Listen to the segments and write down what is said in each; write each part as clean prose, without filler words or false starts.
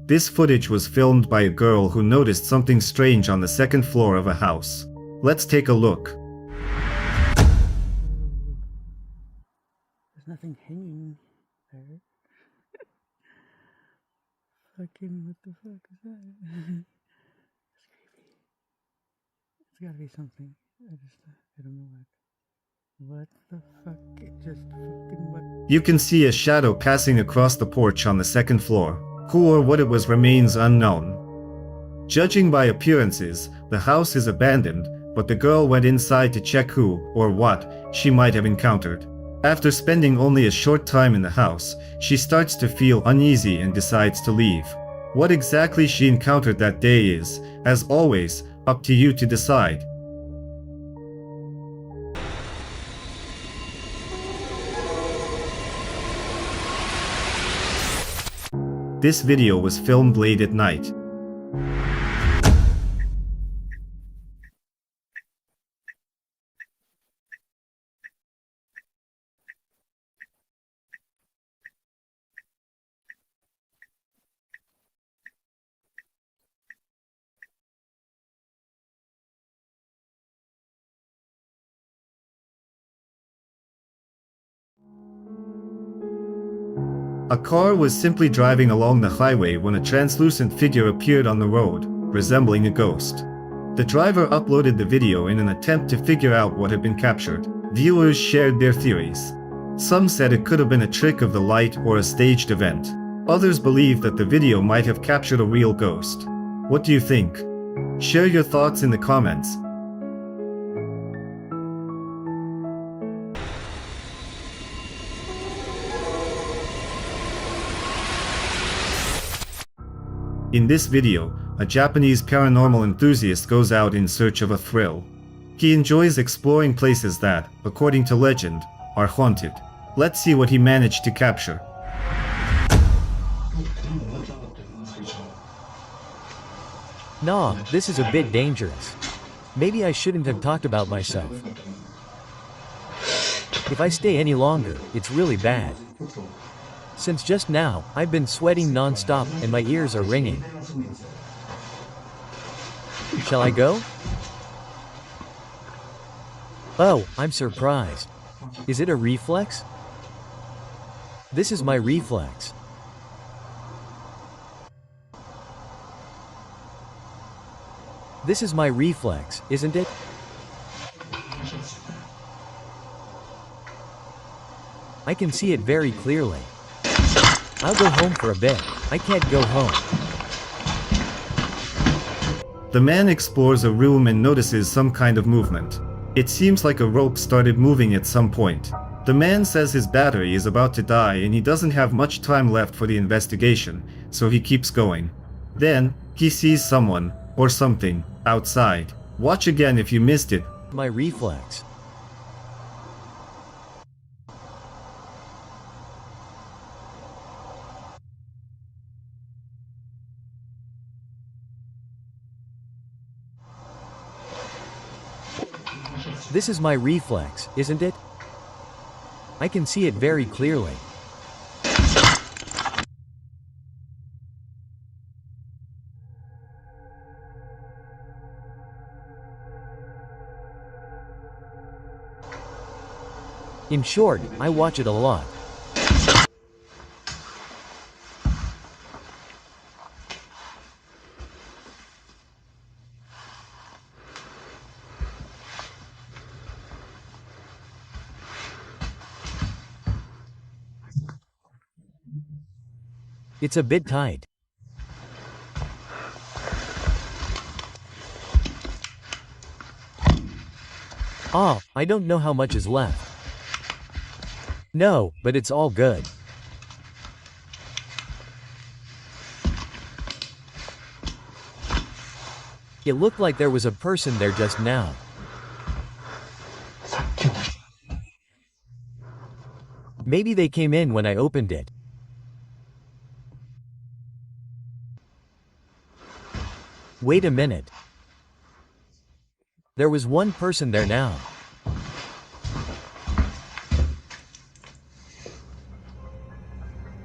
This footage was filmed by a girl who noticed something strange on the second floor of a house. Let's take a look. There's nothing hanging there. Fucking, what the fuck is that? It's creepy. It's gotta be something. I don't know what the fuck, it just fucking what. You can see a shadow passing across the porch on the second floor. Who or what it was remains unknown. Judging by appearances, the house is abandoned, but the girl went inside to check who, or what, she might have encountered. After spending only a short time in the house, she starts to feel uneasy and decides to leave. What exactly she encountered that day is, as always, up to you to decide. This video was filmed late at night. A car was simply driving along the highway when a translucent figure appeared on the road, resembling a ghost. The driver uploaded the video in an attempt to figure out what had been captured. Viewers shared their theories. Some said it could have been a trick of the light or a staged event. Others believed that the video might have captured a real ghost. What do you think? Share your thoughts in the comments. In this video, a Japanese paranormal enthusiast goes out in search of a thrill. He enjoys exploring places that, according to legend, are haunted. Let's see what he managed to capture. Nah, this is a bit dangerous. Maybe I shouldn't have talked about myself. If I stay any longer, it's really bad. Since just now, I've been sweating non-stop and my ears are ringing. Shall I go? Oh, I'm surprised. Is it a reflex? This is my reflex. This is my reflex, isn't it? I can see it very clearly. I'll go home for a bit. I can't go home. The man explores a room and notices some kind of movement. It seems like a rope started moving at some point. The man says his battery is about to die and he doesn't have much time left for the investigation, so he keeps going. Then, he sees someone, or something, outside. Watch again if you missed it. My reflex. This is my reflex, isn't it? I can see it very clearly. In short, I watch it a lot. It's a bit tight. Ah, I don't know how much is left. No, but it's all good. It looked like there was a person there just now. Maybe they came in when I opened it. Wait a minute. There was one person there now.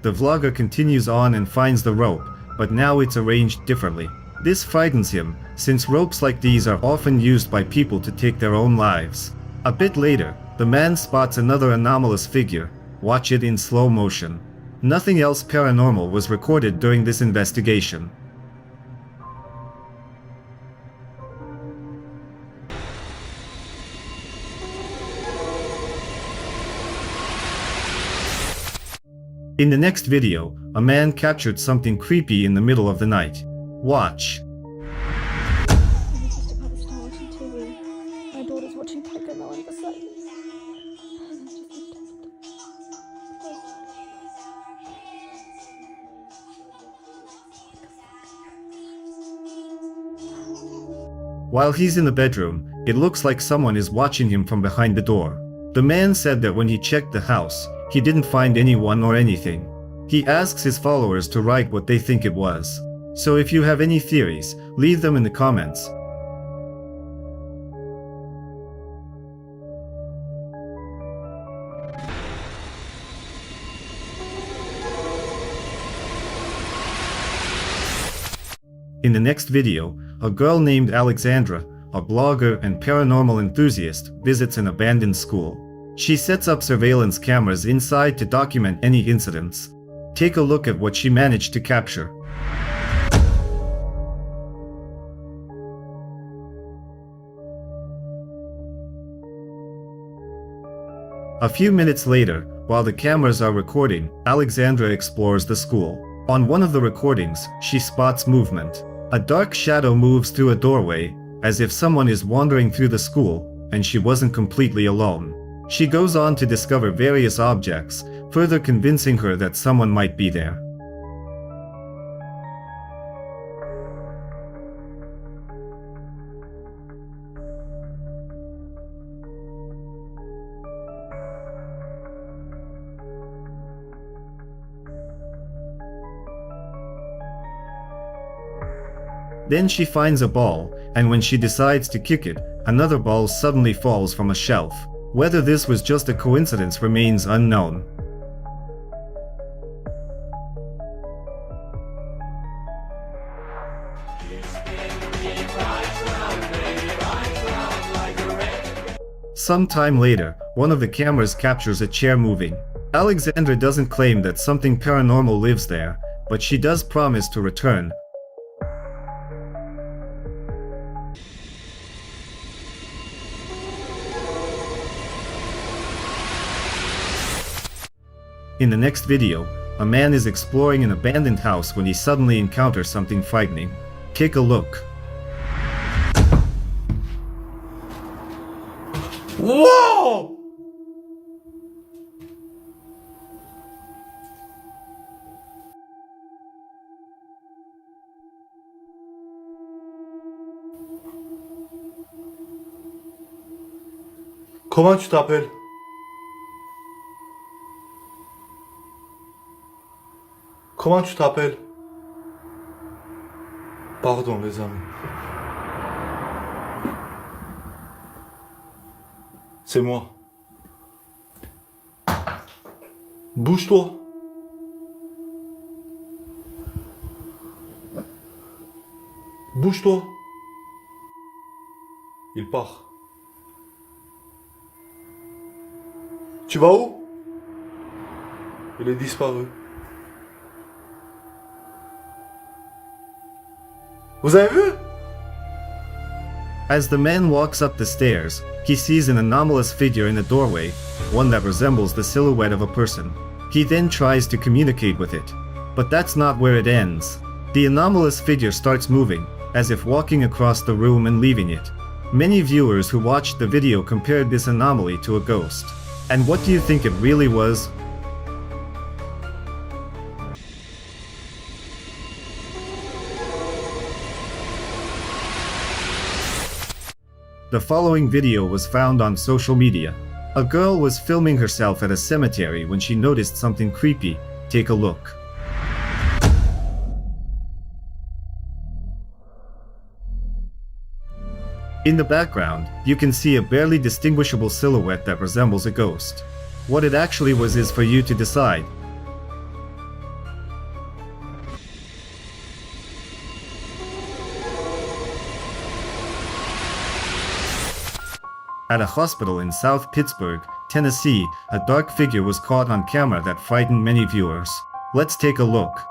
The vlogger continues on and finds the rope, but now it's arranged differently. This frightens him, since ropes like these are often used by people to take their own lives. A bit later, the man spots another anomalous figure. Watch it in slow motion. Nothing else paranormal was recorded during this investigation. In the next video, a man captured something creepy in the middle of the night. Watch. I was just about to start watching TV. My daughter's watching Pokemon beside me. And I just looked While he's in the bedroom, it looks like someone is watching him from behind the door. The man said that when he checked the house, he didn't find anyone or anything. He asks his followers to write what they think it was. So if you have any theories, leave them in the comments. In the next video, a girl named Alexandra, a blogger and paranormal enthusiast, visits an abandoned school. She sets up surveillance cameras inside to document any incidents. Take a look at what she managed to capture. A few minutes later, while the cameras are recording, Alexandra explores the school. On one of the recordings, she spots movement. A dark shadow moves through a doorway, as if someone is wandering through the school, and she wasn't completely alone. She goes on to discover various objects, further convincing her that someone might be there. Then she finds a ball, and when she decides to kick it, another ball suddenly falls from a shelf. Whether this was just a coincidence remains unknown. Some time later, one of the cameras captures a chair moving. Alexandra doesn't claim that something paranormal lives there, but she does promise to return. In the next video, a man is exploring an abandoned house when he suddenly encounters something frightening. Take a look. Whoa! Comment tu t'appelles? Comment tu t'appelles? Pardon les amis. C'est moi. Bouge-toi. Bouge-toi. Il part. Tu vas où? Il est disparu. Vous avez vu? As the man walks up the stairs, he sees an anomalous figure in a doorway, one that resembles the silhouette of a person. He then tries to communicate with it. But that's not where it ends. The anomalous figure starts moving, as if walking across the room and leaving it. Many viewers who watched the video compared this anomaly to a ghost. And what do you think it really was? The following video was found on social media. A girl was filming herself at a cemetery when she noticed something creepy. Take a look. In the background, you can see a barely distinguishable silhouette that resembles a ghost. What it actually was is for you to decide. At a hospital in South Pittsburgh, Tennessee, a dark figure was caught on camera that frightened many viewers. Let's take a look.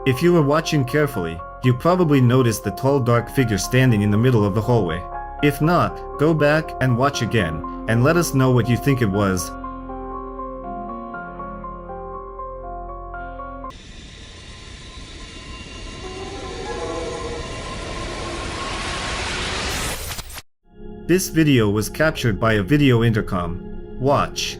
If you were watching carefully, you probably noticed the tall dark figure standing in the middle of the hallway. If not, go back and watch again, and let us know what you think it was. This video was captured by a video intercom. Watch.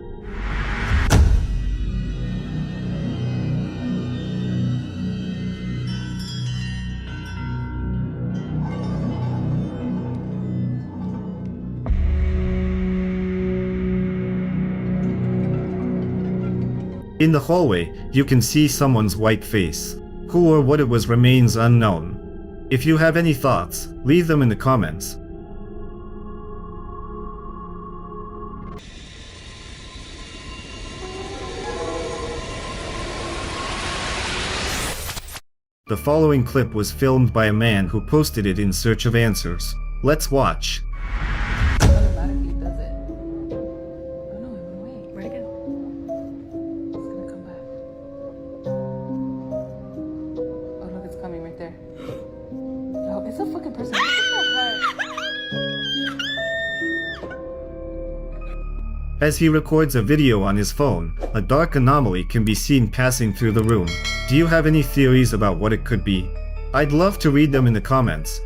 In the hallway, you can see someone's white face. Who or what it was remains unknown. If you have any thoughts, leave them in the comments. The following clip was filmed by a man who posted it in search of answers. Let's watch. Automatically does it. Oh no, it went away. Where'd it go? It's gonna come back. Oh look, it's coming right there. Oh, it's a fucking person. What the heck? As he records a video on his phone, a dark anomaly can be seen passing through the room. Do you have any theories about what it could be? I'd love to read them in the comments.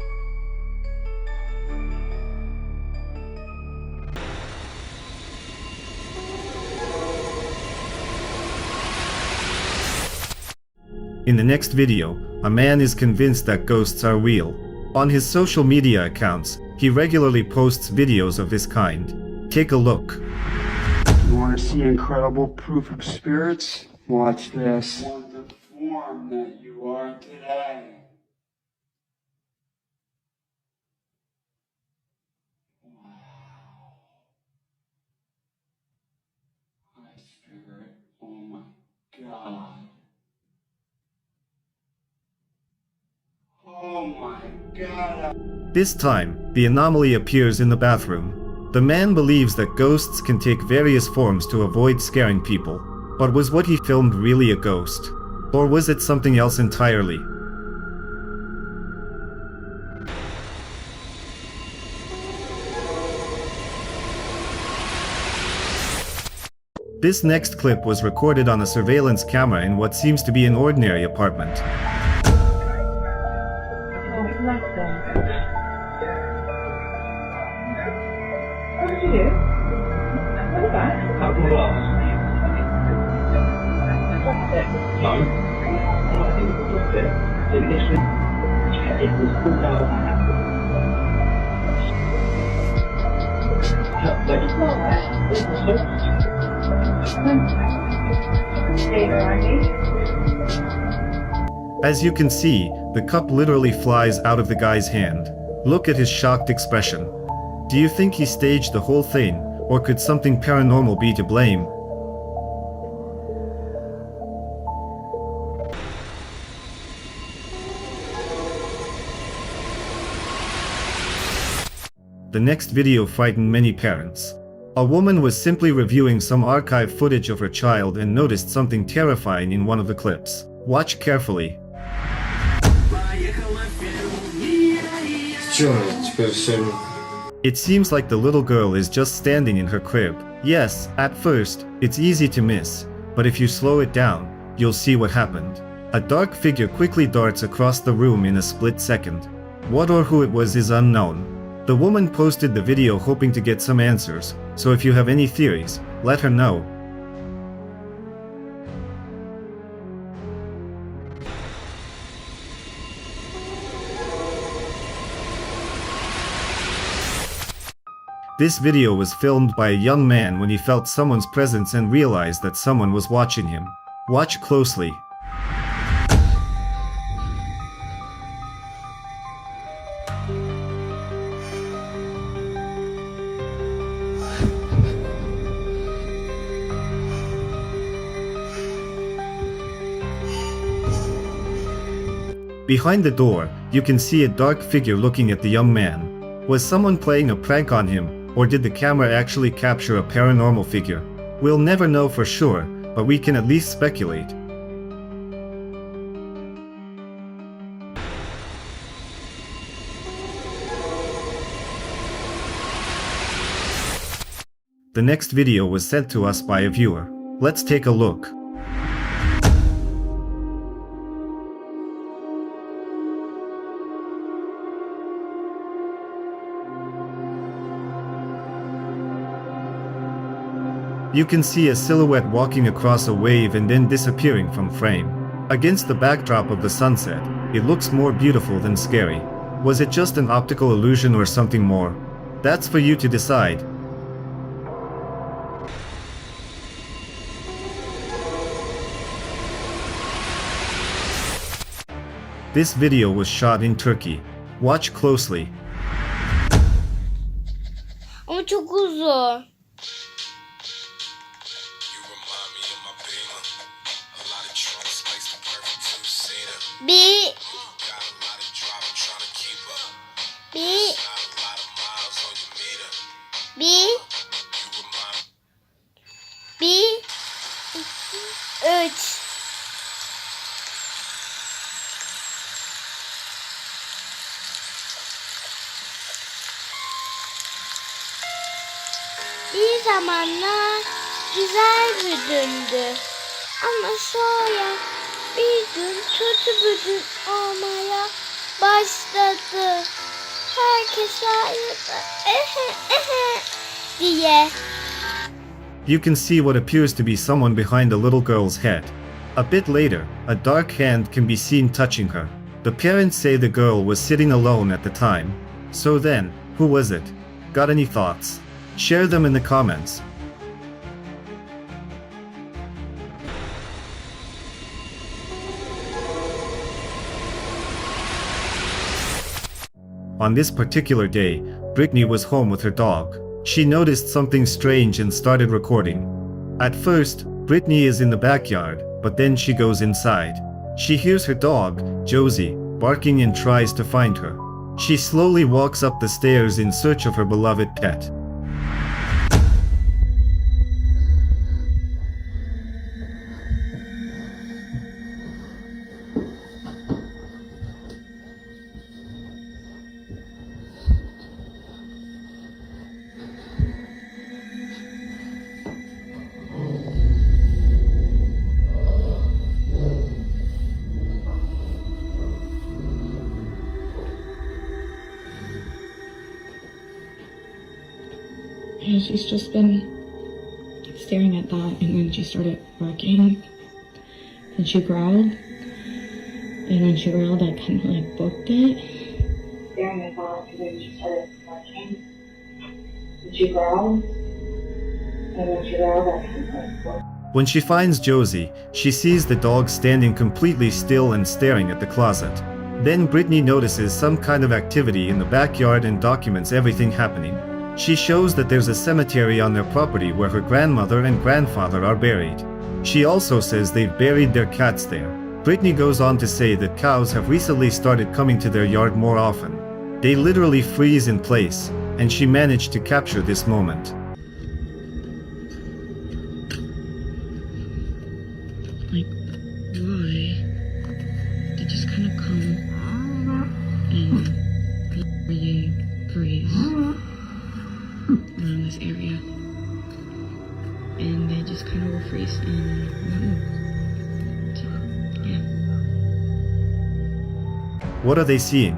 In the next video, a man is convinced that ghosts are real. On his social media accounts, he regularly posts videos of this kind. Take a look. You want to see incredible proof of spirits? Watch this. The form that you are today. Wow. My spirit. Oh my God. Oh my God. This time, the anomaly appears in the bathroom. The man believes that ghosts can take various forms to avoid scaring people. But was what he filmed really a ghost? Or was it something else entirely? This next clip was recorded on a surveillance camera in what seems to be an ordinary apartment. What did you do? What was that? Out the glass. Dropped it. No. I think it dropped it. So it was pulled out of the hat. Like it's not there. It was stay around. As you can see, the cup literally flies out of the guy's hand. Look at his shocked expression. Do you think he staged the whole thing, or could something paranormal be to blame? The next video frightened many parents. A woman was simply reviewing some archive footage of her child and noticed something terrifying in one of the clips. Watch carefully. It seems like the little girl is just standing in her crib. Yes, at first, it's easy to miss, but if you slow it down, you'll see what happened. A dark figure quickly darts across the room in a split second. What or who it was is unknown. The woman posted the video hoping to get some answers, so if you have any theories, let her know. This video was filmed by a young man when he felt someone's presence and realized that someone was watching him. Watch closely. Behind the door, you can see a dark figure looking at the young man. Was someone playing a prank on him, or did the camera actually capture a paranormal figure? We'll never know for sure, but we can at least speculate. The next video was sent to us by a viewer. Let's take a look. You can see a silhouette walking across a wave and then disappearing from frame. Against the backdrop of the sunset, it looks more beautiful than scary. Was it just an optical illusion or something more? That's for you to decide. This video was shot in Turkey. Watch closely. Ama çok uzun. Bir. Üç. Bir zamanlar güzel bir gündü. Ama sonra bir gün kötü bir gün olmaya başladı. Herkes ayrıldı. Diye. You can see what appears to be someone behind the little girl's head. A bit later, a dark hand can be seen touching her. The parents say the girl was sitting alone at the time. So then, who was it? Got any thoughts? Share them in the comments. On this particular day, Britney was home with her dog. She noticed something strange and started recording. At first, Britney is in the backyard, but then she goes inside. She hears her dog, Josie, barking and tries to find her. She slowly walks up the stairs in search of her beloved pet. Yeah, she's just been staring at that, and then she started barking, and she growled, and when she growled, I kind of like booked it. Staring at that, and then she started barking, and she growled, and when she growled, I kind of like booked it. When she finds Josie, she sees the dog standing completely still and staring at the closet. Then Britney notices some kind of activity in the backyard and documents everything happening. She shows that there's a cemetery on their property where her grandmother and grandfather are buried. She also says they've buried their cats there. Britney goes on to say that cows have recently started coming to their yard more often. They literally freeze in place, and she managed to capture this moment. Like, why? They just kind of come and really freeze around this area, and they just kind of will freeze and move. So, yeah. What are they seeing?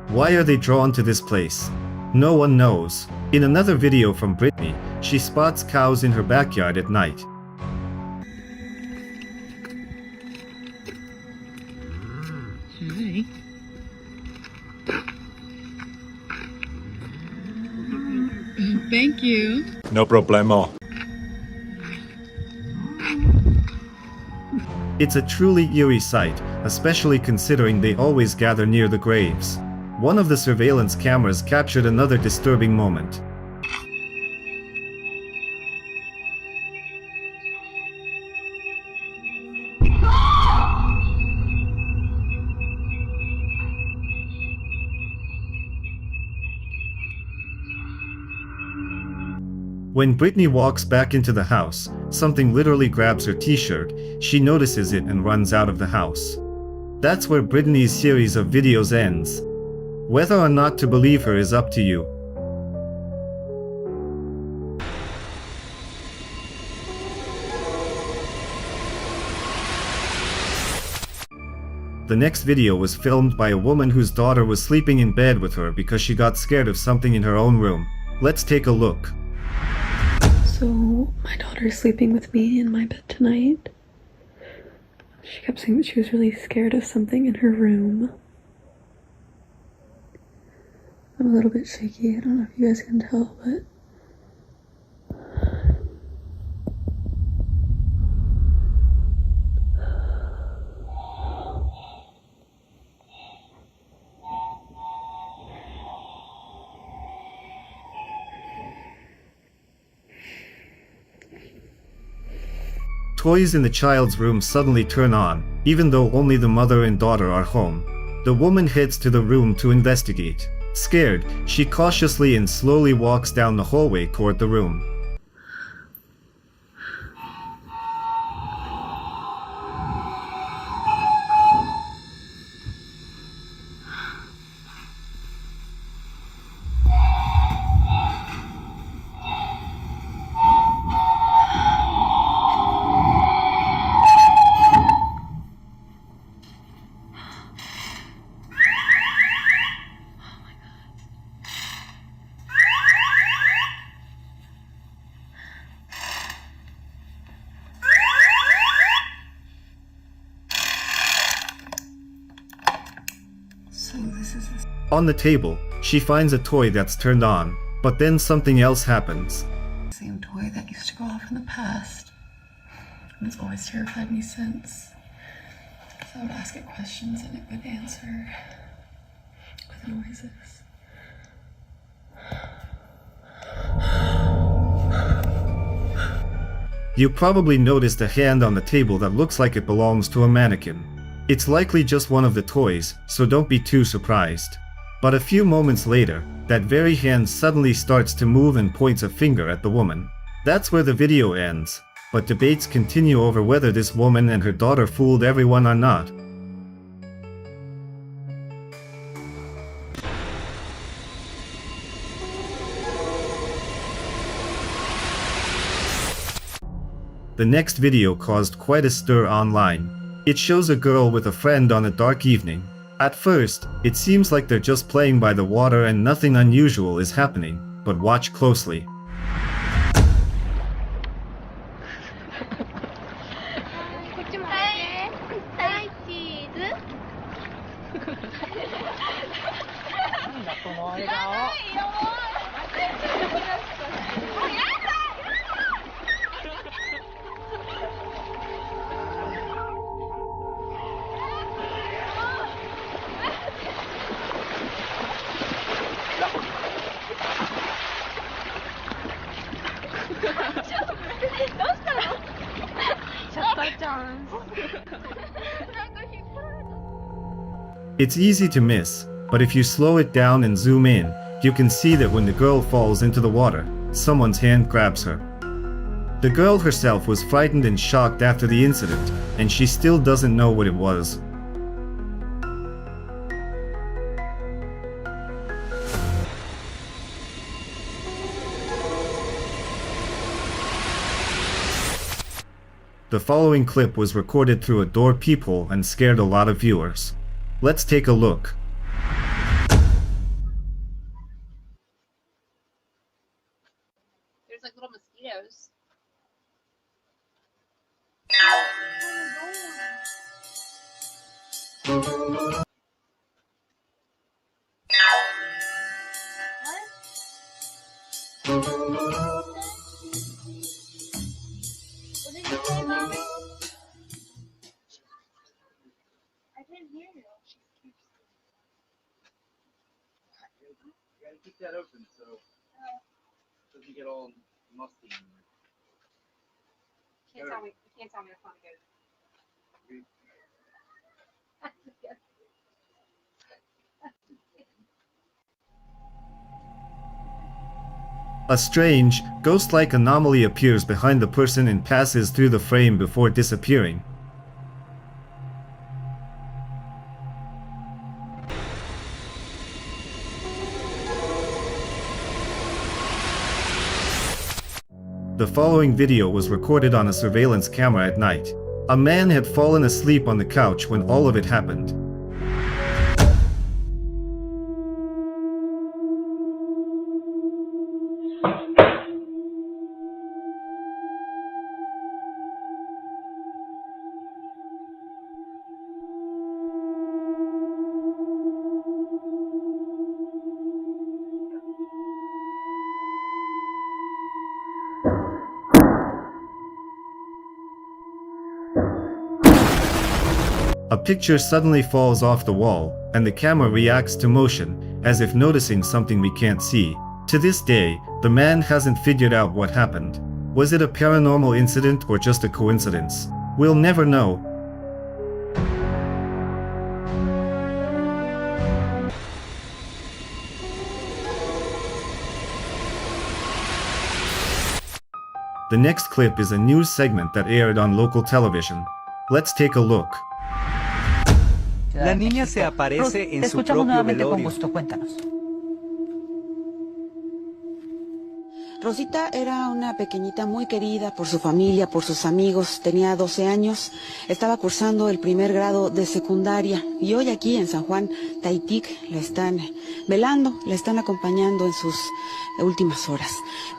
Why are they drawn to this place? No one knows. In another video from Britney, she spots cows in her backyard at night. Hi. Thank you. No problemo. It's a truly eerie sight, especially considering they always gather near the graves. One of the surveillance cameras captured another disturbing moment. When Britney walks back into the house, something literally grabs her t-shirt. She notices it and runs out of the house. That's where Britney's series of videos ends. Whether or not to believe her is up to you. The next video was filmed by a woman whose daughter was sleeping in bed with her because she got scared of something in her own room. Let's take a look. So, my daughter's sleeping with me in my bed tonight. She kept saying that she was really scared of something in her room. I'm a little bit shaky. I don't know if you guys can tell, but... Toys in the child's room suddenly turn on, even though only the mother and daughter are home. The woman heads to the room to investigate. Scared, she cautiously and slowly walks down the hallway toward the room. On the table, she finds a toy that's turned on, but then something else happens. Same toy that used to go off in the past. And it's always terrified me since. So I would ask it questions and it would answer with noises. You probably noticed a hand on the table that looks like it belongs to a mannequin. It's likely just one of the toys, so don't be too surprised. But a few moments later, that very hand suddenly starts to move and points a finger at the woman. That's where the video ends, but debates continue over whether this woman and her daughter fooled everyone or not. The next video caused quite a stir online. It shows a girl with a friend on a dark evening. At first, it seems like they're just playing by the water and nothing unusual is happening, but watch closely. It's easy to miss, but if you slow it down and zoom in, you can see that when the girl falls into the water, someone's hand grabs her. The girl herself was frightened and shocked after the incident, and she still doesn't know what it was. The following clip was recorded through a door peephole and scared a lot of viewers. Let's take a look. There's like little mosquitoes. What? didn't hear you. You gotta keep that open so it doesn't get all musty. You can't tell me it's not good. A strange, ghost-like anomaly appears behind the person and passes through the frame before disappearing. The following video was recorded on a surveillance camera at night. A man had fallen asleep on the couch when all of it happened. A picture suddenly falls off the wall, and the camera reacts to motion, as if noticing something we can't see. To this day, the man hasn't figured out what happened. Was it a paranormal incident or just a coincidence? We'll never know. The next clip is a news segment that aired on local television. Let's take a look. La niña se aparece en su propio velorio. Cuéntanos. Rosita era una pequeñita muy querida por su familia, por sus amigos. Tenía 12 años, estaba cursando el primer grado de secundaria y hoy aquí en San Juan, Taitic, la están velando, la están acompañando en sus últimas horas.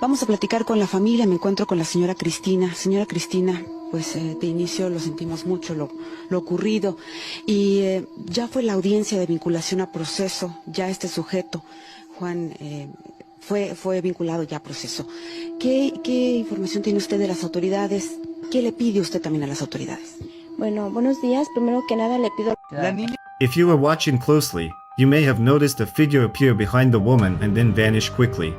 Vamos a platicar con la familia, me encuentro con la señora Cristina. Señora Cristina, pues de inicio lo sentimos mucho lo ocurrido y ya fue la audiencia de vinculación a proceso, ya este sujeto, Juan, fue vinculado ya a proceso. ¿Qué información tiene usted de las autoridades? ¿Qué le pide usted también a las autoridades? Bueno, buenos días. Primero que nada le pido... If you were watching closely, you may have noticed a figure appear behind the woman and then vanish quickly.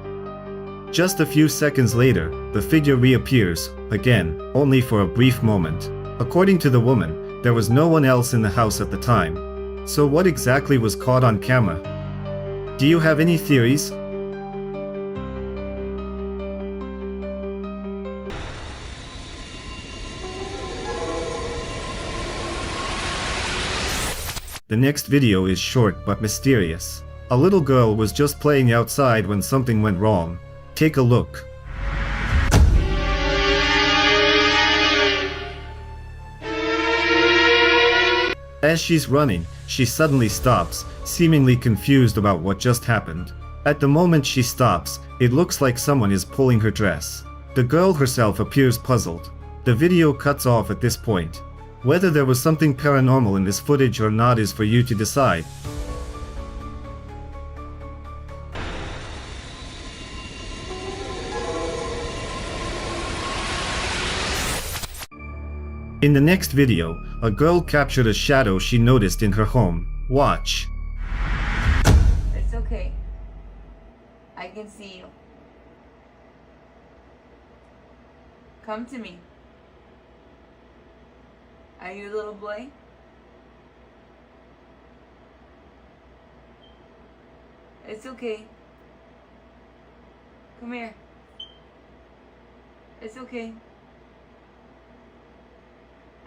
Just a few seconds later, the figure reappears, again, only for a brief moment. According to the woman, there was no one else in the house at the time. So what exactly was caught on camera? Do you have any theories? The next video is short but mysterious. A little girl was just playing outside when something went wrong. Take a look. As she's running, she suddenly stops, seemingly confused about what just happened. At the moment she stops, it looks like someone is pulling her dress. The girl herself appears puzzled. The video cuts off at this point. Whether there was something paranormal in this footage or not is for you to decide. In the next video, a girl captured a shadow she noticed in her home. Watch. It's okay. I can see you. Come to me. Are you a little boy? It's okay. Come here. It's okay.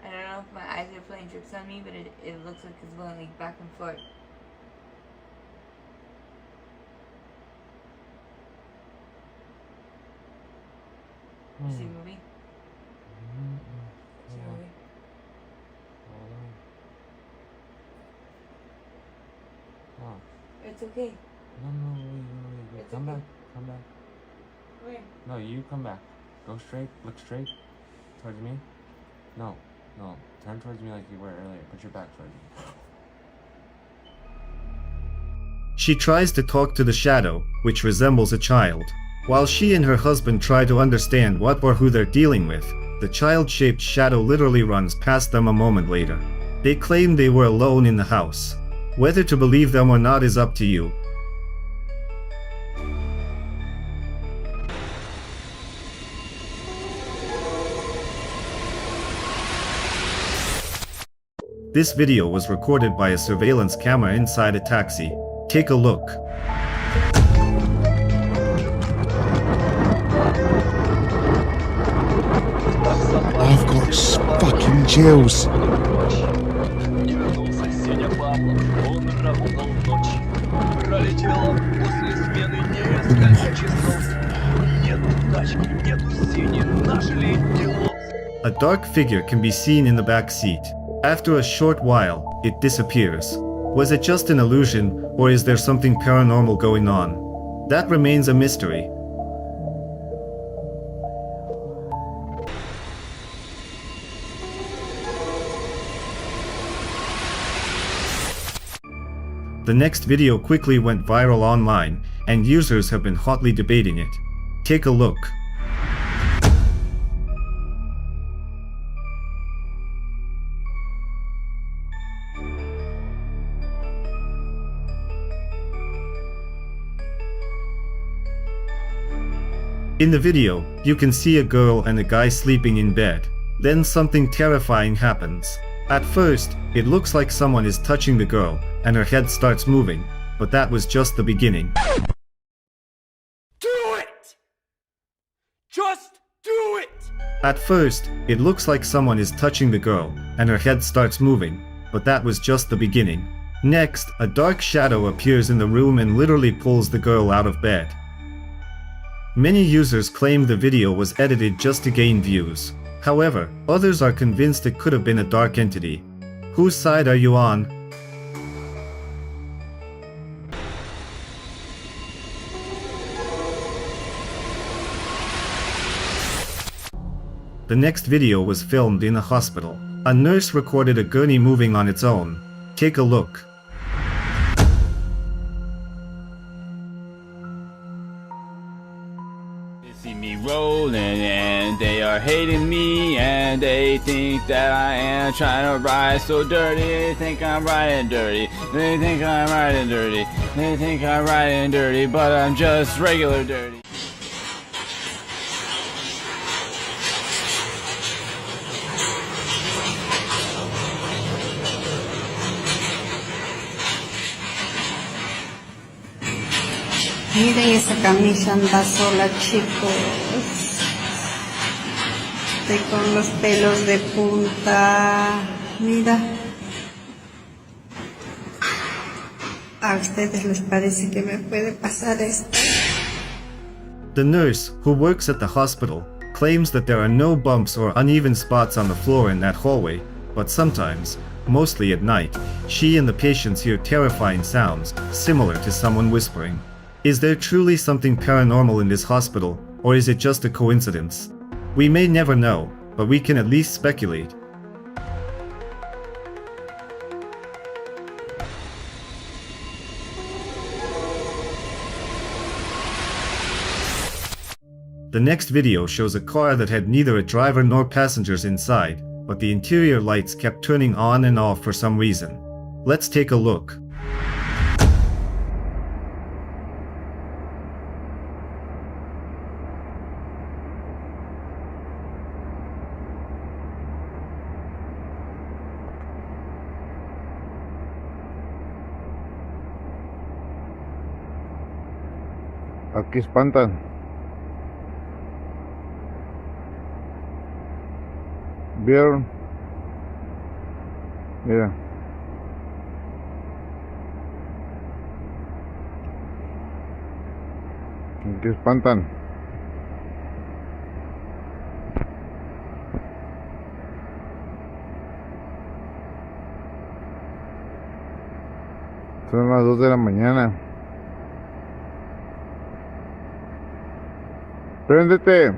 I don't know if my eyes are playing tricks on me, but it looks like it's going like back and forth. You see a movie? See a movie? It's okay. No, wait. Come back. Where? No, you come back. Go straight, look straight towards me. No, turn towards me like you were earlier. Put your back towards me. She tries to talk to the shadow, which resembles a child. While she and her husband try to understand what or who they're dealing with, the child-shaped shadow literally runs past them a moment later. They claim they were alone in the house. Whether to believe them or not is up to you. This video was recorded by a surveillance camera inside a taxi. Take a look. I've got fucking chills. A dark figure can be seen in the back seat. After a short while, it disappears. Was it just an illusion, or is there something paranormal going on? That remains a mystery. The next video quickly went viral online, and users have been hotly debating it. Take a look. In the video, you can see a girl and a guy sleeping in bed. Then something terrifying happens. At first, it looks like someone is touching the girl, and her head starts moving, but that was just the beginning. Do it! Just do it! At first, it looks like someone is touching the girl, and her head starts moving, but that was just the beginning. Next, a dark shadow appears in the room and literally pulls the girl out of bed. Many users claim the video was edited just to gain views. However, others are convinced it could have been a dark entity. Whose side are you on? The next video was filmed in a hospital. A nurse recorded a gurney moving on its own. Take a look. See me rolling and they are hating me and they think that I am trying to ride so dirty. They think I'm riding dirty. They think I'm riding dirty. They think I'm riding dirty, but I'm just regular dirty. Miren, esa camisa anda sola, chicos. Estoy con los pelos de punta. Mira. ¿A ustedes les parece que me puede pasar esto? The nurse, who works at the hospital, claims that there are no bumps or uneven spots on the floor in that hallway, but sometimes, mostly at night, she and the patients hear terrifying sounds, similar to someone whispering. Is there truly something paranormal in this hospital, or is it just a coincidence? We may never know, but we can at least speculate. The next video shows a car that had neither a driver nor passengers inside, but the interior lights kept turning on and off for some reason. Let's take a look. Aquí espantan. ¿Vieron? Mira. Aquí espantan. Son las 2 de la mañana. ¡Préndete!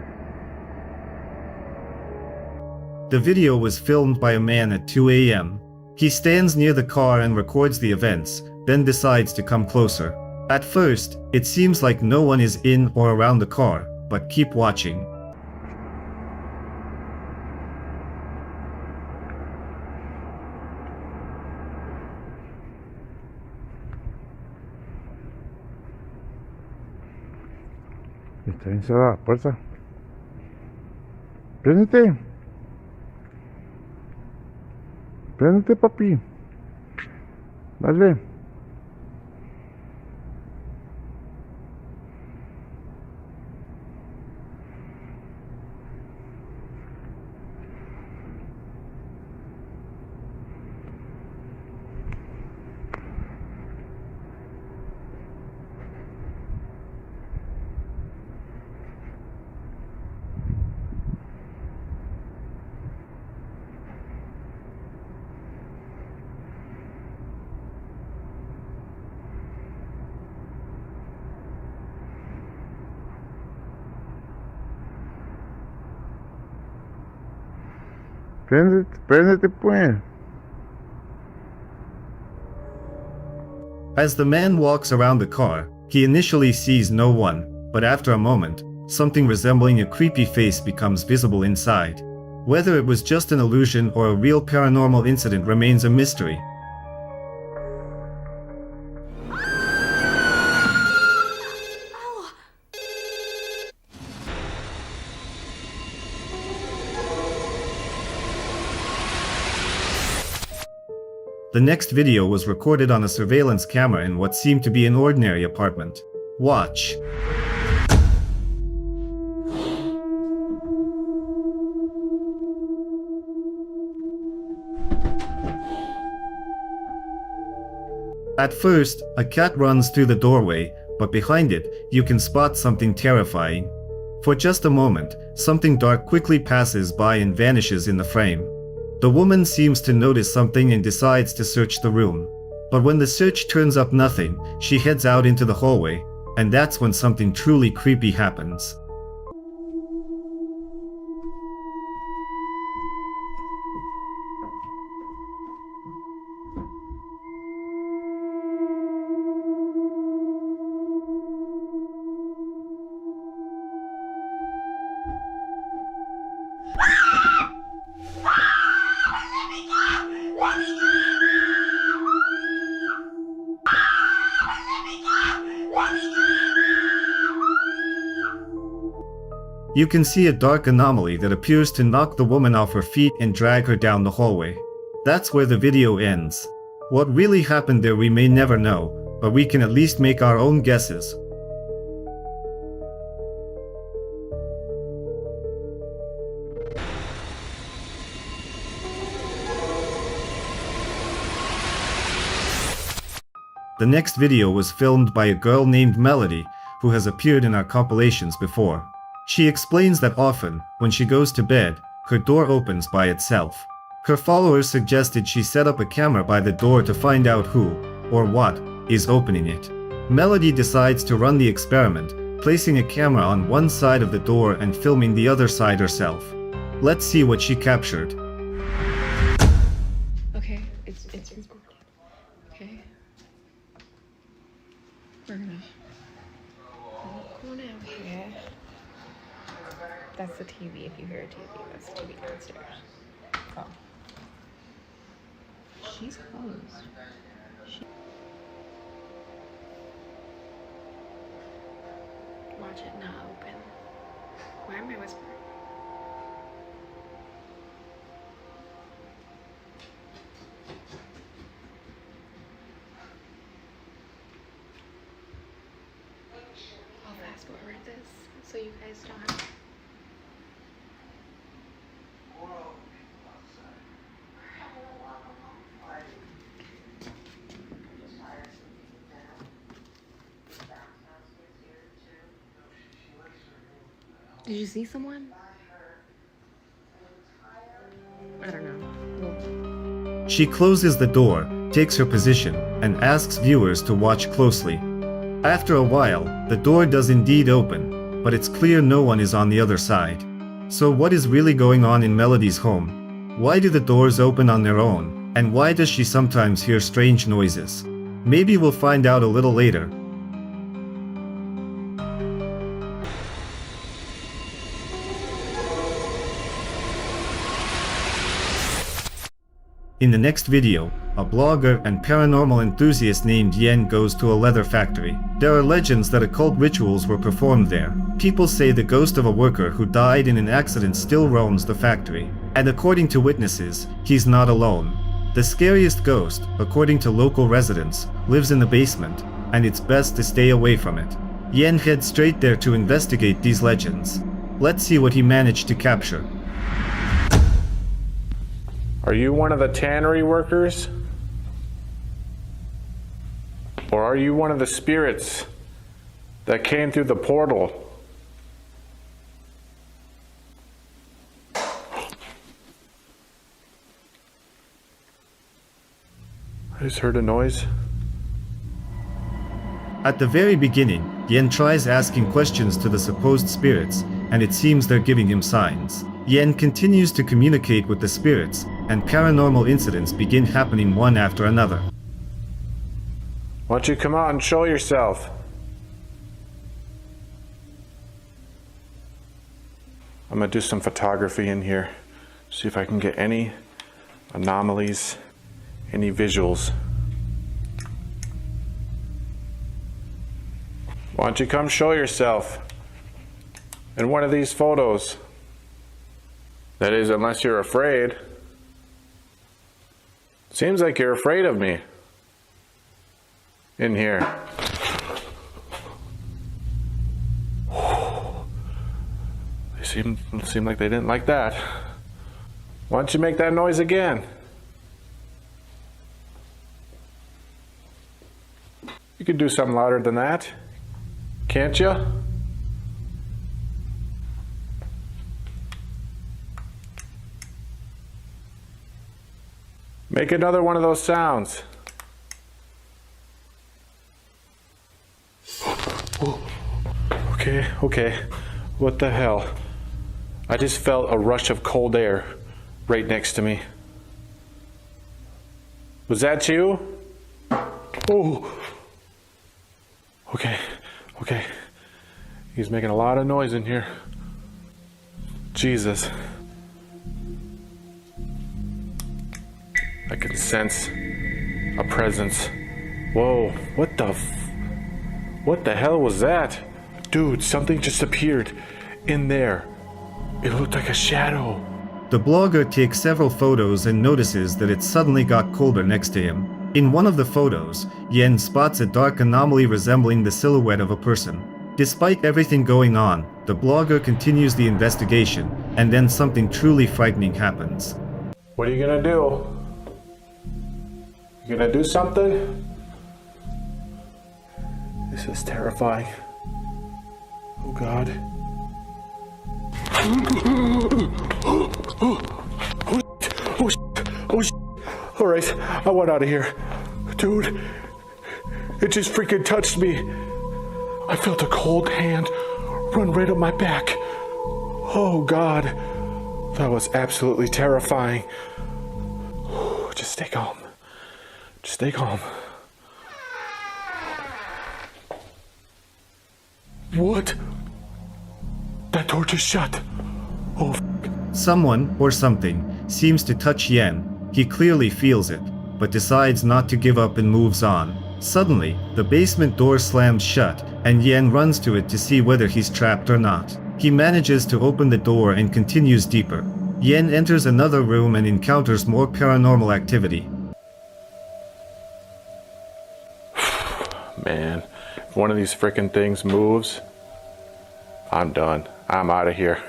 The video was filmed by a man at 2 a.m. He stands near the car and records the events, then decides to come closer. At first, it seems like no one is in or around the car, but keep watching. Está bien cerrada la puerta. Préndete. Préndete, papi. Dale. Préndete pues. As the man walks around the car, he initially sees no one, but after a moment, something resembling a creepy face becomes visible inside. Whether it was just an illusion or a real paranormal incident remains a mystery. The next video was recorded on a surveillance camera in what seemed to be an ordinary apartment. Watch. At first, a cat runs through the doorway, but behind it, you can spot something terrifying. For just a moment, something dark quickly passes by and vanishes in the frame. The woman seems to notice something and decides to search the room. But when the search turns up nothing, she heads out into the hallway, and that's when something truly creepy happens. You can see a dark anomaly that appears to knock the woman off her feet and drag her down the hallway. That's where the video ends. What really happened there we may never know, but we can at least make our own guesses. The next video was filmed by a girl named Melody, who has appeared in our compilations before. She explains that often, when she goes to bed, her door opens by itself. Her followers suggested she set up a camera by the door to find out who, or what, is opening it. Melody decides to run the experiment, placing a camera on one side of the door and filming the other side herself. Let's see what she captured. Okay, it's recording. Okay. We're gonna go down here. That's the TV. If you hear a TV, that's the TV downstairs. Oh. She's closed. Watch it not open. Why am I whispering? I'll fast forward this so you guys don't have to. Did you see someone? I don't know. She closes the door, takes her position, and asks viewers to watch closely. After a while, the door does indeed open, but it's clear no one is on the other side. So what is really going on in Melody's home? Why do the doors open on their own, and why does she sometimes hear strange noises? Maybe we'll find out a little later. In the next video, a blogger and paranormal enthusiast named Yen goes to a leather factory. There are legends that occult rituals were performed there. People say the ghost of a worker who died in an accident still roams the factory. And according to witnesses, he's not alone. The scariest ghost, according to local residents, lives in the basement, and it's best to stay away from it. Yen heads straight there to investigate these legends. Let's see what he managed to capture. Are you one of the tannery workers? Or are you one of the spirits that came through the portal? I just heard a noise. At the very beginning, Yen tries asking questions to the supposed spirits, and it seems they're giving him signs. Yen continues to communicate with the spirits, and paranormal incidents begin happening one after another. Why don't you come out and show yourself? I'm gonna do some photography in here, see if I can get any anomalies, any visuals. Why don't you come show yourself in one of these photos? That is, unless you're afraid. Seems like you're afraid of me in here. They seem like they didn't like that. Why don't you make that noise again? You could do something louder than that, can't you? Make another one of those sounds. Okay. What the hell? I just felt a rush of cold air right next to me. Was that you? Oh. Okay. He's making a lot of noise in here. Jesus. I can sense a presence. Whoa, what the hell was that? Dude, something just appeared in there. It looked like a shadow. The blogger takes several photos and notices that it suddenly got colder next to him. In one of the photos, Yen spots a dark anomaly resembling the silhouette of a person. Despite everything going on, the blogger continues the investigation, and then something truly frightening happens. What are you gonna do? You gonna do something? This is terrifying. Oh God. Oh shit. Alright, I want out of here. Dude, it just freaking touched me. I felt a cold hand run right up my back. Oh God. That was absolutely terrifying. Just stay calm. Just stay calm. What? That door just shut. Oh, Someone, or something, seems to touch Yen. He clearly feels it, but decides not to give up and moves on. Suddenly, the basement door slams shut, and Yen runs to it to see whether he's trapped or not. He manages to open the door and continues deeper. Yen enters another room and encounters more paranormal activity. man. If one of these frickin' things moves, I'm done. I'm out of here.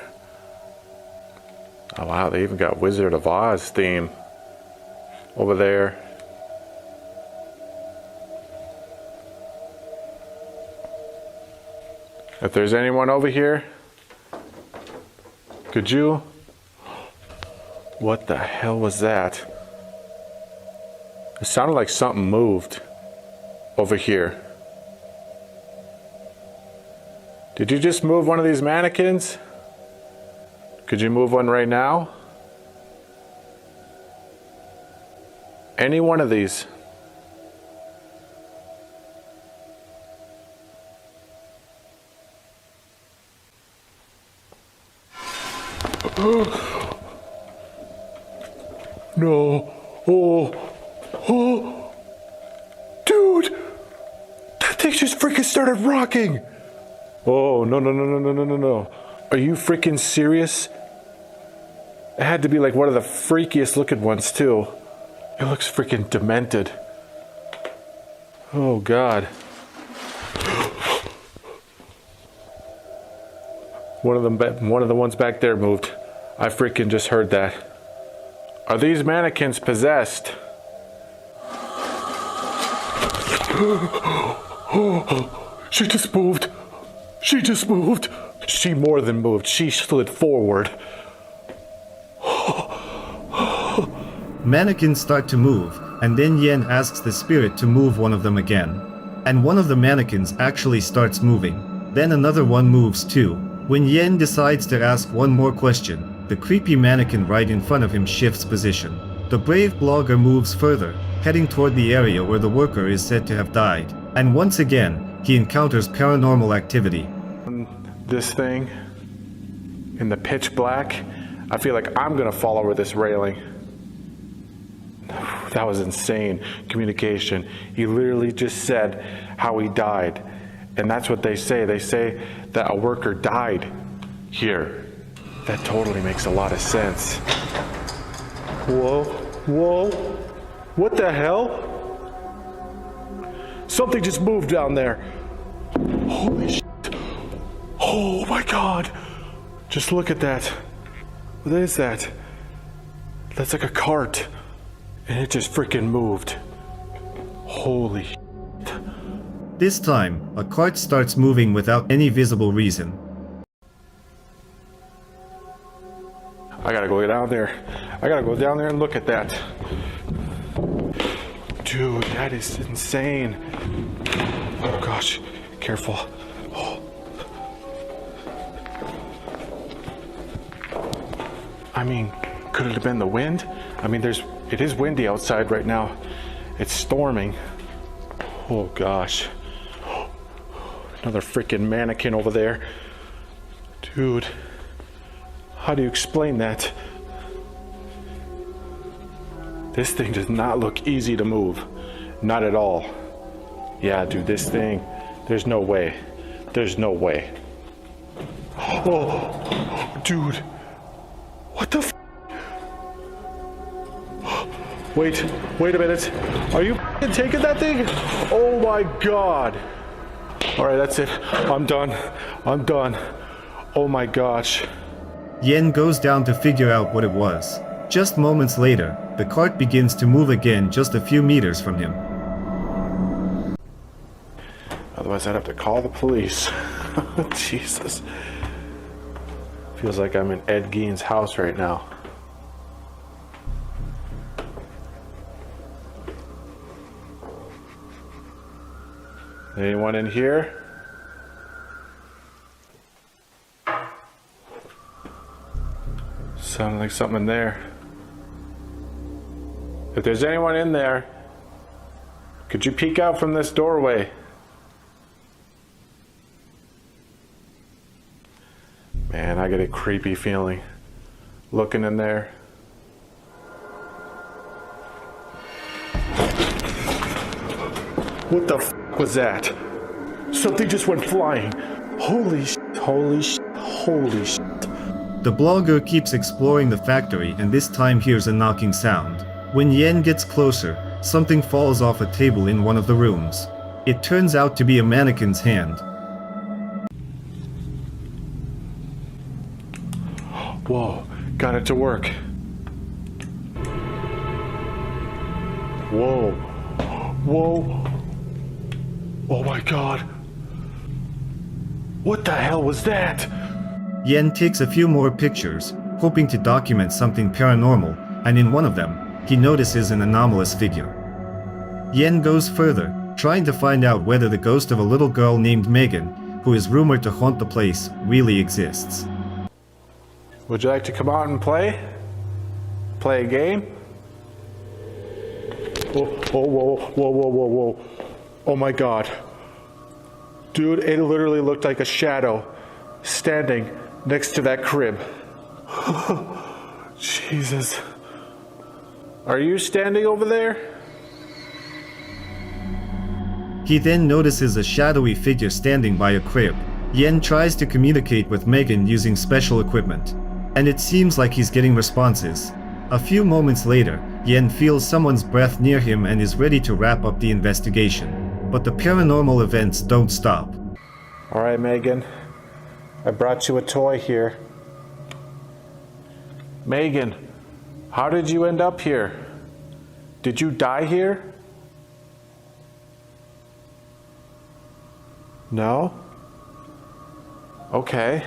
Oh wow, they even got Wizard of Oz theme over there. If there's anyone over here, could you? What the hell was that? It sounded like something moved over here. Did you just move one of these mannequins? Could you move one right now? Any one of these. No. Oh, dude, that thing just freaking started rocking. Oh, no. Are you freaking serious? It had to be like one of the freakiest looking ones too. It looks freaking demented. Oh God. One of the ones back there moved. I freaking just heard that. Are these mannequins possessed? She just moved. She more than moved. She slid forward. Mannequins start to move, and then Yen asks the spirit to move one of them again. And one of the mannequins actually starts moving. Then another one moves too. When Yen decides to ask one more question, the creepy mannequin right in front of him shifts position. The brave blogger moves further, heading toward the area where the worker is said to have died. And once again, he encounters paranormal activity. This thing, in the pitch black, I feel like I'm gonna fall over this railing. That was insane communication. He literally just said how he died. And that's what they say. They say that a worker died here. That totally makes a lot of sense. Whoa. What the hell? Something just moved down there. Holy shit. Oh my God. Just look at that. What is that? That's like a cart. And it just freaking moved. Holy shit. This time, a cart starts moving without any visible reason. I gotta go down there. And look at that. Dude, that is insane. Oh gosh, careful. Oh. I mean, could it have been the wind? I mean, it is windy outside right now. It's storming. Oh gosh. Another freaking mannequin over there. Dude, how do you explain that? This thing does not look easy to move. Not at all. Yeah, dude, this thing, there's no way. Oh, dude. What the f? Wait a minute. Are you taking that thing? Oh my God. All right, that's it. I'm done. Oh my gosh. Yen goes down to figure out what it was. Just moments later, the cart begins to move again just a few meters from him. Otherwise, I'd have to call the police. Jesus. Feels like I'm in Ed Gein's house right now. Anyone in here? Sounded like something in there. If there's anyone in there, could you peek out from this doorway? Man, I get a creepy feeling looking in there. What the f was that? Something just went flying. Holy sh! The blogger keeps exploring the factory and this time hears a knocking sound. When Yen gets closer, something falls off a table in one of the rooms. It turns out to be a mannequin's hand. Whoa, got it to work. Whoa. Oh my God. What the hell was that? Yen takes a few more pictures, hoping to document something paranormal, and in one of them, he notices an anomalous figure. Yen goes further, trying to find out whether the ghost of a little girl named Megan, who is rumored to haunt the place, really exists. Would you like to come out and play? Play a game? Whoa. Oh my God. Dude, it literally looked like a shadow standing next to that crib. Jesus. Are you standing over there? He then notices a shadowy figure standing by a crib. Yen tries to communicate with Megan using special equipment, and it seems like he's getting responses. A few moments later, Yen feels someone's breath near him and is ready to wrap up the investigation. But the paranormal events don't stop. Alright, Megan. I brought you a toy here. Megan, how did you end up here? Did you die here? No? Okay.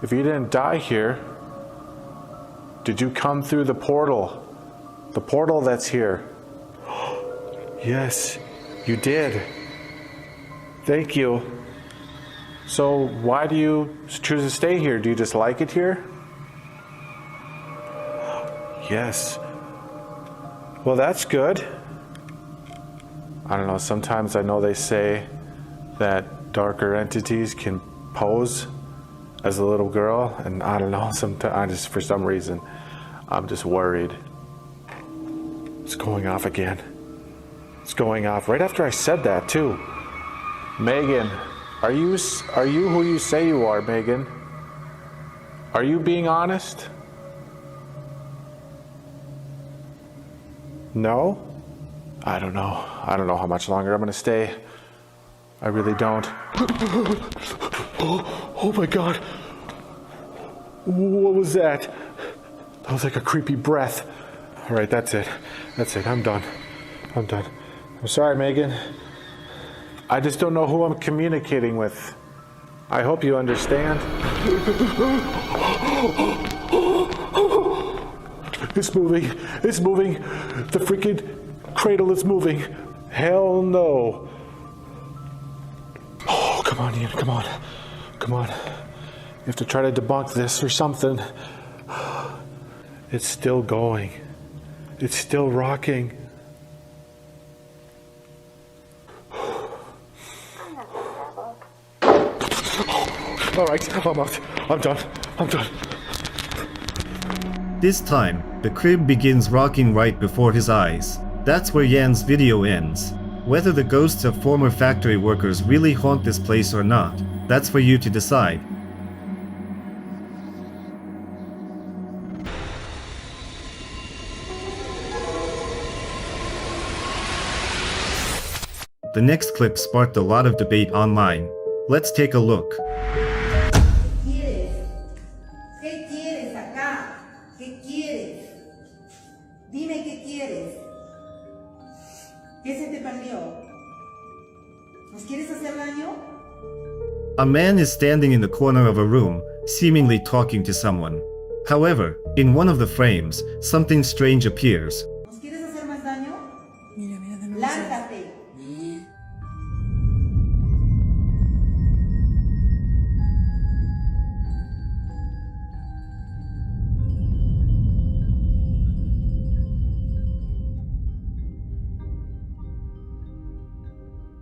If you didn't die here, did you come through the portal? The portal that's here? Yes, you did. Thank you. So why do you choose to stay here? Do you just like it here? Yes. Well, that's good. I don't know, sometimes I know they say that darker entities can pose as a little girl, and I don't know, sometimes for some reason I'm just worried. It's going off again. It's going off right after I said that too. Megan, are you who you say you are, Megan? Are you being honest? No? I don't know. I don't know how much longer I'm gonna stay. I really don't. Oh my God. What was that? That was like a creepy breath. All right, that's it. That's it. I'm done. I'm done. I'm sorry, Megan. I just don't know who I'm communicating with. I hope you understand. It's moving. It's moving. The freaking cradle is moving. Hell no. Oh, come on, Ian. Come on. Come on. You have to try to debunk this or something. It's still going. It's still rocking. All right, I'm out. I'm done. I'm done. This time, the crib begins rocking right before his eyes. That's where Yan's video ends. Whether the ghosts of former factory workers really haunt this place or not, that's for you to decide. The next clip sparked a lot of debate online. Let's take a look. ¿Qué quieres acá? ¿Qué quieres? Dime qué quieres. ¿Qué se te perdió? ¿Nos quieres hacer daño? A man is standing in the corner of a room, seemingly talking to someone. However, in one of the frames, something strange appears. ¿Nos quieres hacer más daño? Mira, mira de nuevo. Lárgate.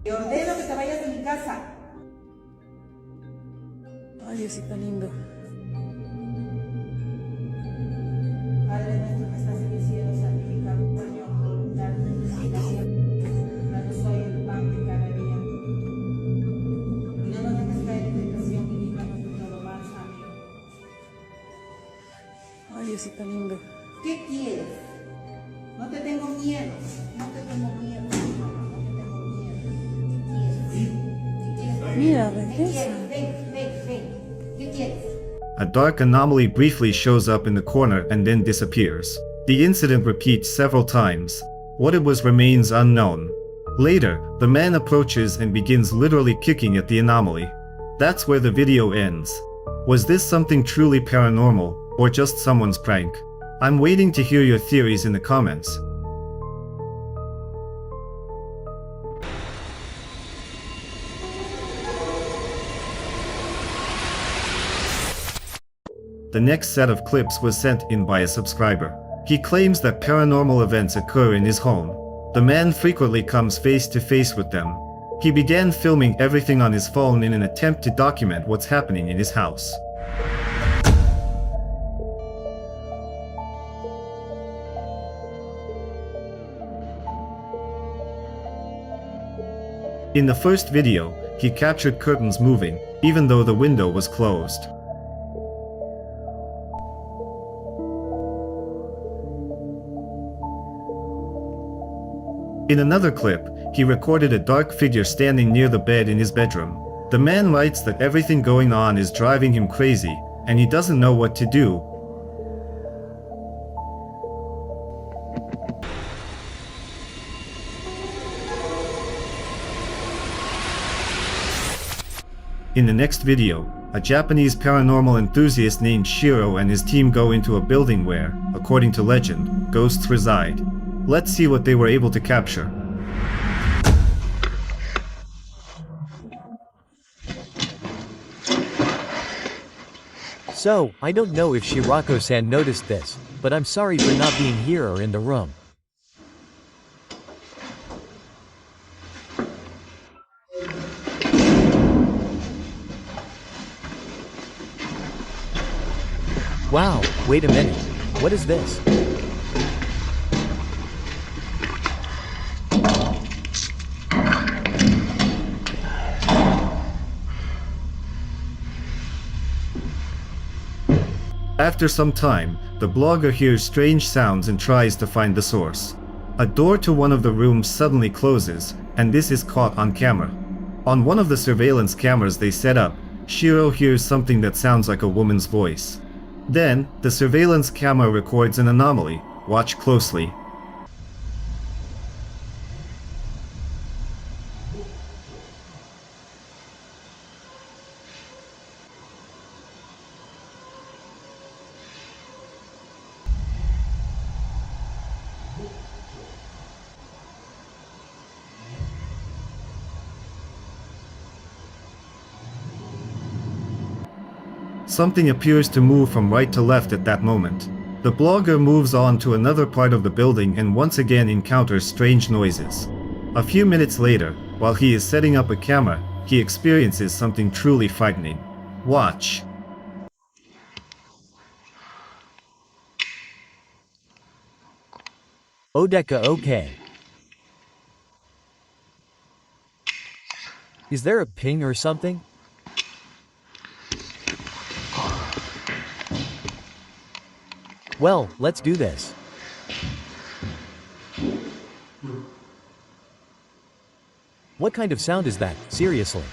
Te ordeno que te vayas de mi casa. Ay, Diosito lindo. Padre nuestro que estás en el cielo, santificado Señor, tu voluntad, danos hoy el pan de cada día. Y no nos dejes caer en tentación y líbranos de todo mal. Amén. Ay, Diosito lindo. ¿Qué quieres? No te tengo miedo. No te tengo miedo. Mira, regresa. ¿Qué quieres? A dark anomaly briefly shows up in the corner and then disappears. The incident repeats several times. What it was remains unknown. Later, the man approaches and begins literally kicking at the anomaly. That's where the video ends. Was this something truly paranormal, or just someone's prank? I'm waiting to hear your theories in the comments. The next set of clips was sent in by a subscriber. He claims that paranormal events occur in his home. The man frequently comes face to face with them. He began filming everything on his phone in an attempt to document what's happening in his house. In the first video, he captured curtains moving, even though the window was closed. In another clip, he recorded a dark figure standing near the bed in his bedroom. The man writes that everything going on is driving him crazy, and he doesn't know what to do. In the next video, a Japanese paranormal enthusiast named Shiro and his team go into a building where, according to legend, ghosts reside. Let's see what they were able to capture. So, I don't know if Shirako-san noticed this, but I'm sorry for not being here or in the room. Wow, wait a minute. What is this? After some time, the blogger hears strange sounds and tries to find the source. A door to one of the rooms suddenly closes, and this is caught on camera. On one of the surveillance cameras they set up, Shiro hears something that sounds like a woman's voice. Then, the surveillance camera records an anomaly. Watch closely. Something appears to move from right to left at that moment. The blogger moves on to another part of the building and once again encounters strange noises. A few minutes later, while he is setting up a camera, he experiences something truly frightening. Watch. Odeka okay. Is there a ping or something? Well, let's do this. What kind of sound is that, seriously?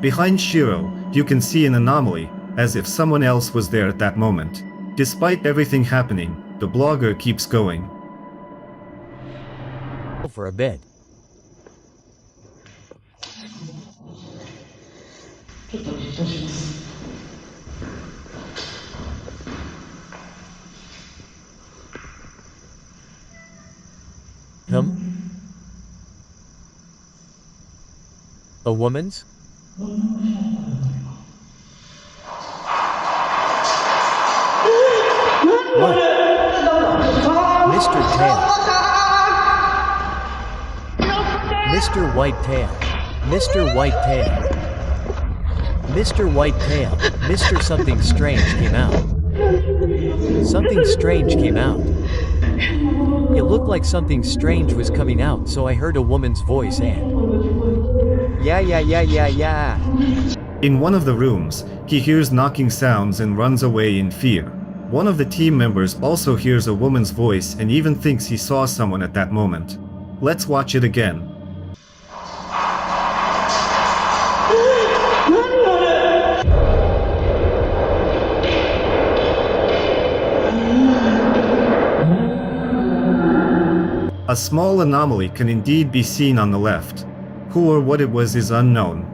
Behind Shiro, you can see an anomaly, as if someone else was there at that moment. Despite everything happening, the blogger keeps going. For a bit. A woman's? What? Mr. Tail. Mr. Whitetail. Mr. Whitetail. Mr. Whitetail. Mr. Something strange came out. Something strange came out. It looked like something strange was coming out, so I heard a woman's voice and... Yeah. In one of the rooms, he hears knocking sounds and runs away in fear. One of the team members also hears a woman's voice and even thinks he saw someone at that moment. Let's watch it again. A small anomaly can indeed be seen on the left. Who or what it was is unknown.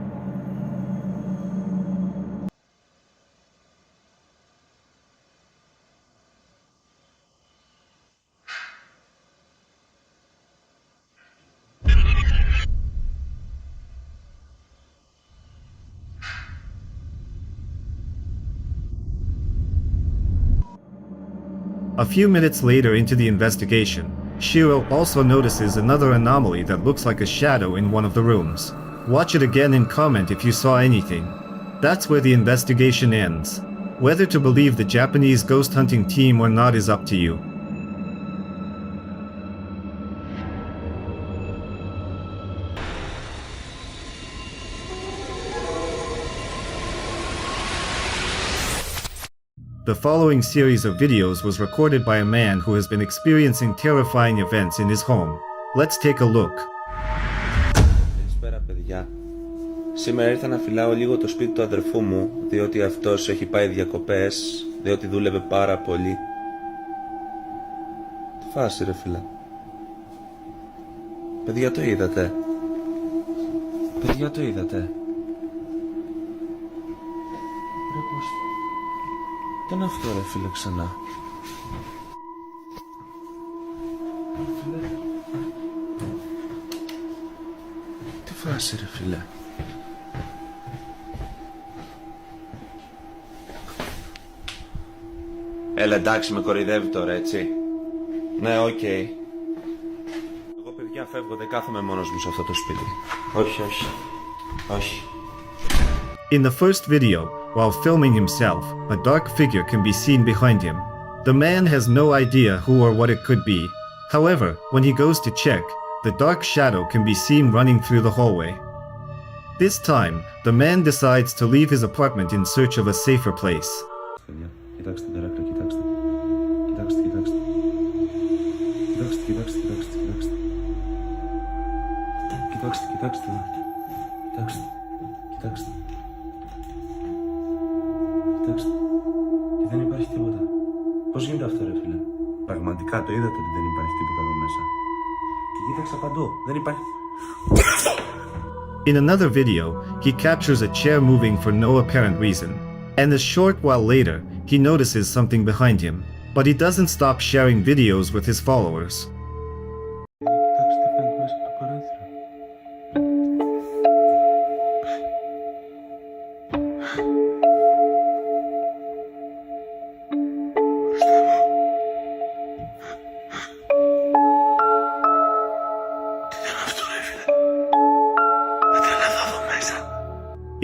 A few minutes later into the investigation, Shiro also notices another anomaly that looks like a shadow in one of the rooms. Watch it again and comment if you saw anything. That's where the investigation ends. Whether to believe the Japanese ghost hunting team or not is up to you. The following series of videos was recorded by a man who has been experiencing terrifying events in his home. Let's take a look. Καλησπέρα παιδιά. Σήμερα ήρθα να φυλάω λίγο το σπίτι του αδερφού μου, διότι αυτός έχει πάει διακοπές, διότι δούλευε πάρα πολύ. Τι φάση ρε φίλε. Παιδιά το είδατε. Παιδιά το είδατε. Ρε πως... Τι είναι αυτό ρε φίλε ξανά. Φίλε. Τι φάση ρε φίλε. Έλα εντάξει με κοροϊδεύει τώρα έτσι. Ναι οκ. Εγώ παιδιά φεύγω, δεν κάθομαι μόνος μου σε αυτό το σπίτι. Όχι όχι. Όχι. In the first video, while filming himself, a dark figure can be seen behind him. The man has no idea who or what it could be. However, when he goes to check, the dark shadow can be seen running through the hallway. This time, the man decides to leave his apartment in search of a safer place. Κοιτάξτε τεράκτο, κοιτάξτε. Κοιτάξτε, κοιτάξτε. Κοιτάξτε, κοιτάξτε, κοιτάξτε, κοιτάξτε. Κοιτάξτε, κοιτάξτε. Κοιτάξτε, κοιτάξτε. Κοιτάξτε. Και δεν υπάρχει τίποτα. Πώς γίνεται αυτό ρε φίλε. Πραγματικά το είδατε ότι δεν υπάρχει τίποτα εδώ μέσα. Και κοίταξα παντού. Δεν υπάρχει... In another video, he captures a chair moving for no apparent reason. And a short while later, he notices something behind him. But he doesn't stop sharing videos with his followers.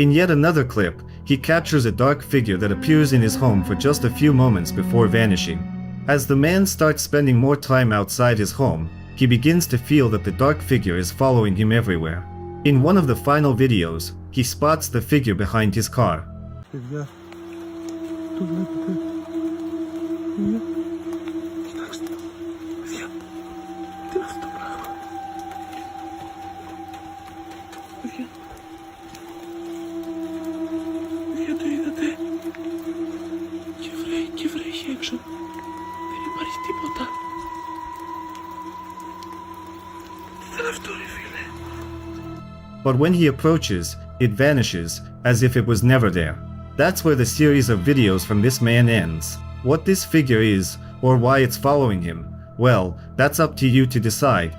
In yet another clip, he captures a dark figure that appears in his home for just a few moments before vanishing. As the man starts spending more time outside his home, he begins to feel that the dark figure is following him everywhere. In one of the final videos, he spots the figure behind his car. But when he approaches, it vanishes, as if it was never there. That's where the series of videos from this man ends. What this figure is, or why it's following him, well, that's up to you to decide.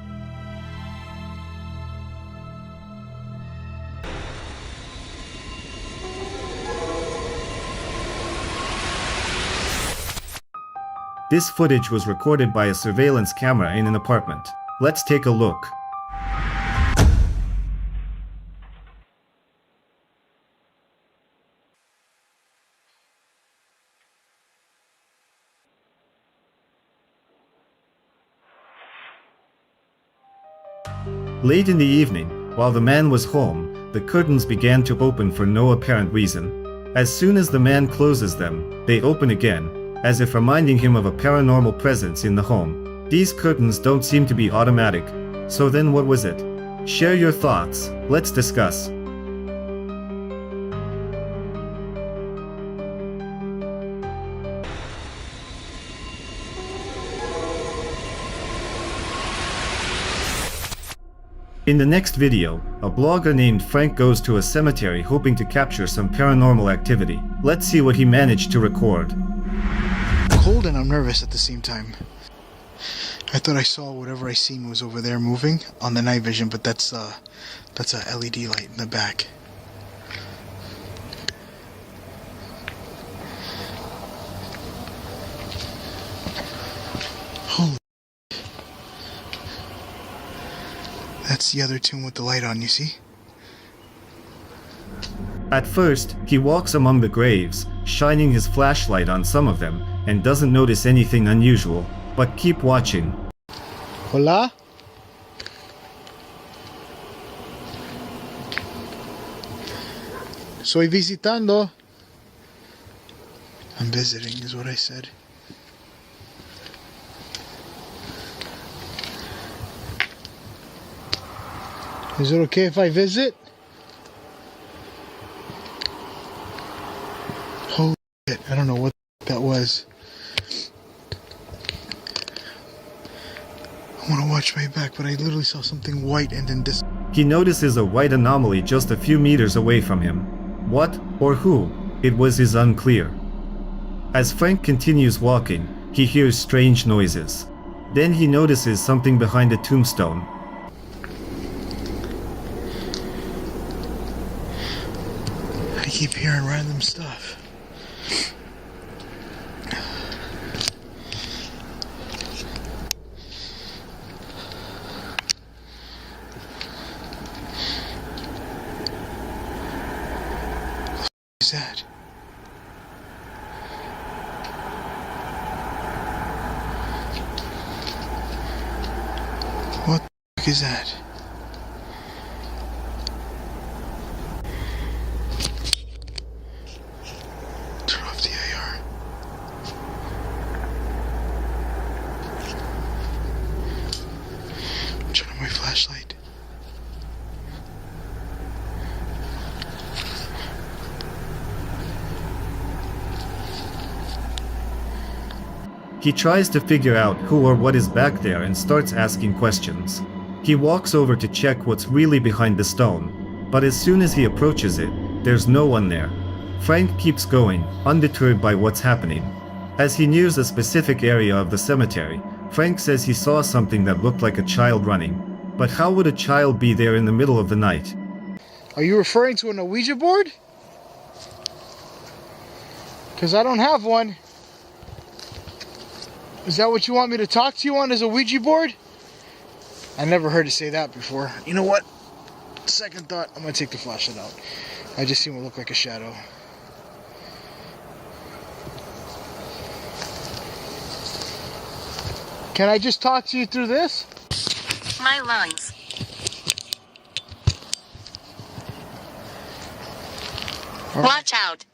This footage was recorded by a surveillance camera in an apartment. Let's take a look. Late in the evening, while the man was home, the curtains began to open for no apparent reason. As soon as the man closes them, they open again, as if reminding him of a paranormal presence in the home. These curtains don't seem to be automatic. So then what was it? Share your thoughts, let's discuss. In the next video, a blogger named Frank goes to a cemetery hoping to capture some paranormal activity. Let's see what he managed to record. Cold and I'm nervous at the same time. I thought I saw whatever I seen was over there moving on the night vision, but that's a LED light in the back. Holy. That's the other tomb with the light on, you see? At first, he walks among the graves, shining his flashlight on some of them, and doesn't notice anything unusual. But keep watching. Hola? Soy visitando. I'm visiting, is what I said. Is it okay if I visit? Holy shit, I don't know what that was. I want to watch my back, but I literally saw something white and then this. He notices a white anomaly just a few meters away from him. What or who it was is unclear. As Frank continues walking, he hears strange noises. Then he notices something behind a tombstone. I keep hearing random stuff. What is that? What the fuck is that? Turn off the AR. Turn on my flashlight. He tries to figure out who or what is back there and starts asking questions. He walks over to check what's really behind the stone, but as soon as he approaches it, there's no one there. Frank keeps going, undeterred by what's happening. As he nears a specific area of the cemetery, Frank says he saw something that looked like a child running. But how would a child be there in the middle of the night? Are you referring to an Ouija board? Because I don't have one. Is that what you want me to talk to you on, as a Ouija board? I never heard it say that before. You know what? Second thought, I'm going to take the flashlight out. I just seen what looked like a shadow. Can I just talk to you through this? My lungs. Watch out.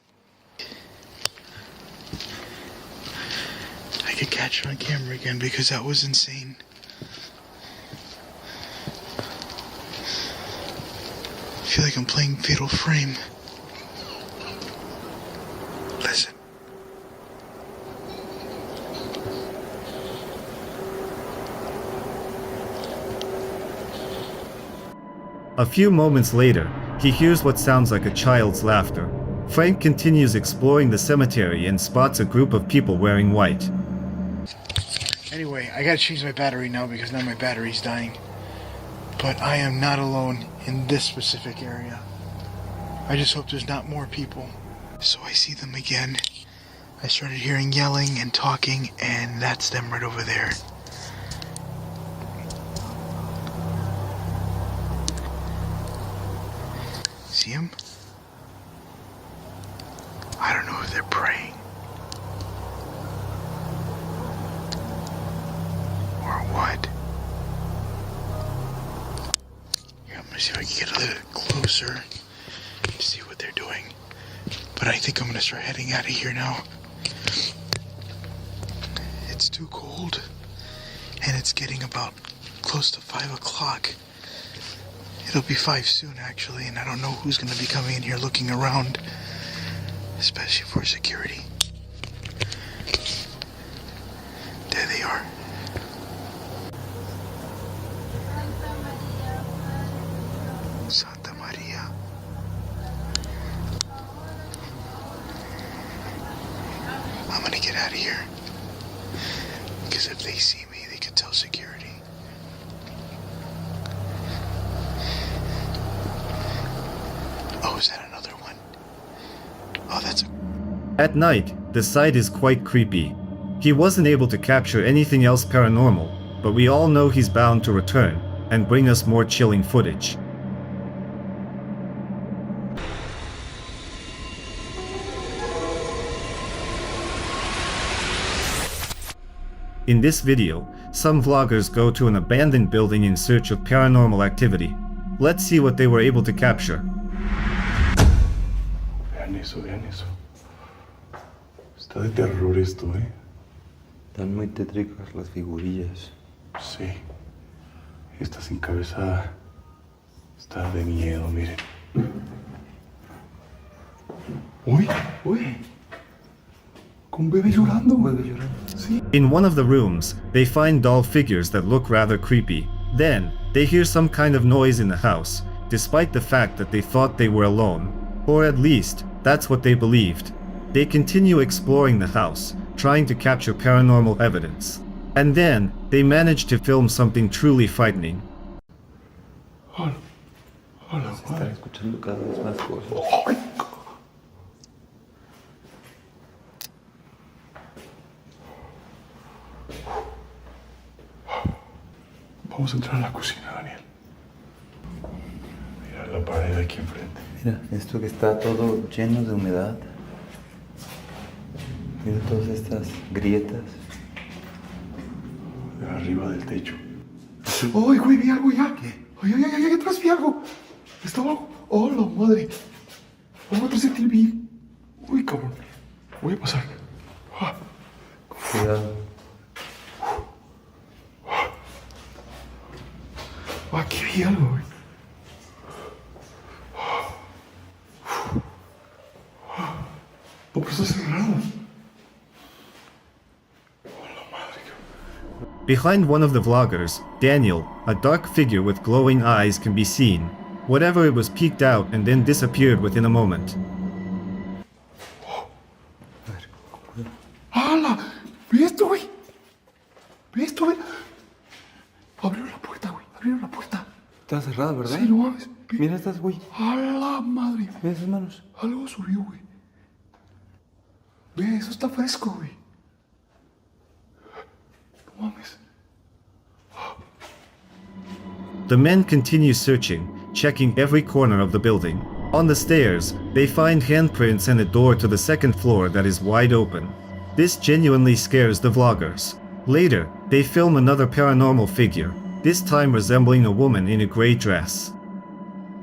I could catch it on camera again because that was insane. I feel like I'm playing Fatal Frame. Listen. A few moments later, he hears what sounds like a child's laughter. Frank continues exploring the cemetery and spots a group of people wearing white. Anyway, I gotta change my battery now because now my battery's dying. But I am not alone in this specific area. I just hope there's not more people. So I see them again. I started hearing yelling and talking, and that's them right over there. See them? I don't know if they're praying. Or what? Here, I'm gonna see if I can get a little closer to see what they're doing. But I think I'm gonna start heading out of here now. It's too cold. And it's getting about close to 5 o'clock. It'll be 5 soon, actually, and I don't know who's gonna be coming in here looking around. Especially for security. There they are. Santa Maria. I'm gonna get out of here. Because if they see me, they could tell security. Oh, is that another one? Oh, that's a... At night, the site is quite creepy. He wasn't able to capture anything else paranormal, but we all know he's bound to return and bring us more chilling footage. In this video, some vloggers go to an abandoned building in search of paranormal activity. Let's see what they were able to capture. Vean eso, vean eso. Está de terror esto, ¿eh? Están muy tétricas las figurillas. Sí. Esta sin cabeza está de miedo, miren. Uy, uy. Con un bebé llorando. Un bebé llorando. Sí. In one of the rooms, they find doll figures that look rather creepy. Then, they hear some kind of noise in the house, despite the fact that they thought they were alone. Or at least, that's what they believed. They continue exploring the house, trying to capture paranormal evidence. And then, they manage to film something truly frightening. Hola. Hola, Se están escuchando cada vez más cosas. Vamos a entrar a la cocina, Daniel. Mira la pared aquí enfrente. Mira, esto que está todo lleno de humedad. Mira todas estas grietas. De arriba del techo. ¡Ay, güey! Vi algo ya. ¿Qué? ¡Ay, ay, ay! Atrás vi algo. Estaba algo. ¡Oh, la madre! ¡Oh, atrás de ti vi! ¡Uy, cabrón! Voy a pasar. Ah. Cuidado. Aquí vi algo, güey. ¿Por qué está cerrado? Behind one of the vloggers, Daniel, a dark figure with glowing eyes can be seen. Whatever it was peeked out and then disappeared within a moment. ¡Hala! ¡Ve esto, güey! ¡Ve esto, güey! Abrieron la puerta, güey. Abrieron la puerta. Está cerrada, ¿verdad? Sí, no mames. Mira estas, güey. ¡A la madre! Mira esas manos. Algo subió, güey. Ve, eso está fresco, güey. No mames. The men continue searching, checking every corner of the building. On the stairs, they find handprints and a door to the second floor that is wide open. This genuinely scares the vloggers. Later, they film another paranormal figure, this time resembling a woman in a gray dress.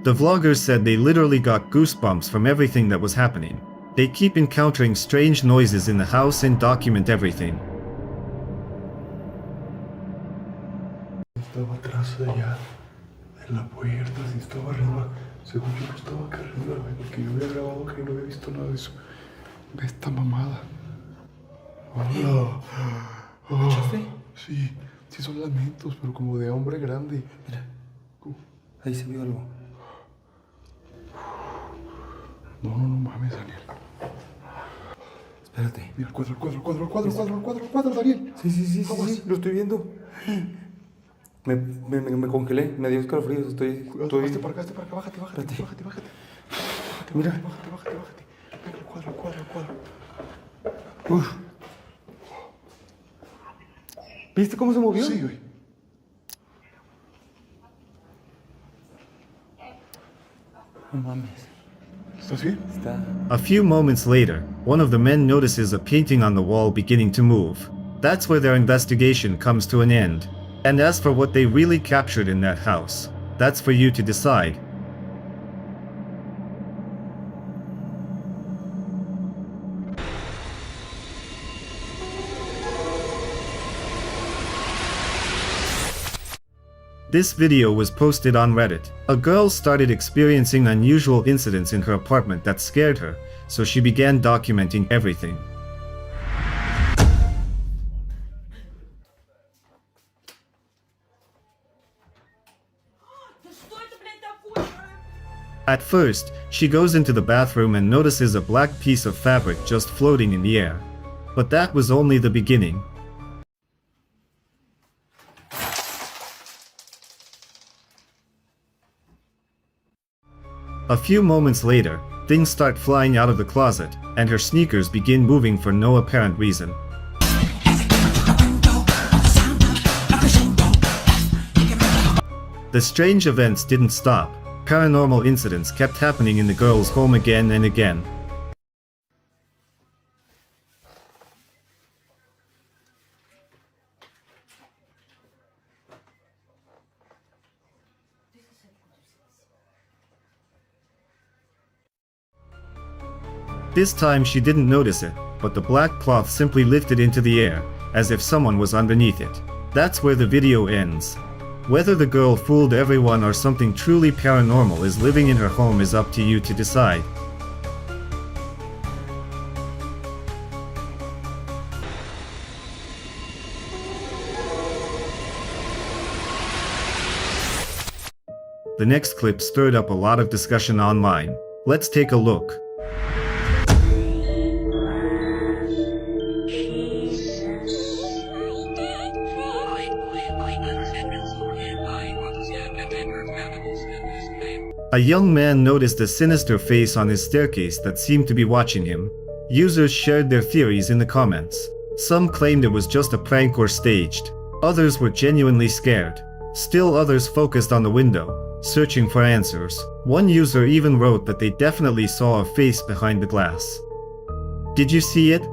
The vloggers said they literally got goosebumps from everything that was happening. They keep encountering strange noises in the house and document everything. Estaba atrás de allá, en la puerta, si estaba arriba. Según yo no estaba acá arriba, güey, porque yo había grabado que no había visto nada de eso. Ve esta mamada. Hola. ¿Escuchaste? Sí, sí son lamentos, pero como de hombre grande. Mira, ahí se vio algo. No, no, no mames, Daniel. Espérate. Mira el cuadro, Daniel. Sí, sí, lo estoy viendo. Me congelé, me dio escalofríos, estoy... Bájate para acá, bájate. Mira. Bájate. Venga, el cuadro. Uf. ¿Viste cómo se movió? Sí, güey. No mames. ¿Estás bien? A few moments later, one of the men notices a painting on the wall beginning to move. That's where their investigation comes to an end. And as for what they really captured in that house, that's for you to decide. This video was posted on Reddit. A girl started experiencing unusual incidents in her apartment that scared her, so she began documenting everything. At first, she goes into the bathroom and notices a black piece of fabric just floating in the air. But that was only the beginning. A few moments later, things start flying out of the closet, and her sneakers begin moving for no apparent reason. The strange events didn't stop. Paranormal incidents kept happening in the girl's home again and again. This time she didn't notice it, but the black cloth simply lifted into the air, as if someone was underneath it. That's where the video ends. Whether the girl fooled everyone or something truly paranormal is living in her home is up to you to decide. The next clip stirred up a lot of discussion online. Let's take a look. A young man noticed a sinister face on his staircase that seemed to be watching him. Users shared their theories in the comments. Some claimed it was just a prank or staged. Others were genuinely scared. Still others focused on the window, searching for answers. One user even wrote that they definitely saw a face behind the glass. Did you see it?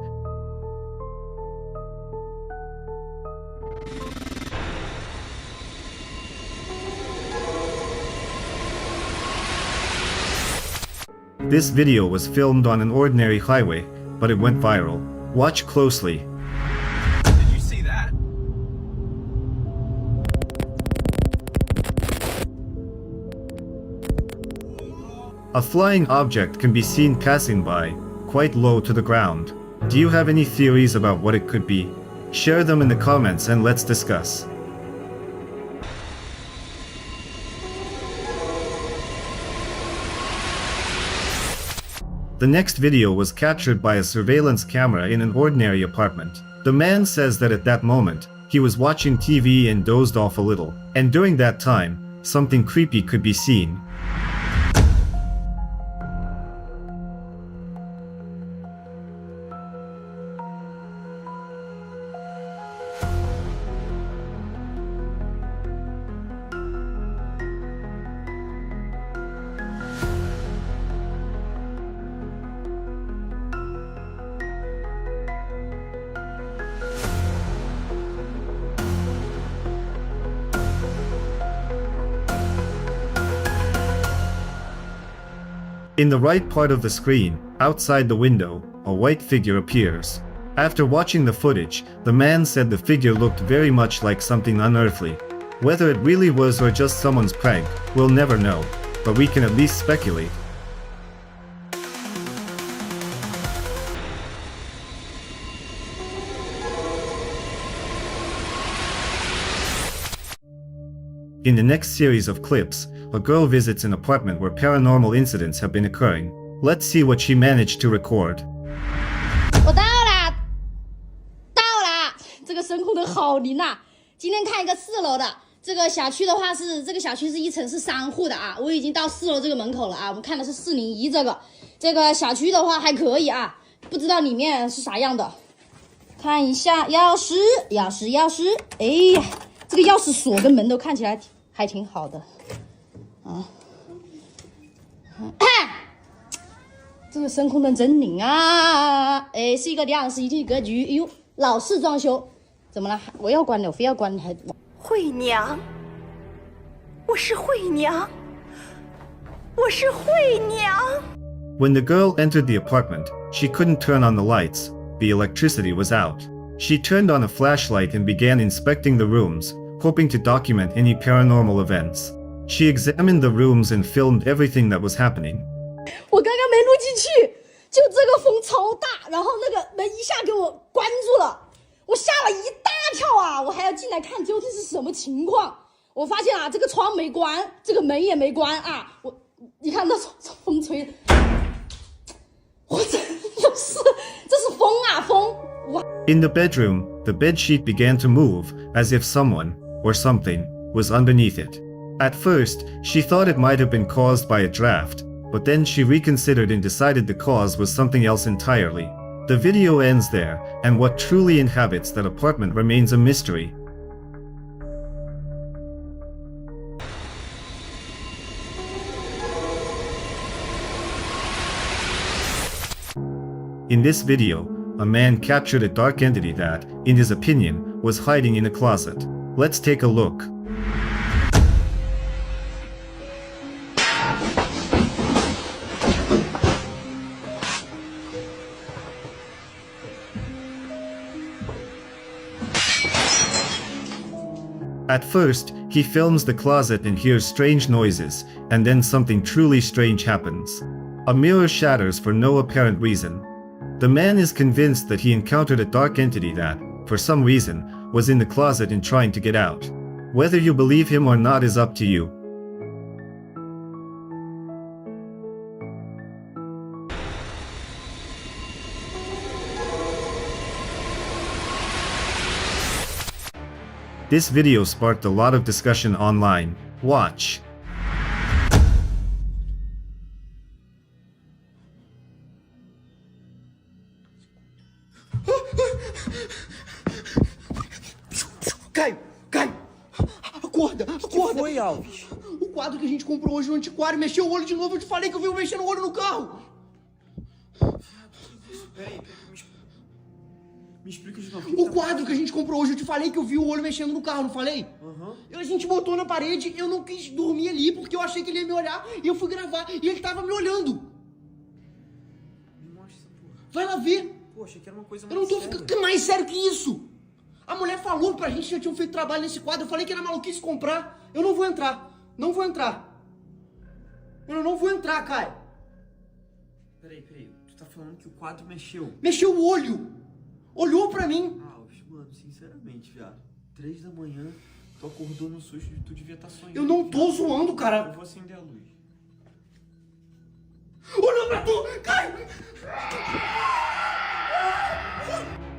This video was filmed on an ordinary highway, but it went viral. Watch closely. Did you see that? A flying object can be seen passing by, quite low to the ground. Do you have any theories about what it could be? Share them in the comments and let's discuss. The next video was captured by a surveillance camera in an ordinary apartment. The man says that at that moment, he was watching TV and dozed off a little, and during that time, something creepy could be seen. In the right part of the screen, outside the window, a white figure appears. After watching the footage, the man said the figure looked very much like something unearthly. Whether it really was or just someone's prank, we'll never know, but we can at least speculate. In the next series of clips, a girl visits an apartment where paranormal incidents have been occurring. Let's see what she managed to record. 我到了，这个声控灯好灵啊！今天看一个4楼的，这个小区的话是这个小区是一层是3户的啊，我已经到4楼这个门口了啊，我们看的是401这个小区的话还可以啊，不知道里面是啥样的。看一下钥匙，哎呀，这个钥匙锁跟门都看起来还挺好的。 啊，这个声控灯真灵啊！哎，是一个两室一厅格局，哎呦，老式装修，怎么了？我要关了，我非要关，还惠娘，我是惠娘，我是惠娘。 When the girl entered the apartment, she couldn't turn on the lights. The electricity was out. She turned on a flashlight and began inspecting the rooms, hoping to document any paranormal events. She examined the rooms and filmed everything that was happening. 我刚刚没录进去，就这个风超大，然后那个门一下给我关住了，我吓了一大跳啊！我还要进来看究竟是什么情况。我发现啊，这个窗没关，这个门也没关啊！你看那风吹，我真的是，这是风啊风！哇！ In the bedroom, the bedsheet began to move, as if someone, or something, was underneath it. At first, she thought it might have been caused by a draft, but then she reconsidered and decided the cause was something else entirely. The video ends there, and what truly inhabits that apartment remains a mystery. In this video, a man captured a dark entity that, in his opinion, was hiding in a closet. Let's take a look. At first, he films the closet and hears strange noises, and then something truly strange happens. A mirror shatters for no apparent reason. The man is convinced that he encountered a dark entity that, for some reason, was in the closet and trying to get out. Whether you believe him or not is up to you. This video sparked a lot of discussion online. Watch. Caio! Caio! Acorda! Acorda! O que foi, Alves? O quadro que a gente comprou hoje no antiquário mexeu o olho de novo. Eu te falei que eu vi mexendo o olho no carro! Peraí, me explica de novo. O quadro que a gente comprou hoje, eu te falei que eu vi o olho mexendo no carro, não falei? A gente botou na parede, eu não quis dormir ali porque eu achei que ele ia me olhar e eu fui gravar e ele tava me olhando. Me mostra essa porra. Vai lá ver. Pô, achei que era uma coisa Eu mais não tô séria. ficando mais sério que isso. A mulher falou pra gente que já tinham feito trabalho nesse quadro. Eu falei que era maluquice comprar. Eu não vou entrar. Não vou entrar. Eu não vou entrar, Caio. Peraí. Tu tá falando que o quadro mexeu? Mexeu o olho. Olhou pra mim. Alves, mano, sinceramente, viado. 3 da manhã, tu acordou no susto e tu devia estar sonhando. Eu não tô zoando, cara. Eu vou acender a luz. Olhou pra tu, Caio.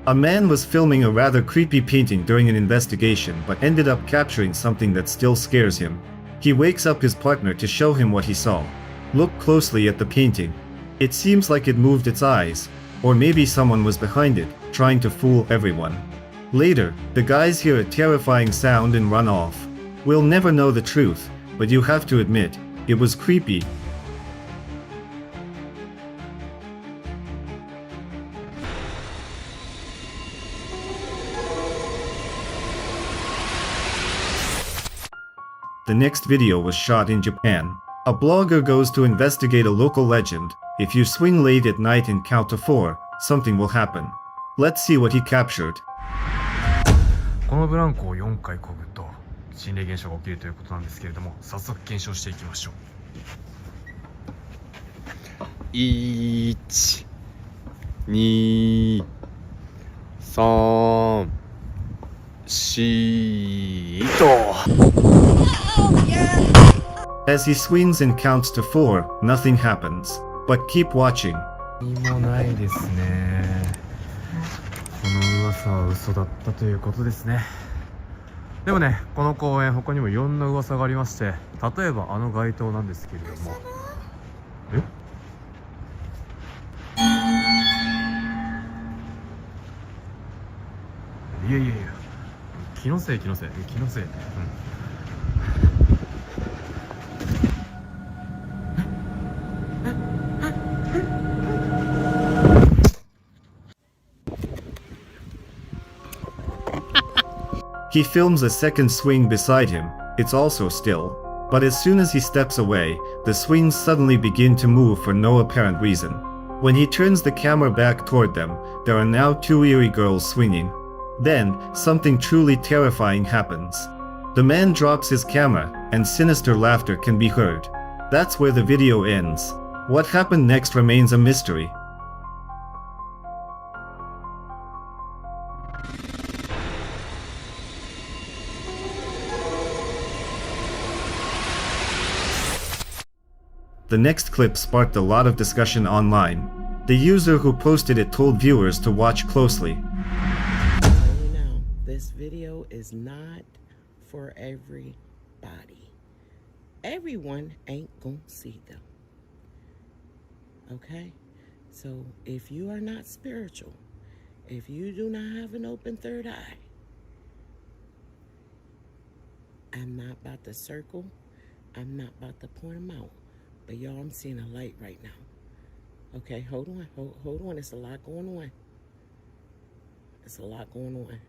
A man was filming a rather creepy painting during an investigation but ended up capturing something that still scares him. He wakes up his partner to show him what he saw. Look closely at the painting. It seems like it moved its eyes, or maybe someone was behind it, trying to fool everyone. Later, the guys hear a terrifying sound and run off. We'll never know the truth, but you have to admit, it was creepy. The next video was shot in Japan. A blogger goes to investigate a local legend. If you swing late at night and count to 4, something will happen. Let's see what he captured. このブランコを4回漕ぐと心霊現象が起きるということなんですけれども、早速検証していきましょう。1、2、3、4と。As he swings and counts to 4, nothing happens. But keep watching. 何もないですね。この噂は嘘だったということですね。でもね、この公園他にもいろんな噂がありまして、例えばあの街灯なんですけれども、いや気のせい、He films a second swing beside him. It's also still. But as soon as he steps away, the swings suddenly begin to move for no apparent reason. When he turns the camera back toward them, there are now 2 eerie girls swinging. Then, something truly terrifying happens. The man drops his camera, and sinister laughter can be heard. That's where the video ends. What happened next remains a mystery. The next clip sparked a lot of discussion online. The user who posted it told viewers to watch closely. Now, this video is not for everybody. Everyone ain't gonna see them. Okay? So if you are not spiritual, if you do not have an open third eye, I'm not about to circle, I'm not about to point them out. But y'all, I'm seeing a light right now. Okay, hold on, hold on. It's a lot going on. It's a lot going on.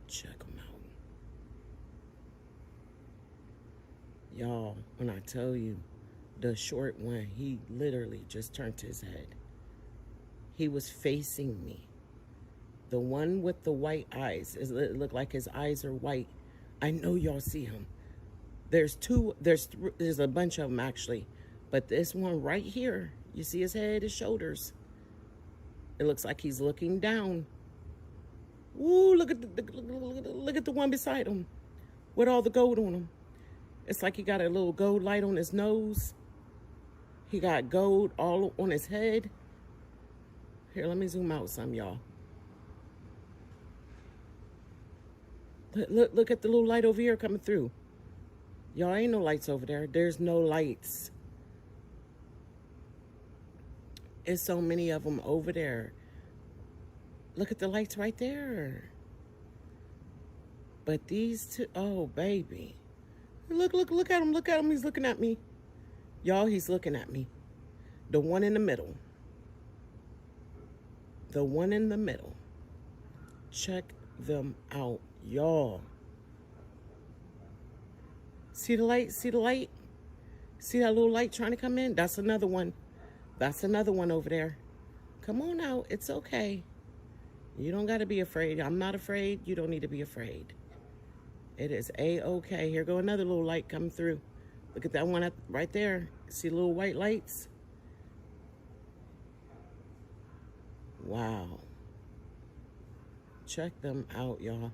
Check them out. Y'all, when I tell you, the short one, he literally just turned his head. He was facing me. The one with the white eyes. It look like his eyes are white. I know y'all see him. There's a bunch of them actually. But this one right here, you see his head, his shoulders. It looks like he's looking down. Ooh, look at the one beside him with all the gold on him. It's like he got a little gold light on his nose. He got gold all on his head. Here, let me zoom out some, y'all. Look at the little light over here coming through. Y'all, ain't no lights over there. There's no lights. There's so many of them over there. Look at the lights right there. But these two, oh, baby. Look at him, look at him. He's looking at me. Y'all, he's looking at me. The one in the middle. The one in the middle. Check them out, y'all. See the light? See the light? See that little light trying to come in? That's another one. That's another one over there. Come on out. It's okay. You don't got to be afraid. I'm not afraid. You don't need to be afraid. It is A-okay. Here go another little light coming through. Look at that one right there. See little white lights? Wow. Check them out, y'all.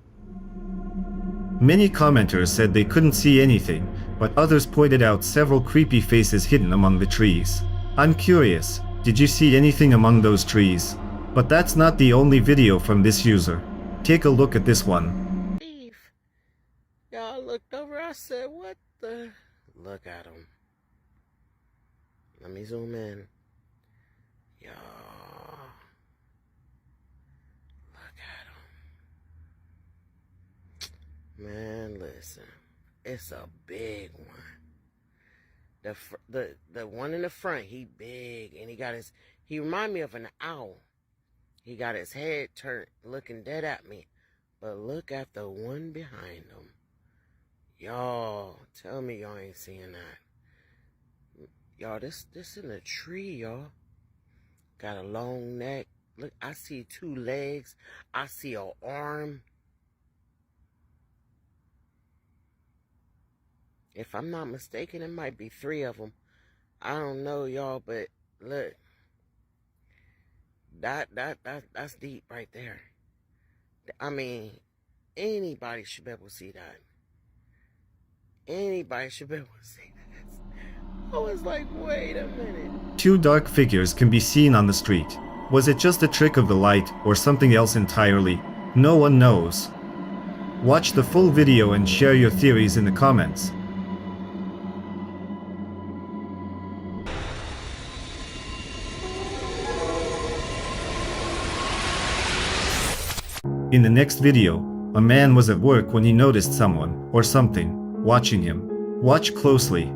Many commenters said they couldn't see anything, but others pointed out several creepy faces hidden among the trees. I'm curious, did you see anything among those trees? But that's not the only video from this user. Take a look at this one. Y'all looked over, I said, what the? Look at him. Let me zoom in. Y'all. Look at him. Man, listen. It's a big one. The one in the front, he big, and he remind me of an owl. He got his head turned, looking dead at me. But look at the one behind him. Y'all, tell me y'all ain't seeing that. Y'all, this in a tree, y'all. Got a long neck. Look, I see 2 legs. I see an arm. If I'm not mistaken, it might be 3 of them. I don't know, y'all, but look. That's deep right there. I mean, anybody should be able to see that. Anybody should be able to see this. I was like, wait a minute. 2 dark figures can be seen on the street. Was it just a trick of the light or something else entirely? No one knows. Watch the full video and share your theories in the comments. In the next video, a man was at work when he noticed someone, or something, watching him. Watch closely.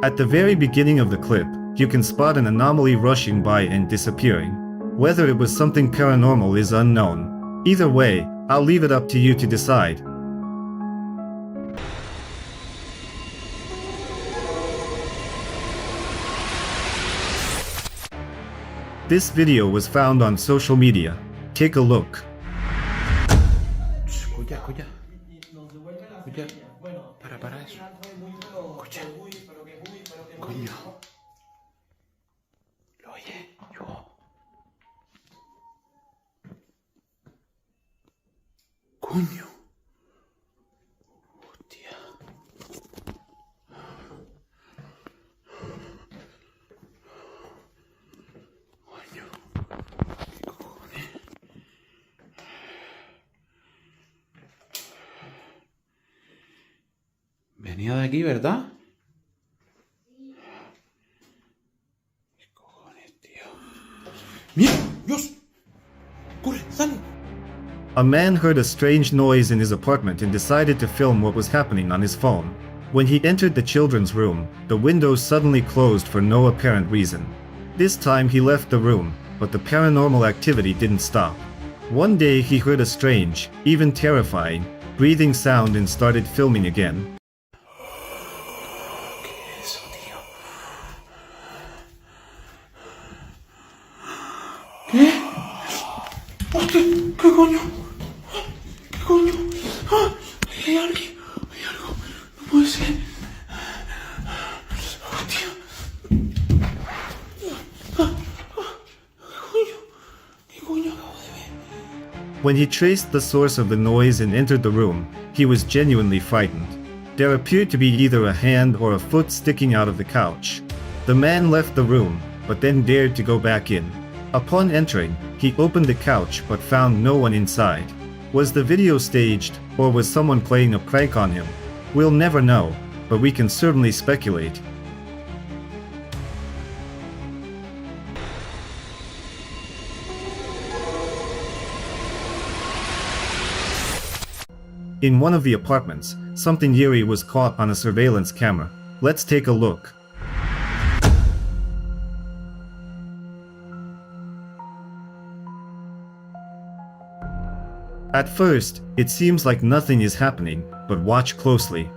At the very beginning of the clip, you can spot an anomaly rushing by and disappearing. Whether it was something paranormal is unknown. Either way, I'll leave it up to you to decide. This video was found on social media. Take a look. Escucha. Para eso. Escucha. Coño. Lo oye, yo. Coño. Hostia. Coño. ¿Qué cojones? Venía de aquí, ¿verdad? ¿Qué cojones, tío? ¡Mira! ¡Dios! ¡Corre! ¡Sale! A man heard a strange noise in his apartment and decided to film what was happening on his phone. When he entered the children's room, the windows suddenly closed for no apparent reason. This time he left the room, but the paranormal activity didn't stop. One day he heard a strange, even terrifying, breathing sound and started filming again. ¿Qué? ¿Qué coño? ¿Qué coño? ¡Ah! Hay alguien. Hay algo. No puede ser. Hostia. ¿Qué coño acabo de ver? When he traced the source of the noise and entered the room, he was genuinely frightened. There appeared to be either a hand or a foot sticking out of the couch. The man left the room, but then dared to go back in. Upon entering, he opened the couch but found no one inside. Was the video staged, or was someone playing a prank on him? We'll never know, but we can certainly speculate. In one of the apartments, something eerie was caught on a surveillance camera. Let's take a look. At first, it seems like nothing is happening, but watch closely.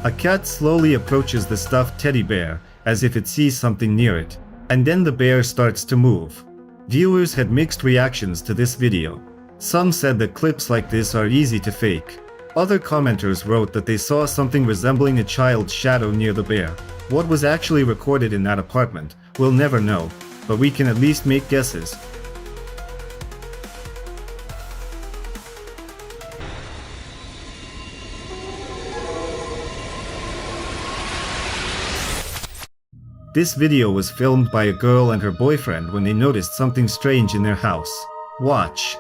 A cat slowly approaches the stuffed teddy bear, as if it sees something near it, and then the bear starts to move. Viewers had mixed reactions to this video. Some said that clips like this are easy to fake. Other commenters wrote that they saw something resembling a child's shadow near the bear. What was actually recorded in that apartment, we'll never know, but we can at least make guesses. This video was filmed by a girl and her boyfriend when they noticed something strange in their house. Watch.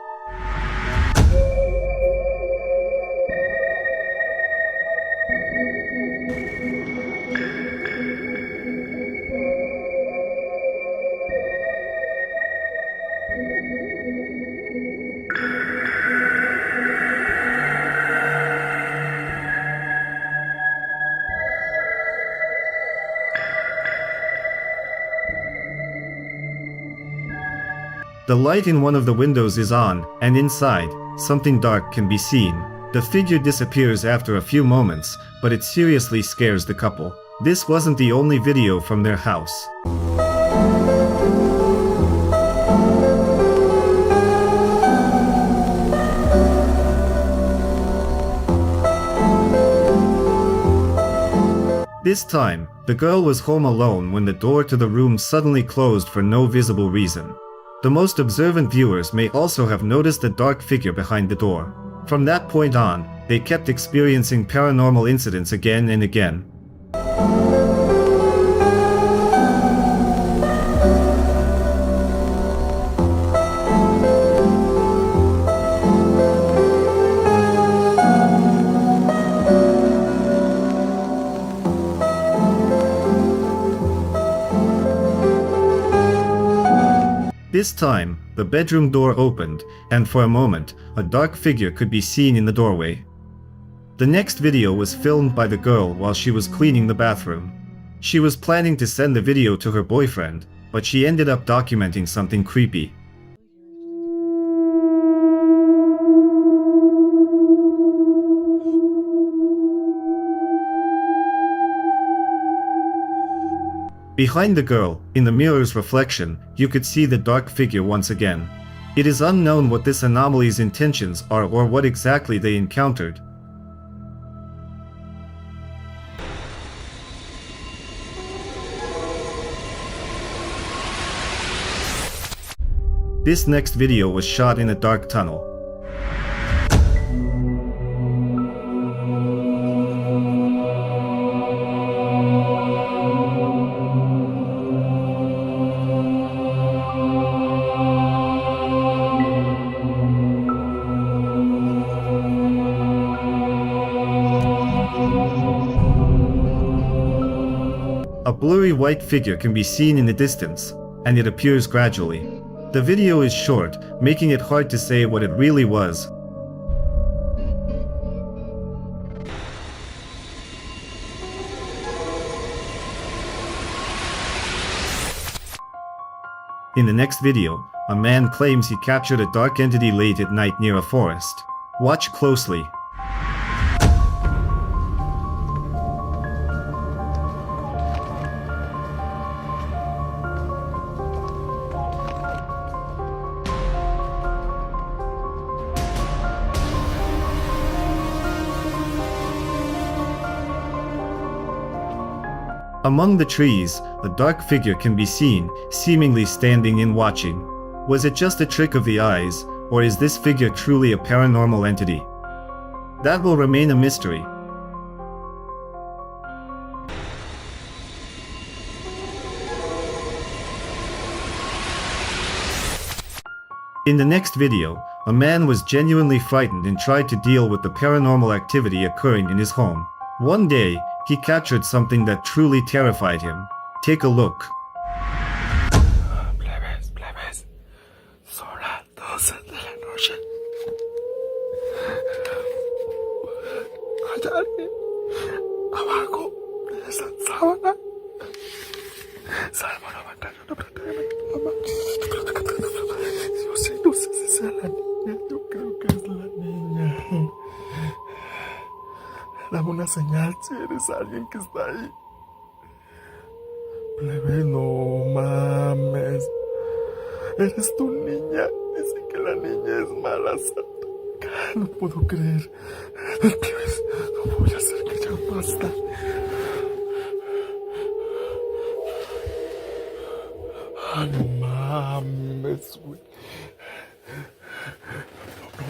The light in one of the windows is on, and inside, something dark can be seen. The figure disappears after a few moments, but it seriously scares the couple. This wasn't the only video from their house. This time, the girl was home alone when the door to the room suddenly closed for no visible reason. The most observant viewers may also have noticed a dark figure behind the door. From that point on, they kept experiencing paranormal incidents again and again. This time, the bedroom door opened, and for a moment, a dark figure could be seen in the doorway. The next video was filmed by the girl while she was cleaning the bathroom. She was planning to send the video to her boyfriend, but she ended up documenting something creepy. Behind the girl, in the mirror's reflection, you could see the dark figure once again. It is unknown what this anomaly's intentions are or what exactly they encountered. This next video was shot in a dark tunnel. A blurry white figure can be seen in the distance. and it appears gradually. The video is short, making it hard to say what it really was. In the next video, a man claims he captured a dark entity late at night near a forest. Watch closely. Among the trees, a dark figure can be seen, seemingly standing and watching. Was it just a trick of the eyes, or is this figure truly a paranormal entity? That will remain a mystery. In the next video, a man was genuinely frightened and tried to deal with the paranormal activity occurring in his home. One day, he captured something that truly terrified him. Take a look. Plebes, son las 12 de la noche. Hay alguien abajo de esa sábana. Salmo 91, yo no sé si sea la niña, yo creo que es la niña. Dame una señal si eres alguien que está ahí. Plebe, no mames. Eres tu niña. Dice que la niña es mala, santa. No puedo creer. Plebes, no voy a hacer que ya basta. Ah, no mames, güey.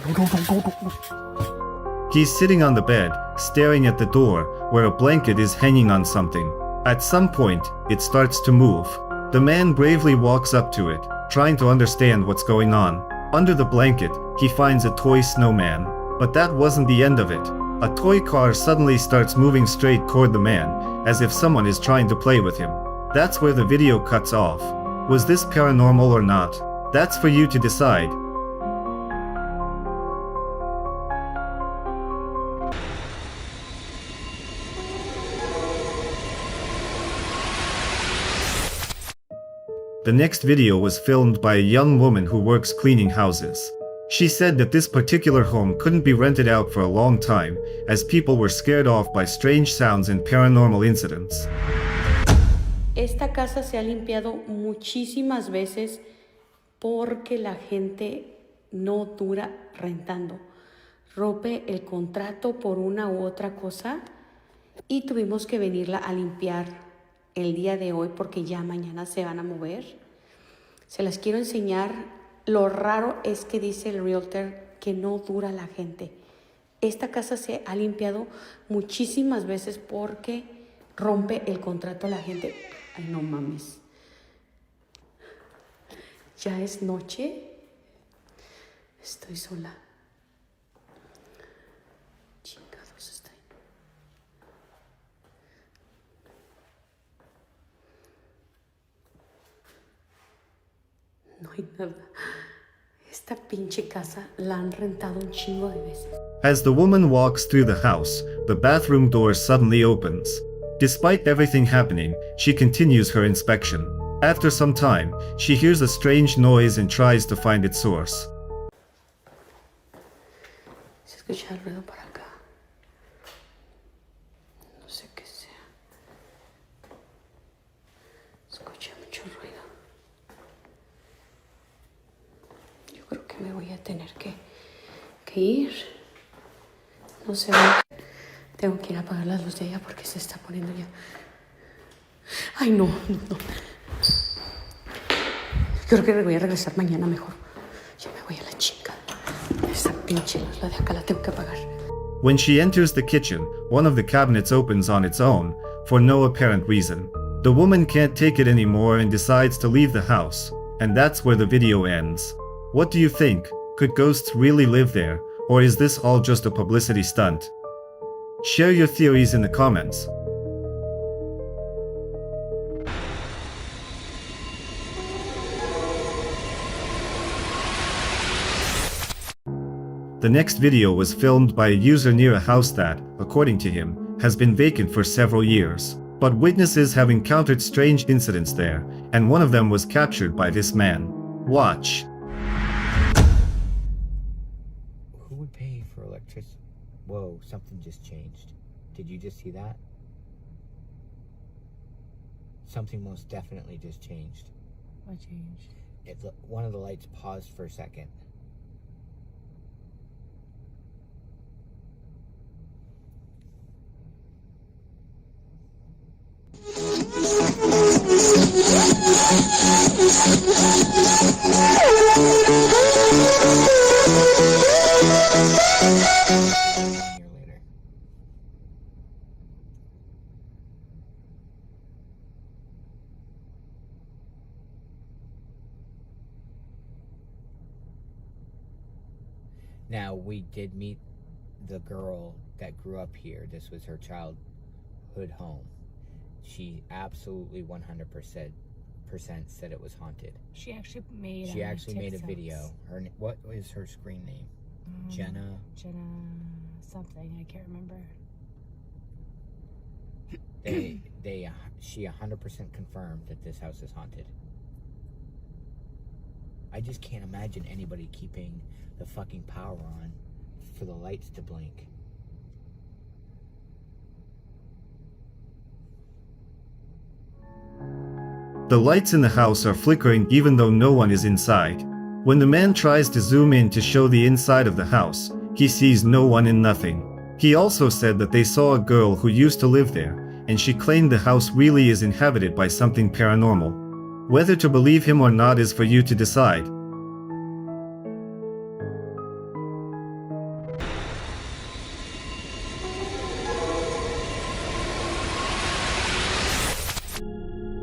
No. He's sitting on the bed, staring at the door, where a blanket is hanging on something. At some point, it starts to move. The man bravely walks up to it, trying to understand what's going on. Under the blanket, he finds a toy snowman. But that wasn't the end of it. A toy car suddenly starts moving straight toward the man, as if someone is trying to play with him. That's where the video cuts off. Was this paranormal or not? That's for you to decide. The next video was filmed by a young woman who works cleaning houses. She said that this particular home couldn't be rented out for a long time, as people were scared off by strange sounds and paranormal incidents. Esta casa se ha limpiado muchísimas veces porque la gente no dura rentando. Rompe el contrato por una u otra cosa y tuvimos que venirla a limpiar el día de hoy porque ya mañana se van a mover. Se las quiero enseñar. Lo raro es que dice el realtor que no dura la gente. Esta casa se ha limpiado muchísimas veces porque rompe el contrato a la gente. Ay, no mames. Ya es noche. Estoy sola. Chingados, está ahí. No hay nada. Esta pinche casa la han rentado un chingo de veces. As the woman walks through the house, the bathroom door suddenly opens. Despite everything happening, she continues her inspection. After some time, she hears a strange noise and tries to find its source. Se escucha el ruido por acá. No sé qué sea. Escucha mucho ruido. Yo creo que me voy a tener que ir. No sé. Tengo que ir a apagar la luz de ella porque se está poniendo ya. Ay, no. Creo que me voy a regresar mañana mejor. Ya me voy a la chica. Esa pinche luz, la de acá la tengo que apagar. When she enters the kitchen, one of the cabinets opens on its own, for no apparent reason. The woman can't take it anymore and decides to leave the house, and that's where the video ends. What do you think? Could ghosts really live there, or is this all just a publicity stunt? Share your theories in the comments. The next video was filmed by a user near a house that, according to him, has been vacant for several years. But witnesses have encountered strange incidents there, and one of them was captured by this man. Watch. Who would pay for electricity? Whoa, something just changed. Did you just see that? Something most definitely just changed. What changed? One of the lights paused for a second. Now, we did meet the girl that grew up here. This was her childhood home. She absolutely 100% said it was haunted. She actually made a video. What is her screen name? Jenna something, I can't remember. She 100% confirmed that this house is haunted. I just can't imagine anybody keeping the fucking power on for the lights to blink. The lights in the house are flickering even though no one is inside. When the man tries to zoom in to show the inside of the house, he sees no one and nothing. He also said that they saw a girl who used to live there, and she claimed the house really is inhabited by something paranormal. Whether to believe him or not is for you to decide.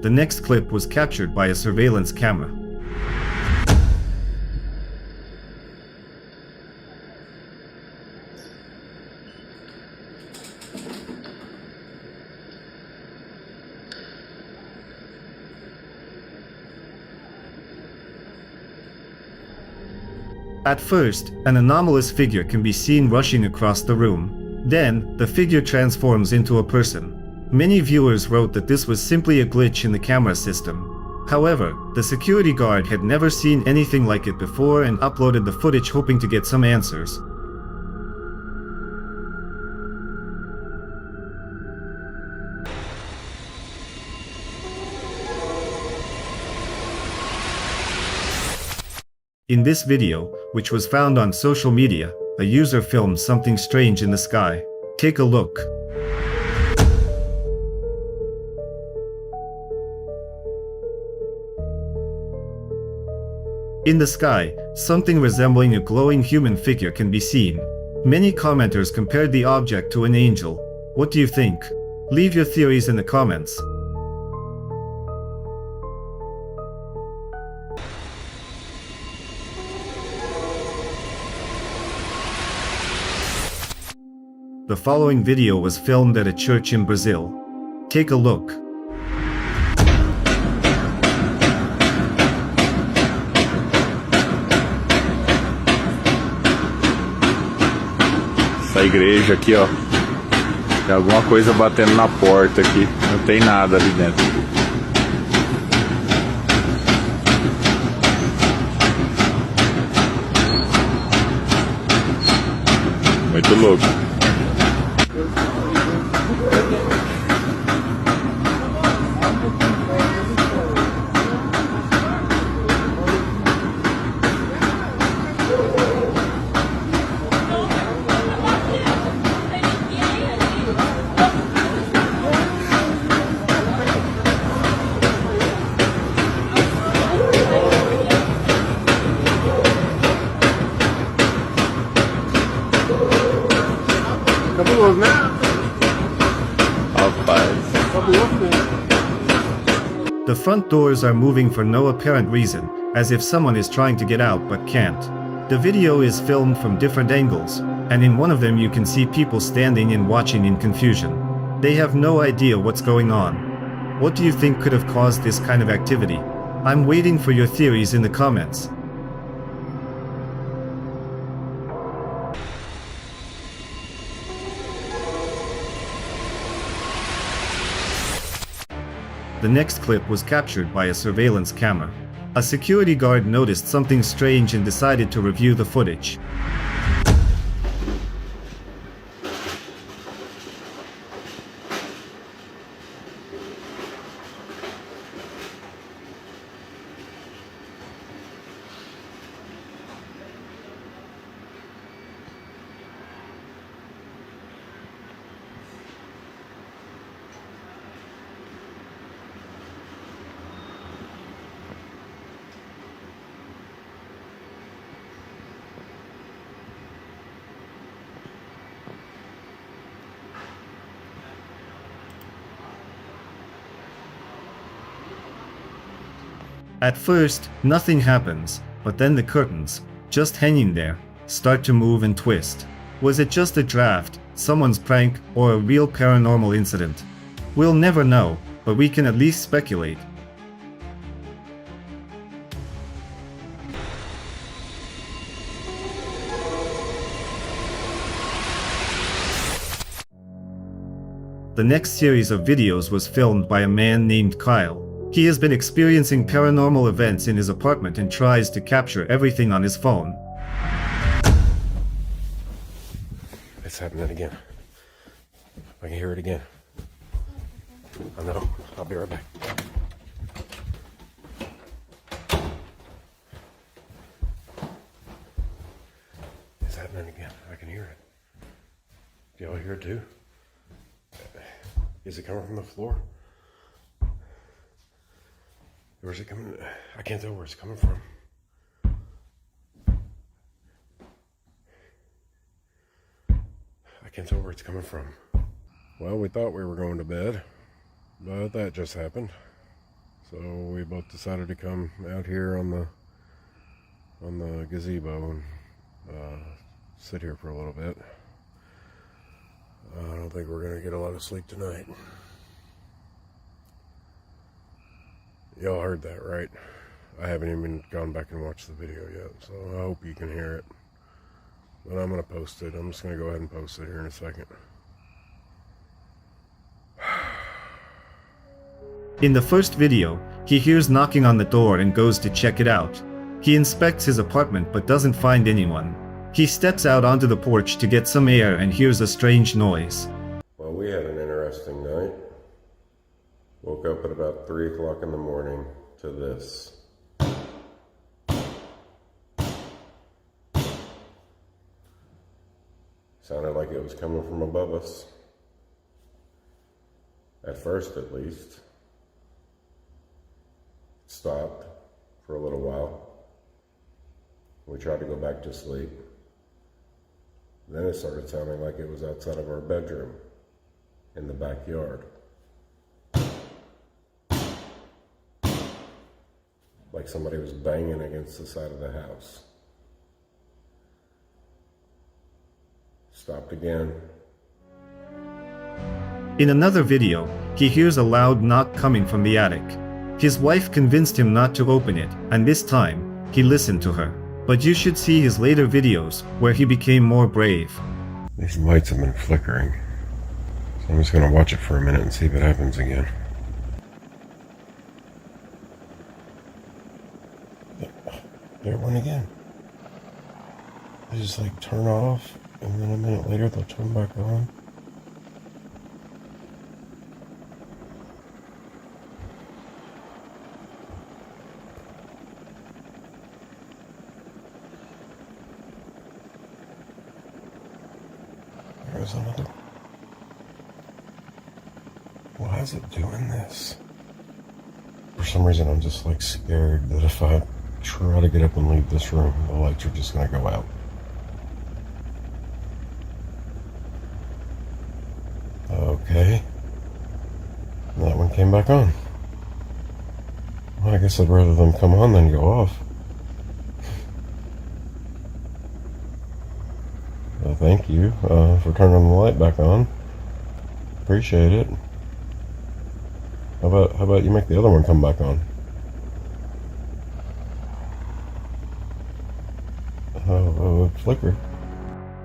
The next clip was captured by a surveillance camera. At first, an anomalous figure can be seen rushing across the room. Then, the figure transforms into a person. Many viewers wrote that this was simply a glitch in the camera system. However, the security guard had never seen anything like it before and uploaded the footage hoping to get some answers. In this video, which was found on social media, a user filmed something strange in the sky. Take a look. In the sky, something resembling a glowing human figure can be seen. Many commenters compared the object to an angel. What do you think? Leave your theories in the comments. The following video was filmed at a church in Brazil. Take a look. Essa igreja aqui, ó. Tem alguma coisa batendo na porta aqui. Não tem nada ali dentro. Muito louco. The front doors are moving for no apparent reason, as if someone is trying to get out but can't. The video is filmed from different angles, and in one of them you can see people standing and watching in confusion. They have no idea what's going on. What do you think could have caused this kind of activity? I'm waiting for your theories in the comments. The next clip was captured by a surveillance camera. A security guard noticed something strange and decided to review the footage. At first, nothing happens, but then the curtains, just hanging there, start to move and twist. Was it just a draft, someone's prank, or a real paranormal incident? We'll never know, but we can at least speculate. The next series of videos was filmed by a man named Kyle. He has been experiencing paranormal events in his apartment and tries to capture everything on his phone. It's happening again. I can hear it again. I know. I'll be right back. It's happening again. I can hear it. Do y'all hear it too? Is it coming from the floor? Where's it coming? I can't tell where it's coming from. I can't tell where it's coming from. Well, we thought we were going to bed, but that just happened. So we both decided to come out here on the gazebo and sit here for a little bit. I don't think we're going to get a lot of sleep tonight. Y'all heard that, right? I haven't even gone back and watched the video yet, so I hope you can hear it. But I'm going to post it. I'm just going to go ahead and post it here in a second. In the first video, he hears knocking on the door and goes to check it out. He inspects his apartment but doesn't find anyone. He steps out onto the porch to get some air and hears a strange noise. Well, we had an interesting night. Woke up at about 3 o'clock in the morning to this. Sounded like it was coming from above us. At first, at least. Stopped for a little while. We tried to go back to sleep. Then it started sounding like it was outside of our bedroom in the backyard. Like somebody was banging against the side of the house. Stopped again. In another video, he hears a loud knock coming from the attic. His wife convinced him not to open it, and this time, he listened to her. But you should see his later videos, where he became more brave. These lights have been flickering. So I'm just gonna watch it for a minute and see if it happens again. There it went again. They just like turn off, and then a minute later they'll turn back on. There's another. Why is it doing this? For some reason I'm just like scared that if I try to get up and leave this room, the lights are just gonna go out. Okay. That one came back on. Well, I guess I'd rather them come on than go off. Well, thank you for turning the light back on. Appreciate it. How about you make the other one come back on? Flicker.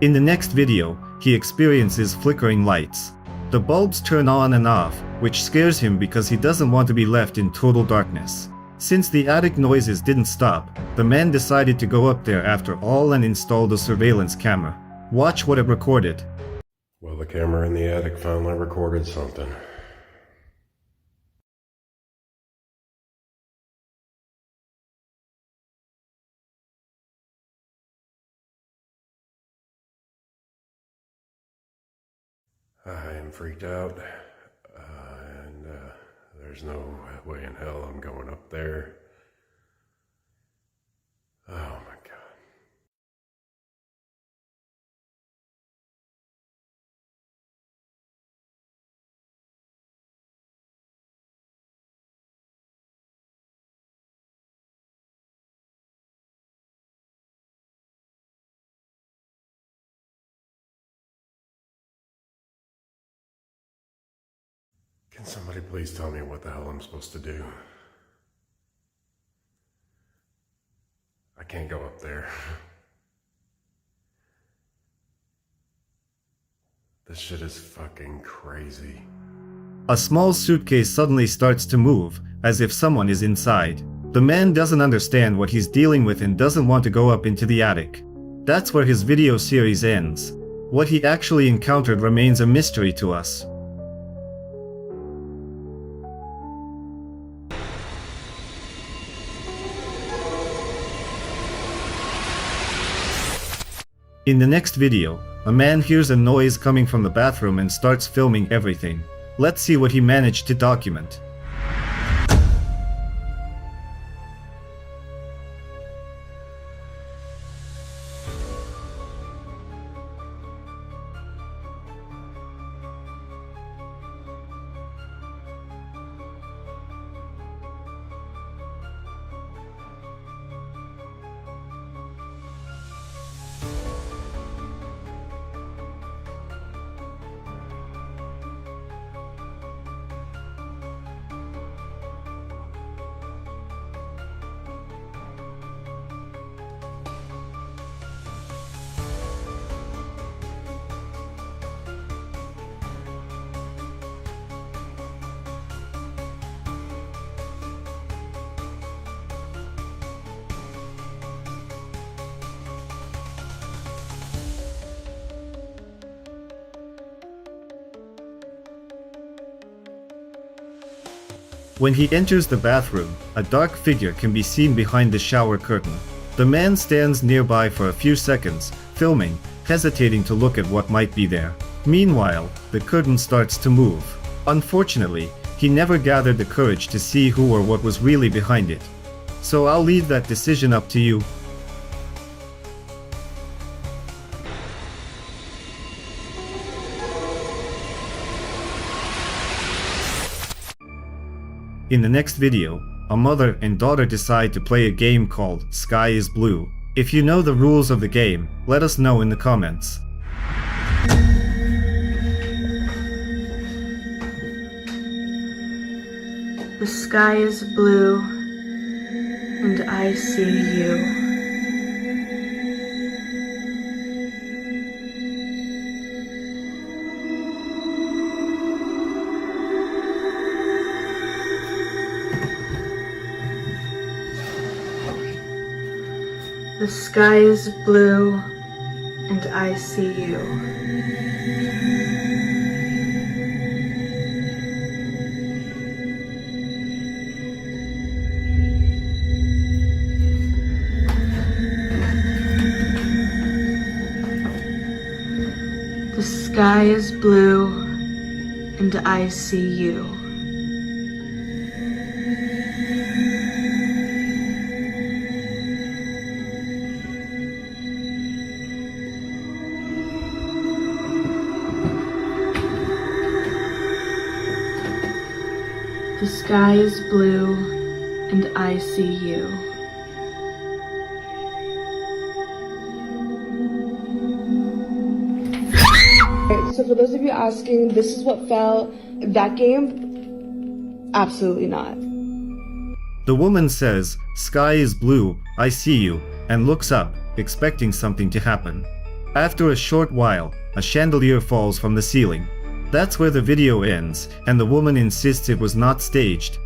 In the next video, he experiences flickering lights. The bulbs turn on and off, which scares him because he doesn't want to be left in total darkness. Since the attic noises didn't stop, the man decided to go up there after all and installed a surveillance camera. Watch what it recorded. Well, the camera in the attic finally recorded something. I am freaked out, and there's no way in hell I'm going up there. Oh my God. Can somebody please tell me what the hell I'm supposed to do? I can't go up there. This shit is fucking crazy. A small suitcase suddenly starts to move, as if someone is inside. The man doesn't understand what he's dealing with and doesn't want to go up into the attic. That's where his video series ends. What he actually encountered remains a mystery to us. In the next video, a man hears a noise coming from the bathroom and starts filming everything. Let's see what he managed to document. When he enters the bathroom, a dark figure can be seen behind the shower curtain. The man stands nearby for a few seconds, filming, hesitating to look at what might be there. Meanwhile, the curtain starts to move. Unfortunately, he never gathered the courage to see who or what was really behind it. So I'll leave that decision up to you. In the next video, a mother and daughter decide to play a game called Sky is Blue. If you know the rules of the game, let us know in the comments. The sky is blue, and I see you. The sky is blue, and I see you. The sky is blue, and I see you. The sky is blue, and I see you. So for those of you asking, this is what fell. That game? Absolutely not. The woman says, "Sky is blue, I see you," and looks up, expecting something to happen. After a short while, a chandelier falls from the ceiling. That's where the video ends, and the woman insists it was not staged.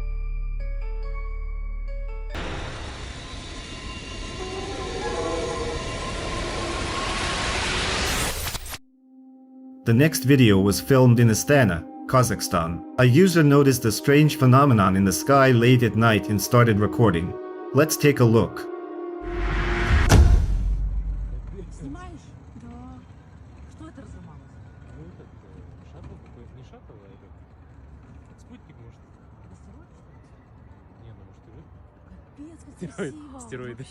The next video was filmed in Astana, Kazakhstan. A user noticed a strange phenomenon in the sky late at night and started recording. Let's take a look. Стероиды.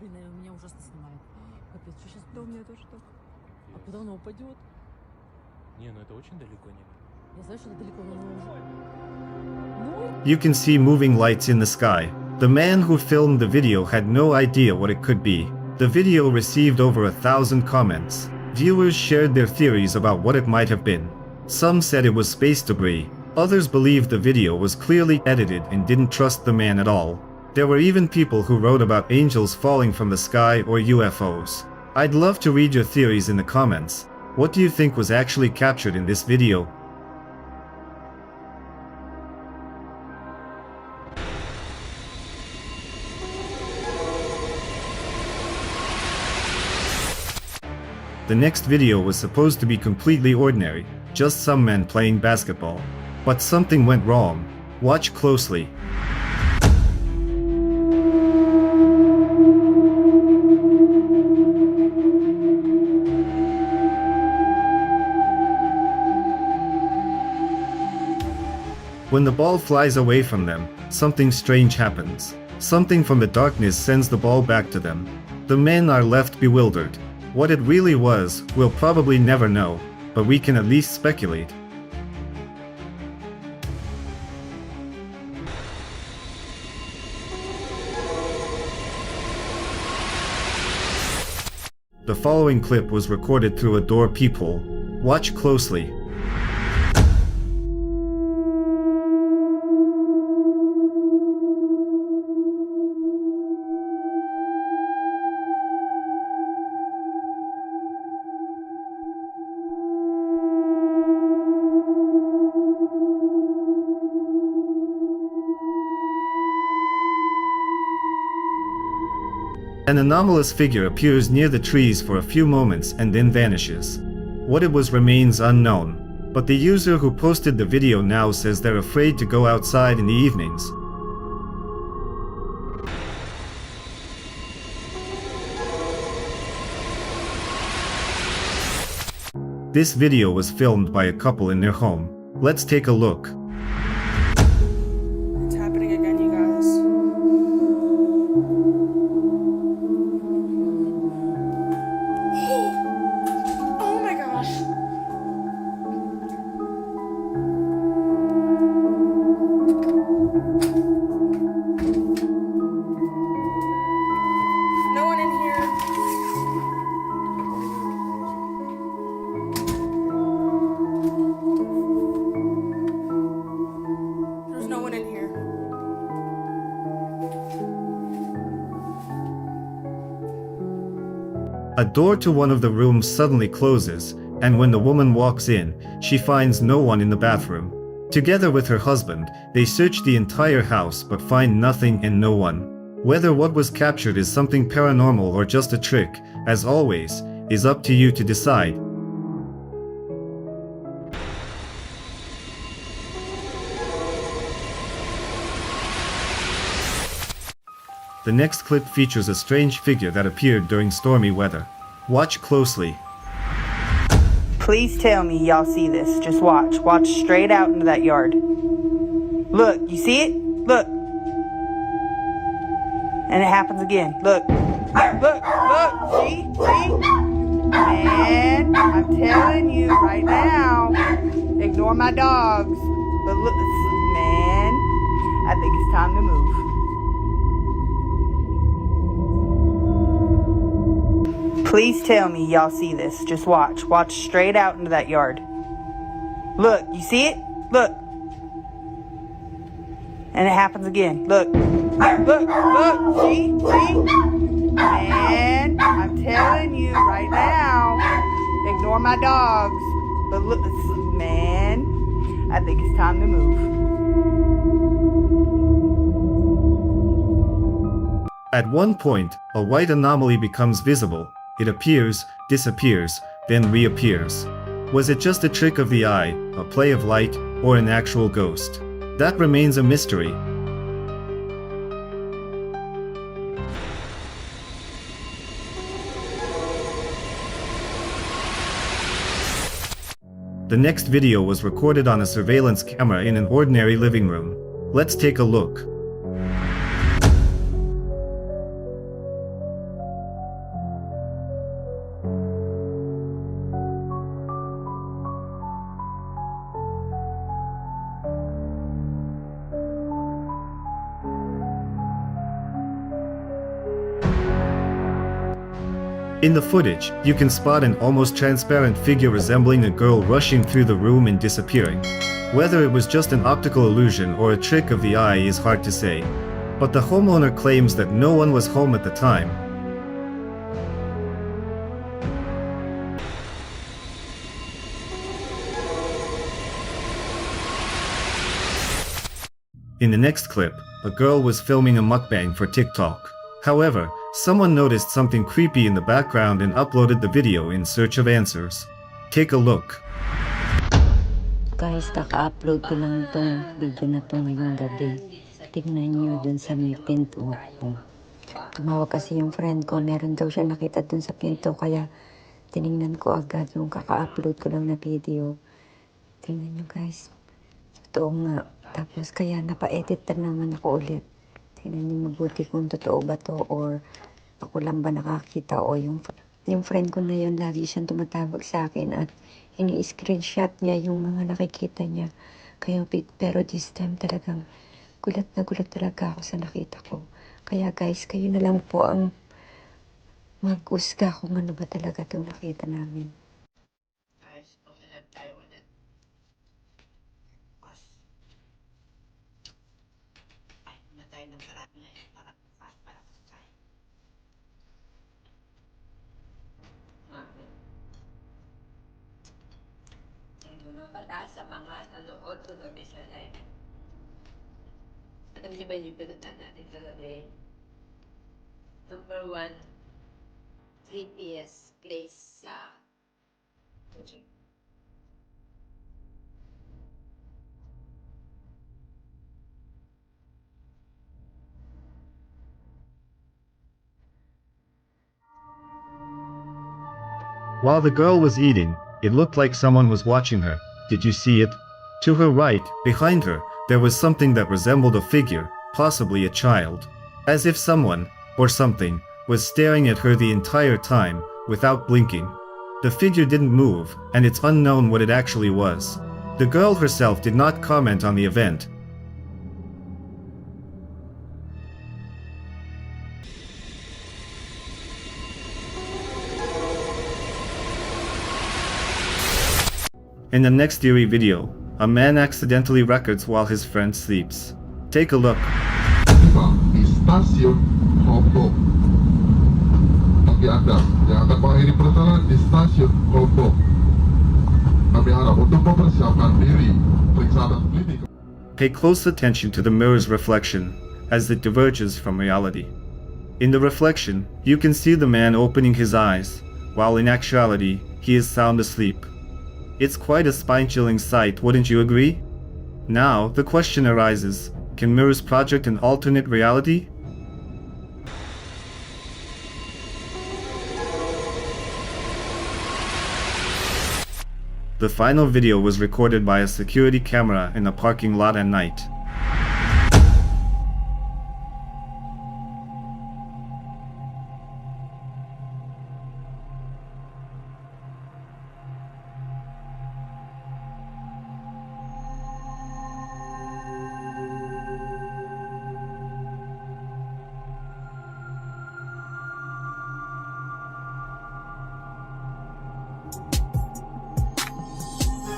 Блин, меня ужасно снимает. Капец, что сейчас? Да, у меня тоже так. А куда она упадет? Не, ну это очень далеко не. Я знаю, что это далеко, но... You can see moving lights in the sky. The man who filmed the video had no idea what it could be. The video received over 1,000 comments. Viewers shared their theories about what it might have been. Some said it was space debris. Others believed the video was clearly edited and didn't trust the man at all. There were even people who wrote about angels falling from the sky or UFOs. I'd love to read your theories in the comments. What do you think was actually captured in this video? The next video was supposed to be completely ordinary, just some men playing basketball. But something went wrong. Watch closely. When the ball flies away from them, something strange happens. Something from the darkness sends the ball back to them. The men are left bewildered. What it really was, we'll probably never know, but we can at least speculate. The following clip was recorded through a door peephole. Watch closely. An anomalous figure appears near the trees for a few moments and then vanishes. What it was remains unknown, but the user who posted the video now says they're afraid to go outside in the evenings. This video was filmed by a couple in their home. Let's take a look. It's happening again, you guys. Oh my gosh. No one in here. There's no one in here. A door to one of the rooms suddenly closes, and when the woman walks in, she finds no one in the bathroom. Together with her husband, they search the entire house but find nothing and no one. Whether what was captured is something paranormal or just a trick, as always, is up to you to decide. The next clip features a strange figure that appeared during stormy weather. Watch closely. Please tell me y'all see this. Just watch. Watch straight out into that yard. Look, you see it? Look. And it happens again. Look. Look, look. See? Man, I'm telling you right now. Ignore my dogs. But look, man, I think it's time to move. Please tell me y'all see this. Just watch. Watch straight out into that yard. Look, you see it? Look. And it happens again. Look. Look, look. See? Man, I'm telling you right now. Ignore my dogs. But look, man, I think it's time to move. At one point, a white anomaly becomes visible. It appears, disappears, then reappears. Was it just a trick of the eye, a play of light, or an actual ghost? That remains a mystery. The next video was recorded on a surveillance camera in an ordinary living room. Let's take a look. In the footage, you can spot an almost transparent figure resembling a girl rushing through the room and disappearing. Whether it was just an optical illusion or a trick of the eye is hard to say, but the homeowner claims that no one was home at the time. In the next clip, a girl was filming a mukbang for TikTok. However, someone noticed something creepy in the background and uploaded the video in search of answers. Take a look. Guys, kaka-upload ko lang itong video na ito ngayong gabi. Tignan nyo dun sa may pinto ko. Tumawag kasi yung friend ko, meron daw siya nakita dun sa pinto, kaya tinignan ko agad yung kaka-upload ko lang na video. Tingnan nyo guys, totoo nga. Tapos kaya napa-edit na naman ako ulit. Tingnan niyo mabuti kung totoo ba to or ako lang ba nakakita o yung friend ko na yun lagi siyang tumatawag sa akin at ini-screenshot niya yung mga nakikita niya. Kaya, pero this time talagang gulat na gulat talaga ako sa nakita ko. Kaya guys, kayo na lang po ang mag-usga kung ano ba talaga itong nakita namin. Pala sa mga nanood ko gabi sa live. Alam niyo ba yung pinutan natin kagabi? Number 1, creepiest place sa While the girl was eating, it looked like someone was watching her. Did you see it? To her right, behind her, there was something that resembled a figure, possibly a child. As if someone, or something, was staring at her the entire time, without blinking. The figure didn't move, and it's unknown what it actually was. The girl herself did not comment on the event. In the next eerie video, a man accidentally records while his friend sleeps. Take a look. Di stasiun Kopo. Bagi Anda yang akan mengakhiri perjalanan di stasiun Kopo, kami harap untuk mempersiapkan diri. Periksa dan klinik. Pay close attention to the mirror's reflection as it diverges from reality. In the reflection, you can see the man opening his eyes, while in actuality, he is sound asleep. It's quite a spine-chilling sight, wouldn't you agree? Now, the question arises, can mirrors project an alternate reality? The final video was recorded by a security camera in a parking lot at night.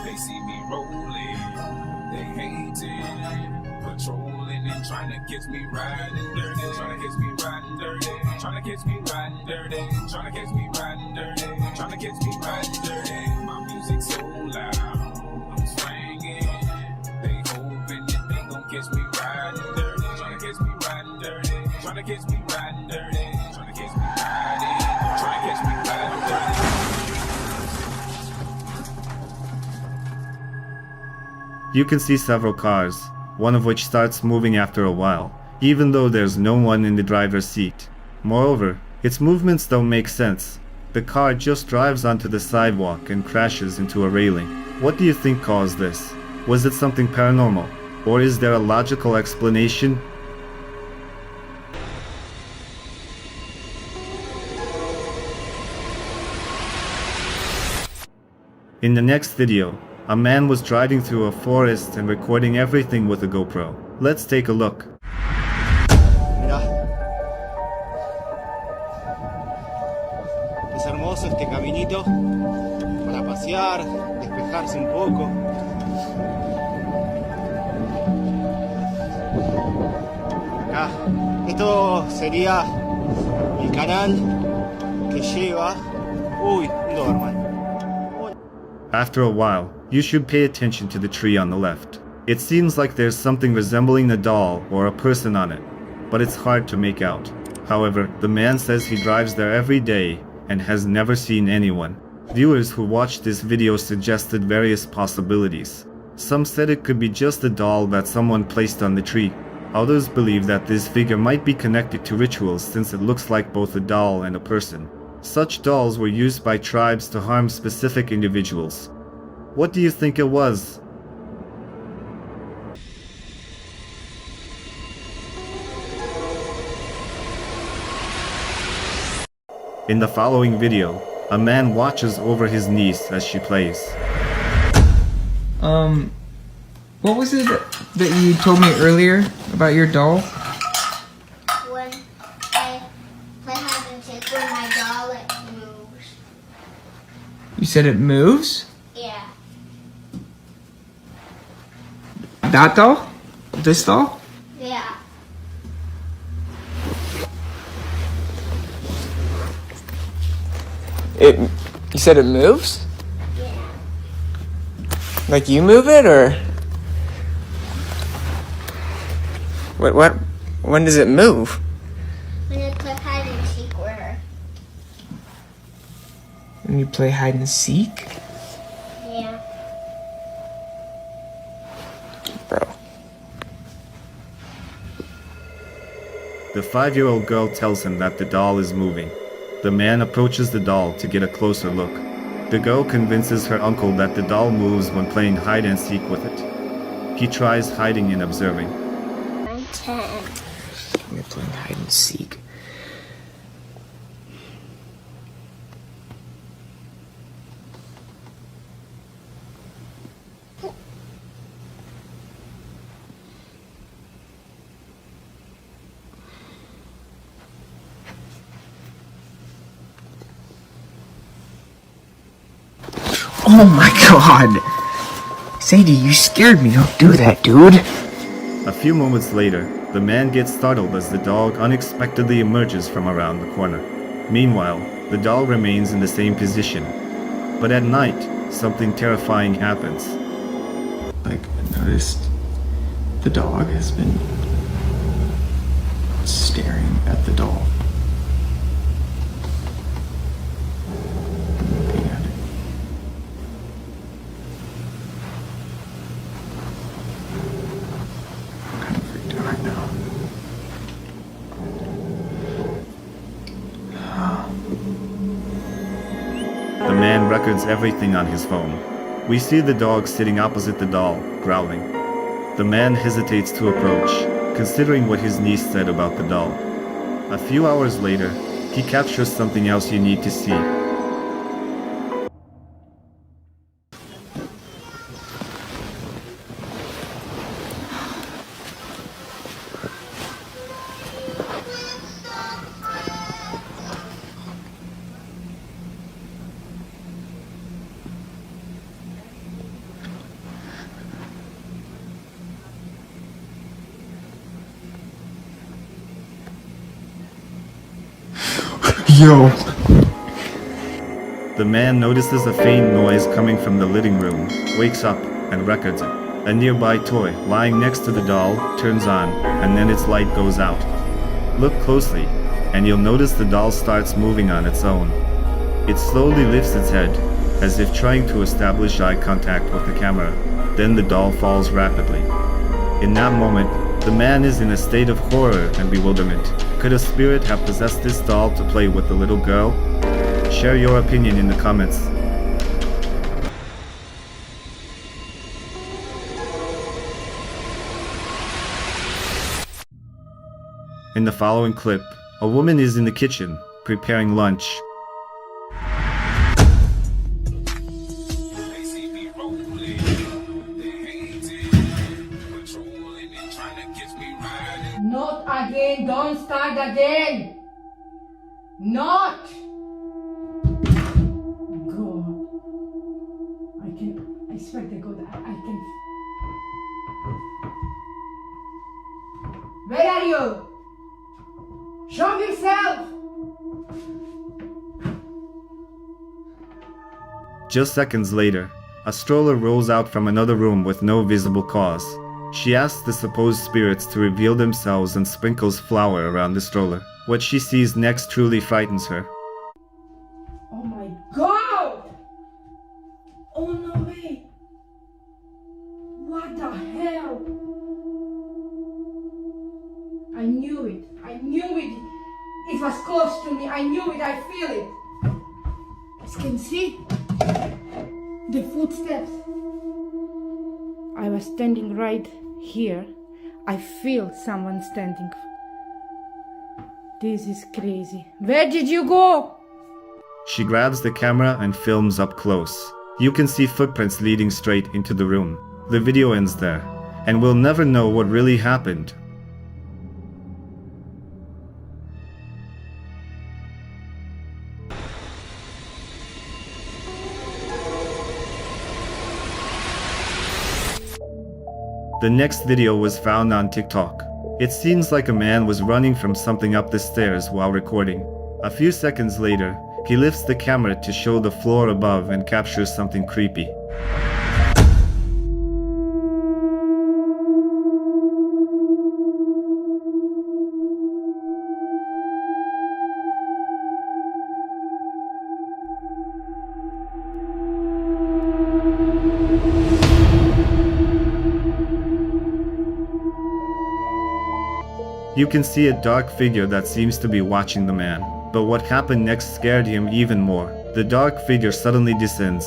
They see me rolling, they hating, patrolling. rolling and trying to catch me riding dirty, trying to catch me riding dirty, trying to catch me riding dirty, trying to catch me riding dirty, trying to catch me riding dirty. My music so loud, I'm swinging. They hoping that they gon' catch me riding dirty, trying to catch me riding dirty, trying to catch me riding dirty, trying to catch me riding, trying to catch me riding dirty. You can see several cars, one of which starts moving after a while, even though there's no one in the driver's seat. Moreover, its movements don't make sense. The car just drives onto the sidewalk and crashes into a railing. What do you think caused this? Was it something paranormal? Or is there a logical explanation? In the next video, a man was driving through a forest and recording everything with a GoPro. Let's take a look. Mirá. Es hermoso este caminito para pasear, despejarse un poco. Acá. Esto sería el canal que lleva... Uy, un Doberman. After a while, you should pay attention to the tree on the left. It seems like there's something resembling a doll or a person on it, but it's hard to make out. However, the man says he drives there every day and has never seen anyone. Viewers who watched this video suggested various possibilities. Some said it could be just a doll that someone placed on the tree. Others believe that this figure might be connected to rituals since it looks like both a doll and a person. Such dolls were used by tribes to harm specific individuals. What do you think it was? In the following video, a man watches over his niece as she plays. What was it that you told me earlier about your doll? When I play hide and seek with my doll, it moves. You said it moves? Yeah. That doll? This doll? Yeah. You said it moves? Yeah. Like you move it, or? What? When does it move? When I play hide and seek with her. When you play hide and seek? Yeah. Bro. The 5-year-old girl tells him that the doll is moving. The man approaches the doll to get a closer look. The girl convinces her uncle that the doll moves when playing hide and seek with it. He tries hiding and observing. I'm 10. We're playing hide and seek. Oh my god! Sadie, you scared me. Don't do that, dude. A few moments later, the man gets startled as the dog unexpectedly emerges from around the corner. Meanwhile, the doll remains in the same position. But at night, something terrifying happens. Like, I noticed the dog has been staring at the doll. Looking at it. I'm kind of freaked out right now. The man records everything on his phone. We see the dog sitting opposite the doll, growling. The man hesitates to approach, considering what his niece said about the doll. A few hours later, he captures something else you need to see. Yo. The man notices a faint noise coming from the living room, wakes up, and records it. A nearby toy, lying next to the doll, turns on, and then its light goes out. Look closely, and you'll notice the doll starts moving on its own. It slowly lifts its head, as if trying to establish eye contact with the camera. Then the doll falls rapidly. In that moment, the man is in a state of horror and bewilderment. Could a spirit have possessed this doll to play with the little girl? Share your opinion in the comments. In the following clip, a woman is in the kitchen, preparing lunch. Not again, don't start again! Not! God. I swear to God, I can... Where are you? Show yourself! Just seconds later, a stroller rolls out from another room with no visible cause. She asks the supposed spirits to reveal themselves and sprinkles flour around the stroller. What she sees next truly frightens her. Oh my God! Oh no way! What the hell? I knew it. I knew it. It was close to me. I knew it. I feel it. You can see the footsteps. I was standing right here. I feel someone standing. This is crazy. Where did you go? She grabs the camera and films up close. You can see footprints leading straight into the room. The video ends there, and we'll never know what really happened. The next video was found on TikTok. It seems like a man was running from something up the stairs while recording. A few seconds later, he lifts the camera to show the floor above and captures something creepy. You can see a dark figure that seems to be watching the man. But what happened next scared him even more. The dark figure suddenly descends,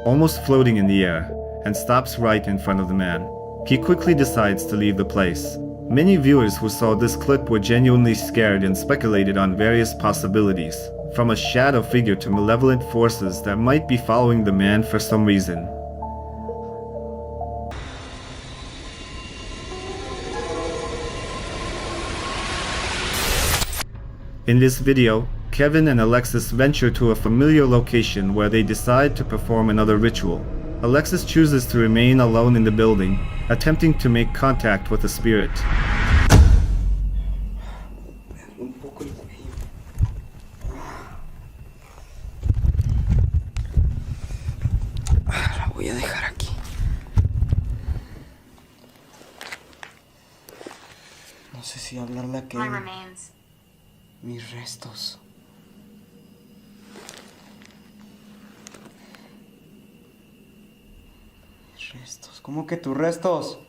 almost floating in the air, and stops right in front of the man. He quickly decides to leave the place. Many viewers who saw this clip were genuinely scared and speculated on various possibilities, from a shadow figure to malevolent forces that might be following the man for some reason. In this video, Kevin and Alexis venture to a familiar location where they decide to perform another ritual. Alexis chooses to remain alone in the building, attempting to make contact with the spirit. La voy a dejar aquí. No sé si hablarle a Kevin. Mis restos. Mis restos. ¿Cómo que tus restos?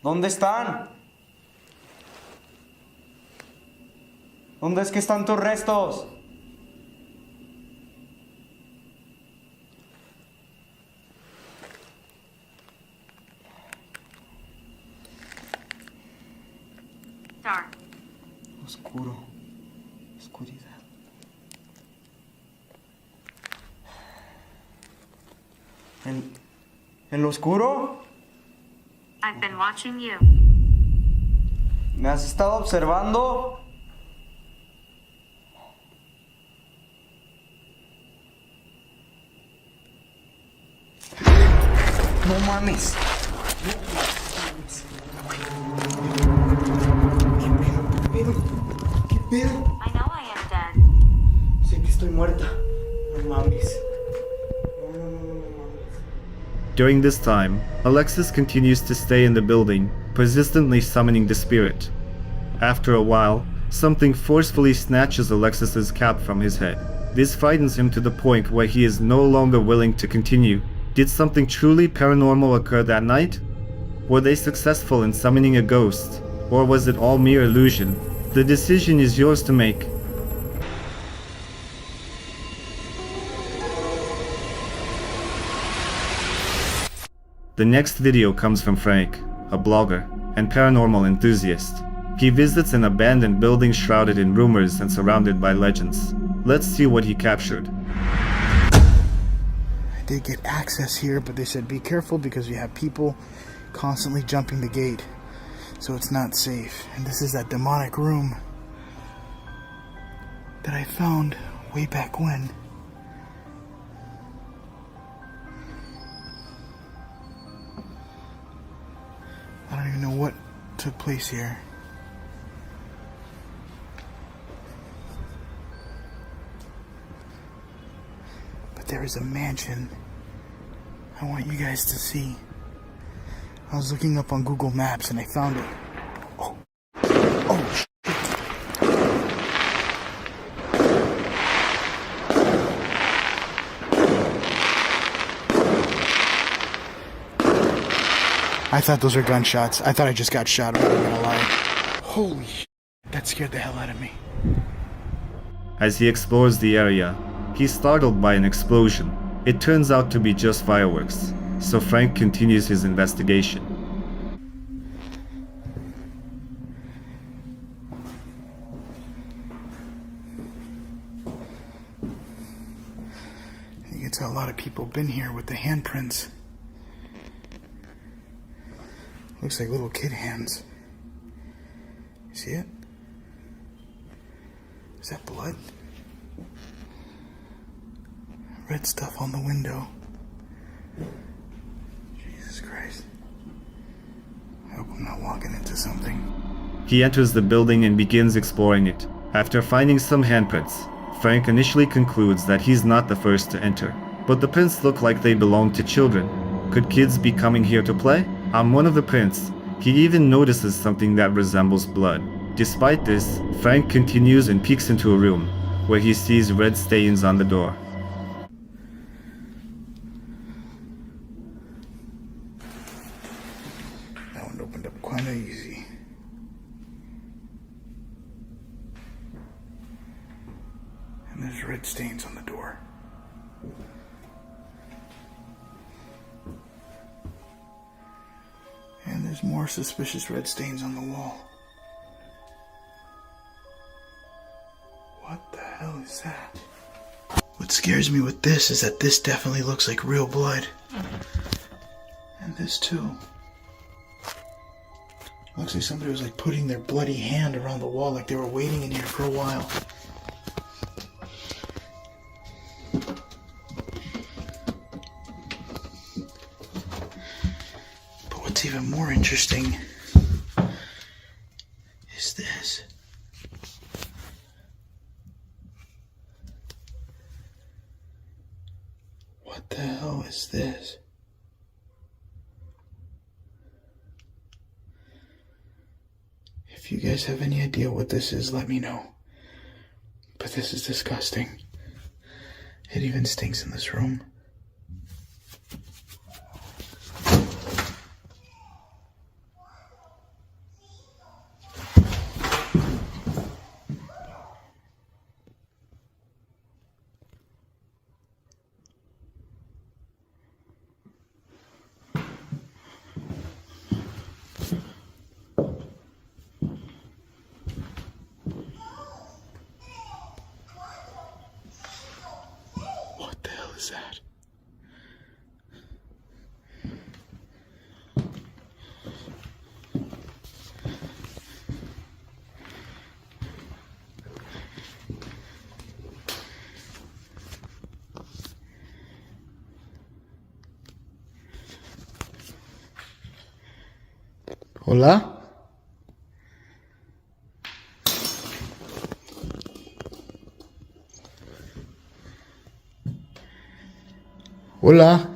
¿Dónde están? ¿Dónde es que están tus restos? Dark. Oscuro. Oscuridad. ¿En lo oscuro? I've been watching you. ¿Me has estado observando? No mames. I know I am dead. During this time, Alexis continues to stay in the building, persistently summoning the spirit. After a while, something forcefully snatches Alexis's cap from his head. This frightens him to the point where he is no longer willing to continue. Did something truly paranormal occur that night? Were they successful in summoning a ghost? Or was it all mere illusion? The decision is yours to make. The next video comes from Frank, a blogger and paranormal enthusiast. He visits an abandoned building shrouded in rumors and surrounded by legends. Let's see what he captured. I did get access here, but they said be careful because we have people constantly jumping the gate, so it's not safe. And this is that demonic room that I found way back when. I don't even know what took place here. But there is a mansion I want you guys to see. I was looking up on Google Maps and I found it. Oh shit. I thought those were gunshots. I thought I just got shot. I'm not gonna lie. Holy shit. That scared the hell out of me. As he explores the area, he's startled by an explosion. It turns out to be just fireworks, so Frank continues his investigation. You can tell a lot of people been here with the handprints. Looks like little kid hands. You see it? Is that blood? Red stuff on the window. Jesus Christ. I hope I'm not walking into something. He enters the building and begins exploring it. After finding some handprints, Frank initially concludes that he's not the first to enter. But the prints look like they belong to children. Could kids be coming here to play? On one of the prints, he even notices something that resembles blood. Despite this, Frank continues and peeks into a room, where he sees red stains on the door. That one opened up quite easy. And there's red stains on the door. And there's more suspicious red stains on the wall. What the hell is that? What scares me with this is that this definitely looks like real blood. And this too. Looks like somebody was like putting their bloody hand around the wall like they were waiting in here for a while. What's even more interesting is this. What the hell is this? If you guys have any idea what this is, let me know. But this is disgusting. It even stinks in this room. Is that? Hola? Hola.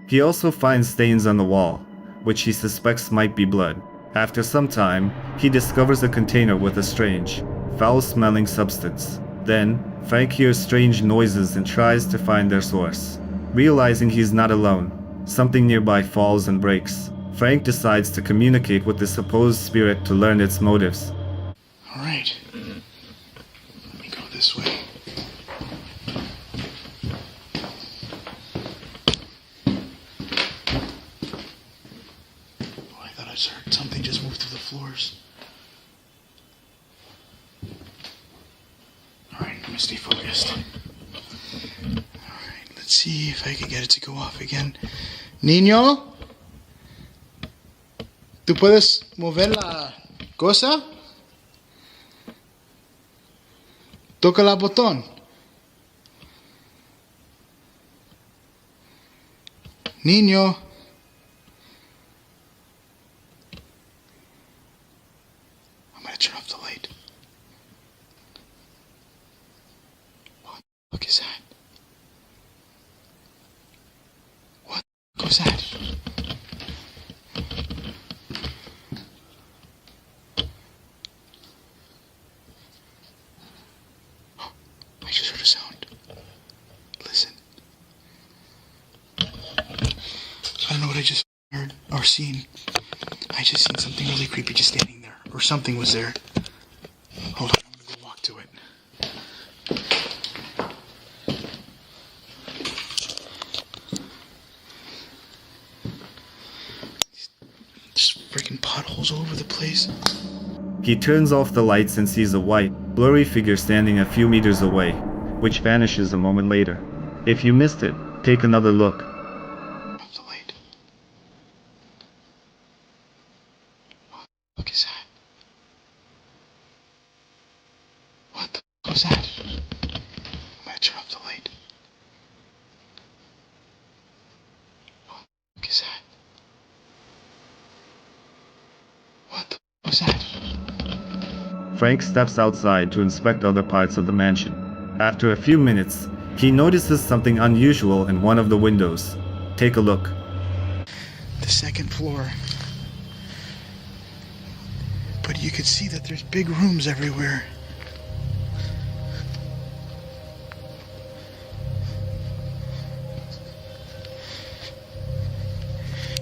He also finds stains on the wall, which he suspects might be blood. After some time, he discovers a container with a strange, foul-smelling substance. Then, Frank hears strange noises and tries to find their source. Realizing he's not alone, something nearby falls and breaks. Frank decides to communicate with the supposed spirit to learn its motives. Alright. Let me go this way. Oh, I thought I heard something just move through the floors. Alright, I'm gonna stay focused. Alright, let's see if I can get it to go off again. Niño? ¿Tú puedes mover la cosa? Toca el botón. Niño. I'm gonna turn off the light. What the fuck is that? What the fuck was that? I just heard a sound. Listen. I don't know what I just heard or seen. I just seen something really creepy just standing there. Or something was there. Hold on, I'm gonna go walk to it. Just freaking potholes all over the place. He turns off the lights and sees a white, blurry figure standing a few meters away, which vanishes a moment later. If you missed it, take another look. Off the light. What the fuck is that? What the fuck was that? I'm gonna turn off the light. What the fuck is that? What the fuck was that? Frank steps outside to inspect other parts of the mansion. After a few minutes, he notices something unusual in one of the windows. Take a look. The second floor. But you could see that there's big rooms everywhere.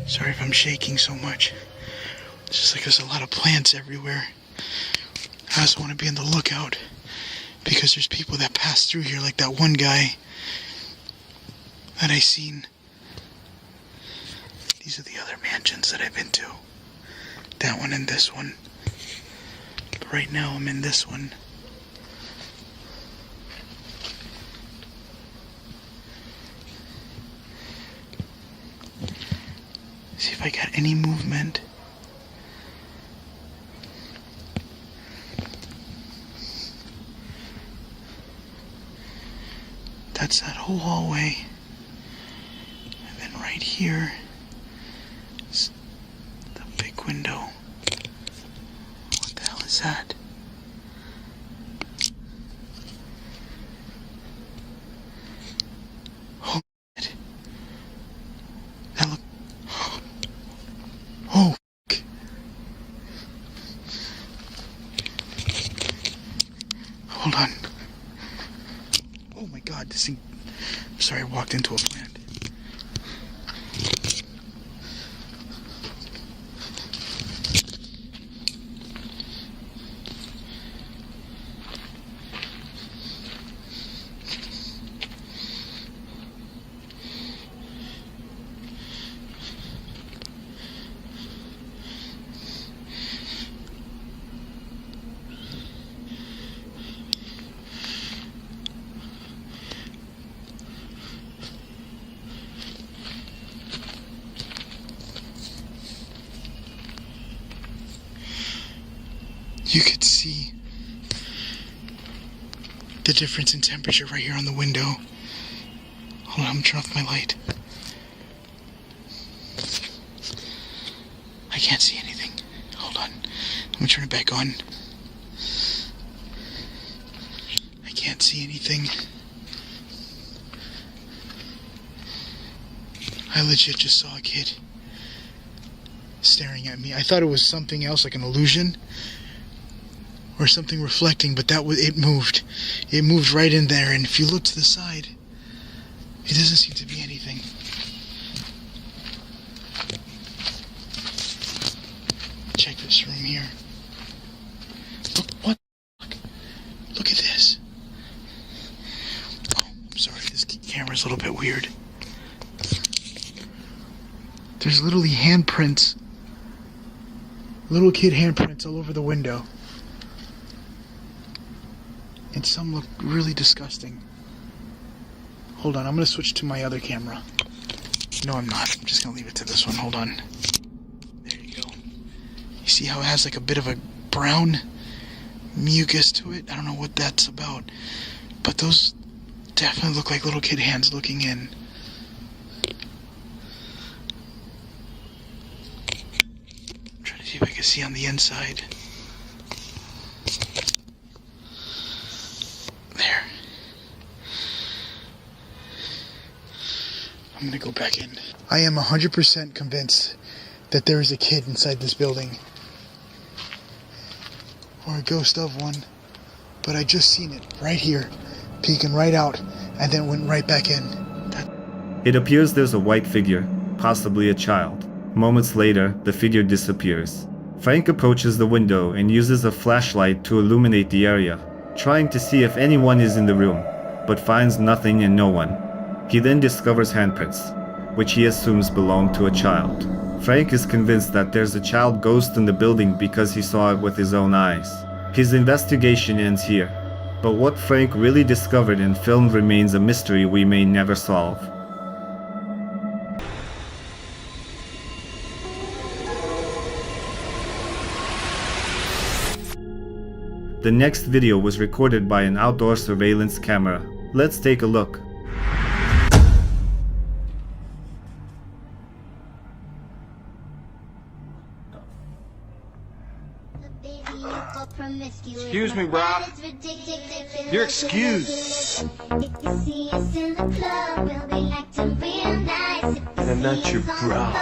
Sorry if I'm shaking so much. It's just like there's a lot of plants everywhere. I also want to be on the lookout because there's people that pass through here, like that one guy that I seen. These are the other mansions that I've been to. That one and this one. But right now I'm in this one. See if I got any movement. That's that whole hallway. And then right here is the big window. What the hell is that? Oh, shit. That look. Oh, fuck. Hold on. Oh my god, this thing. I'm sorry, I walked into a plant. You could see the difference in temperature right here on the window. Hold on, I'm gonna turn off my light. I can't see anything. Hold on. I'm gonna turn it back on. I can't see anything. I legit just saw a kid staring at me. I thought it was something else, like an illusion or something reflecting, but it moved. It moved right in there, and if you look to the side, it doesn't seem to be anything. Check this room here. Look, what the fuck? Look at this. Oh, I'm sorry, this camera's a little bit weird. There's literally handprints. Little kid handprints all over the window. And some look really disgusting. Hold on, I'm gonna switch to my other camera. No, I'm not. I'm just gonna leave it to this one. Hold on. There you go. You see how it has like a bit of a brown mucus to it? I don't know what that's about. But those definitely look like little kid hands looking in. I'm trying to see if I can see on the inside. There. I'm gonna go back in. I am 100% convinced that there is a kid inside this building. Or a ghost of one. But I just seen it right here, peeking right out, and then went right back in. It appears there's a white figure, possibly a child. Moments later, the figure disappears. Frank approaches the window and uses a flashlight to illuminate the area, trying to see if anyone is in the room, but finds nothing and no one. He then discovers handprints, which he assumes belong to a child. Frank is convinced that there's a child ghost in the building because he saw it with his own eyes. His investigation ends here, but what Frank really discovered and filmed remains a mystery we may never solve. The next video was recorded by an outdoor surveillance camera. Let's take a look. Excuse me, bro. You're excused. And I'm not your bro.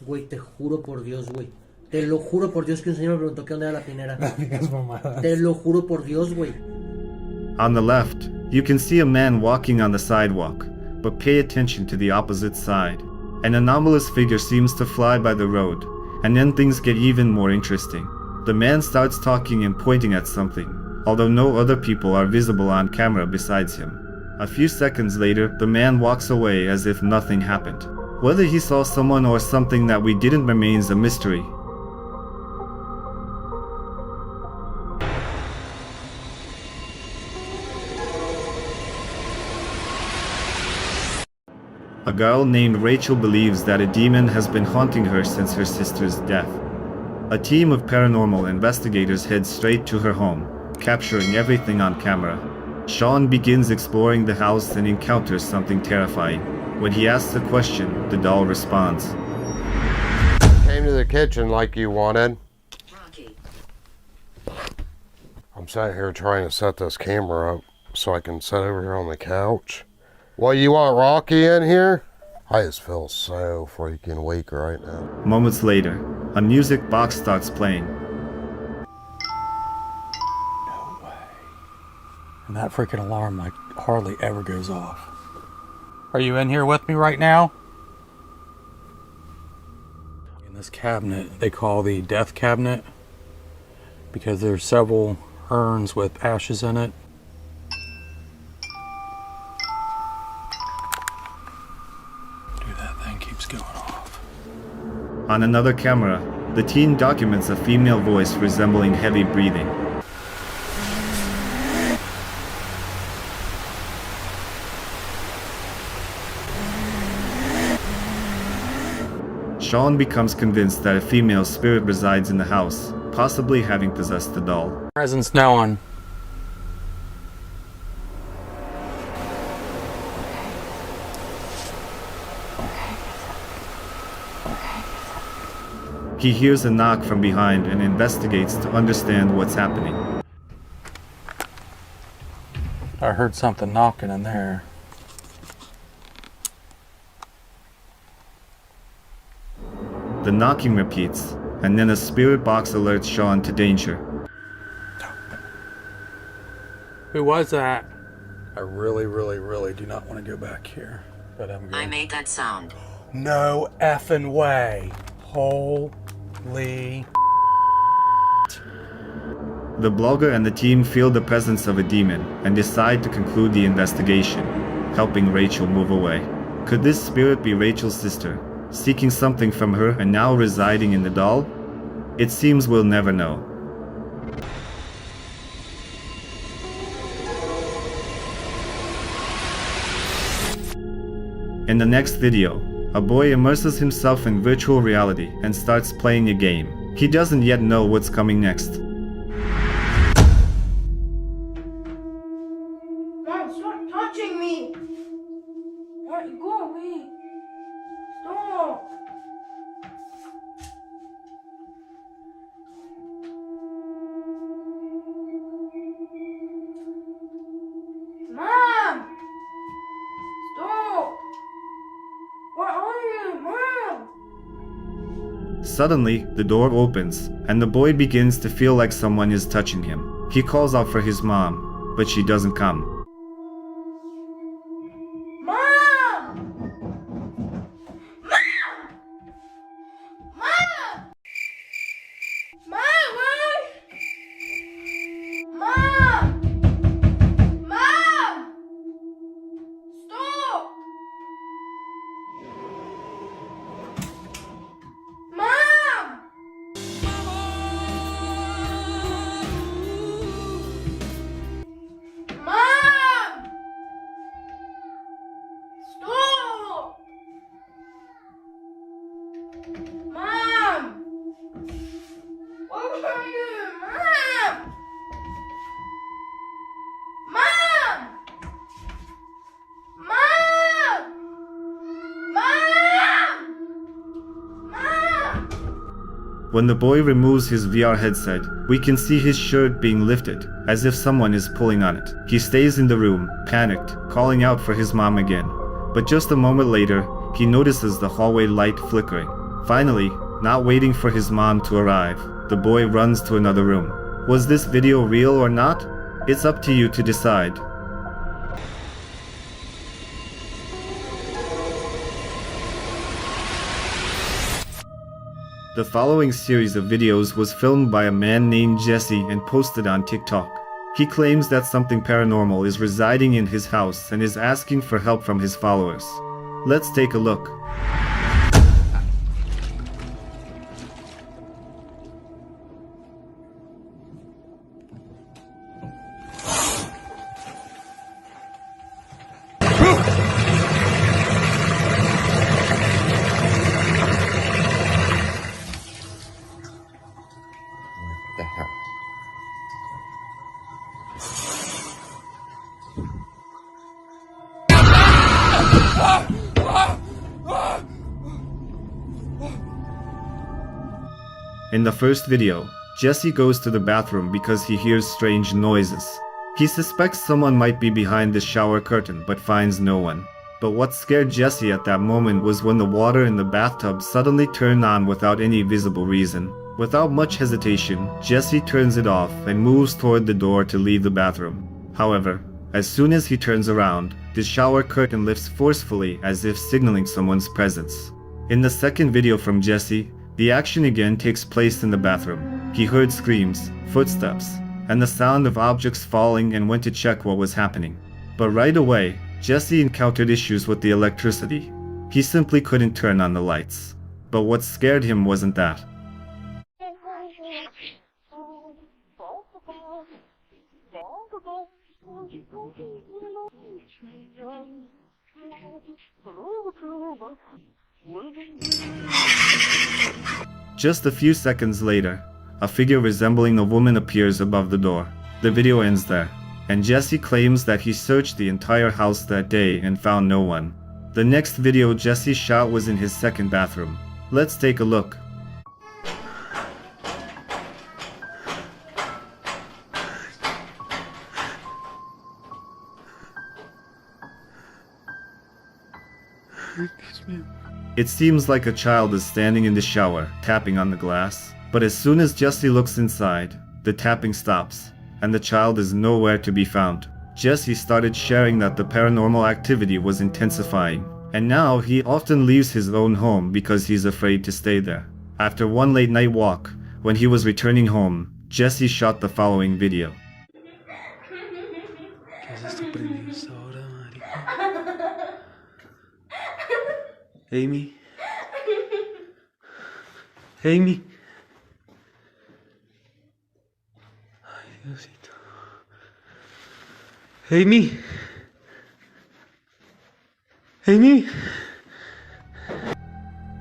Güey, te juro por Dios, güey. Te lo juro por Dios que un señor me preguntó que dónde era la pinera. Te lo juro por Dios, güey. On the left, you can see a man walking on the sidewalk, but pay attention to the opposite side. An anomalous figure seems to fly by the road, and then things get even more interesting. The man starts talking and pointing at something, although no other people are visible on camera besides him. A few seconds later, the man walks away as if nothing happened. Whether he saw someone or something that we didn't remains a mystery. A girl named Rachel believes that a demon has been haunting her since her sister's death. A team of paranormal investigators heads straight to her home, capturing everything on camera. Sean begins exploring the house and encounters something terrifying. When he asks a question, the doll responds. Came to the kitchen like you wanted. I'm sat here trying to set this camera up so I can sit over here on the couch. What, you want Rocky in here? I just feel so freaking weak right now. Moments later, a music box starts playing. No way. And that freaking alarm like hardly ever goes off. Are you in here with me right now? In this cabinet, they call the death cabinet because there's several urns with ashes in it. Dude, that thing keeps going off. On another camera, the teen documents a female voice resembling heavy breathing. Sean becomes convinced that a female spirit resides in the house, possibly having possessed the doll. Presence known. He hears a knock from behind and investigates to understand what's happening. I heard something knocking in there. The knocking repeats, and then a spirit box alerts Sean to danger. Who was that? I really, really, really do not want to go back here, but I'm going. I made that sound. No effing way. Holy. The blogger and the team feel the presence of a demon and decide to conclude the investigation, helping Rachel move away. Could this spirit be Rachel's sister, seeking something from her and now residing in the doll? It seems we'll never know. In the next video, a boy immerses himself in virtual reality and starts playing a game. He doesn't yet know what's coming next. Mom, stop touching me! Let go of me! Stop! Mom! Stop! Where are you, Mom? Suddenly, the door opens, and the boy begins to feel like someone is touching him. He calls out for his mom, but she doesn't come. Mom! Mom! Mom! Mom, where? Mom! Mom! Stop! Mom! Mom! Stop! Mom! Where are you? Mom! Mom! Mom! Mom! Mom! When the boy removes his VR headset, we can see his shirt being lifted, as if someone is pulling on it. He stays in the room, panicked, calling out for his mom again. But just a moment later, he notices the hallway light flickering. Finally, not waiting for his mom to arrive, the boy runs to another room. Was this video real or not? It's up to you to decide. The following series of videos was filmed by a man named Jesse and posted on TikTok. He claims that something paranormal is residing in his house and is asking for help from his followers. Let's take a look. The hell? In the first video, Jesse goes to the bathroom because he hears strange noises. He suspects someone might be behind the shower curtain but finds no one. But what scared Jesse at that moment was when the water in the bathtub suddenly turned on without any visible reason. Without much hesitation, Jesse turns it off and moves toward the door to leave the bathroom. However, as soon as he turns around, the shower curtain lifts forcefully as if signaling someone's presence. In the second video from Jesse, the action again takes place in the bathroom. He heard screams, footsteps, and the sound of objects falling and went to check what was happening. But right away, Jesse encountered issues with the electricity. He simply couldn't turn on the lights. But what scared him wasn't that. Just a few seconds later, a figure resembling a woman appears above the door. The video ends there, and Jesse claims that he searched the entire house that day and found no one. The next video Jesse shot was in his second bathroom. Let's take a look. It seems like a child is standing in the shower, tapping on the glass. But as soon as Jesse looks inside, the tapping stops, and the child is nowhere to be found. Jesse started sharing that the paranormal activity was intensifying, and now he often leaves his own home because he's afraid to stay there. After one late night walk, when he was returning home, Jesse shot the following video. Amy? Amy? Ay, Diosito. Amy? Amy?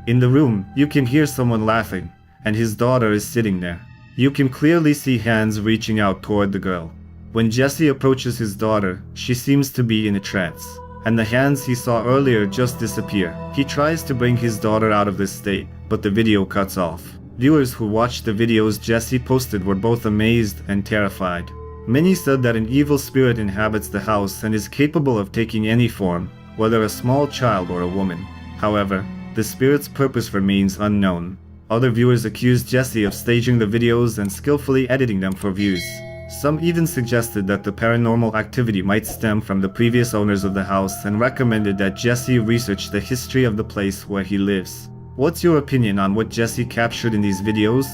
In the room, you can hear someone laughing, and his daughter is sitting there. You can clearly see hands reaching out toward the girl. When Jesse approaches his daughter, she seems to be in a trance, and the hands he saw earlier just disappear. He tries to bring his daughter out of this state, but the video cuts off. Viewers who watched the videos Jesse posted were both amazed and terrified. Many said that an evil spirit inhabits the house and is capable of taking any form, whether a small child or a woman. However, the spirit's purpose remains unknown. Other viewers accused Jesse of staging the videos and skillfully editing them for views. Some even suggested that the paranormal activity might stem from the previous owners of the house and recommended that Jesse research the history of the place where he lives. What's your opinion on what Jesse captured in these videos?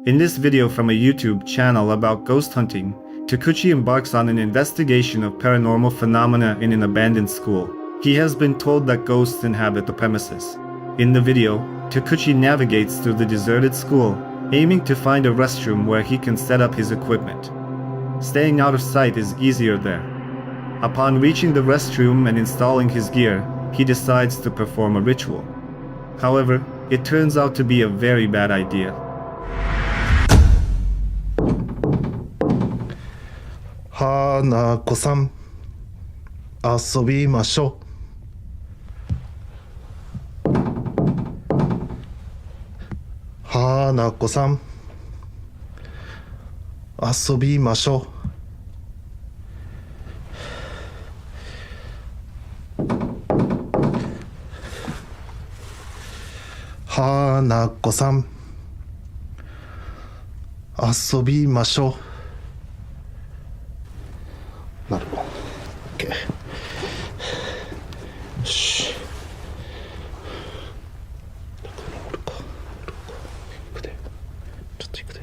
In this video from a YouTube channel about ghost hunting, Takuchi embarks on an investigation of paranormal phenomena in an abandoned school. He has been told that ghosts inhabit the premises. In the video, Takuchi navigates through the deserted school, aiming to find a restroom where he can set up his equipment. Staying out of sight is easier there. Upon reaching the restroom and installing his gear, he decides to perform a ritual. However, it turns out to be a very bad idea. Hanako-san, 遊びましょう。Hanako-san, 遊びましょう。Hanako-san, 遊びましょう。なるほど。OK。よし。乗るか。行くで。ちょっと行くで。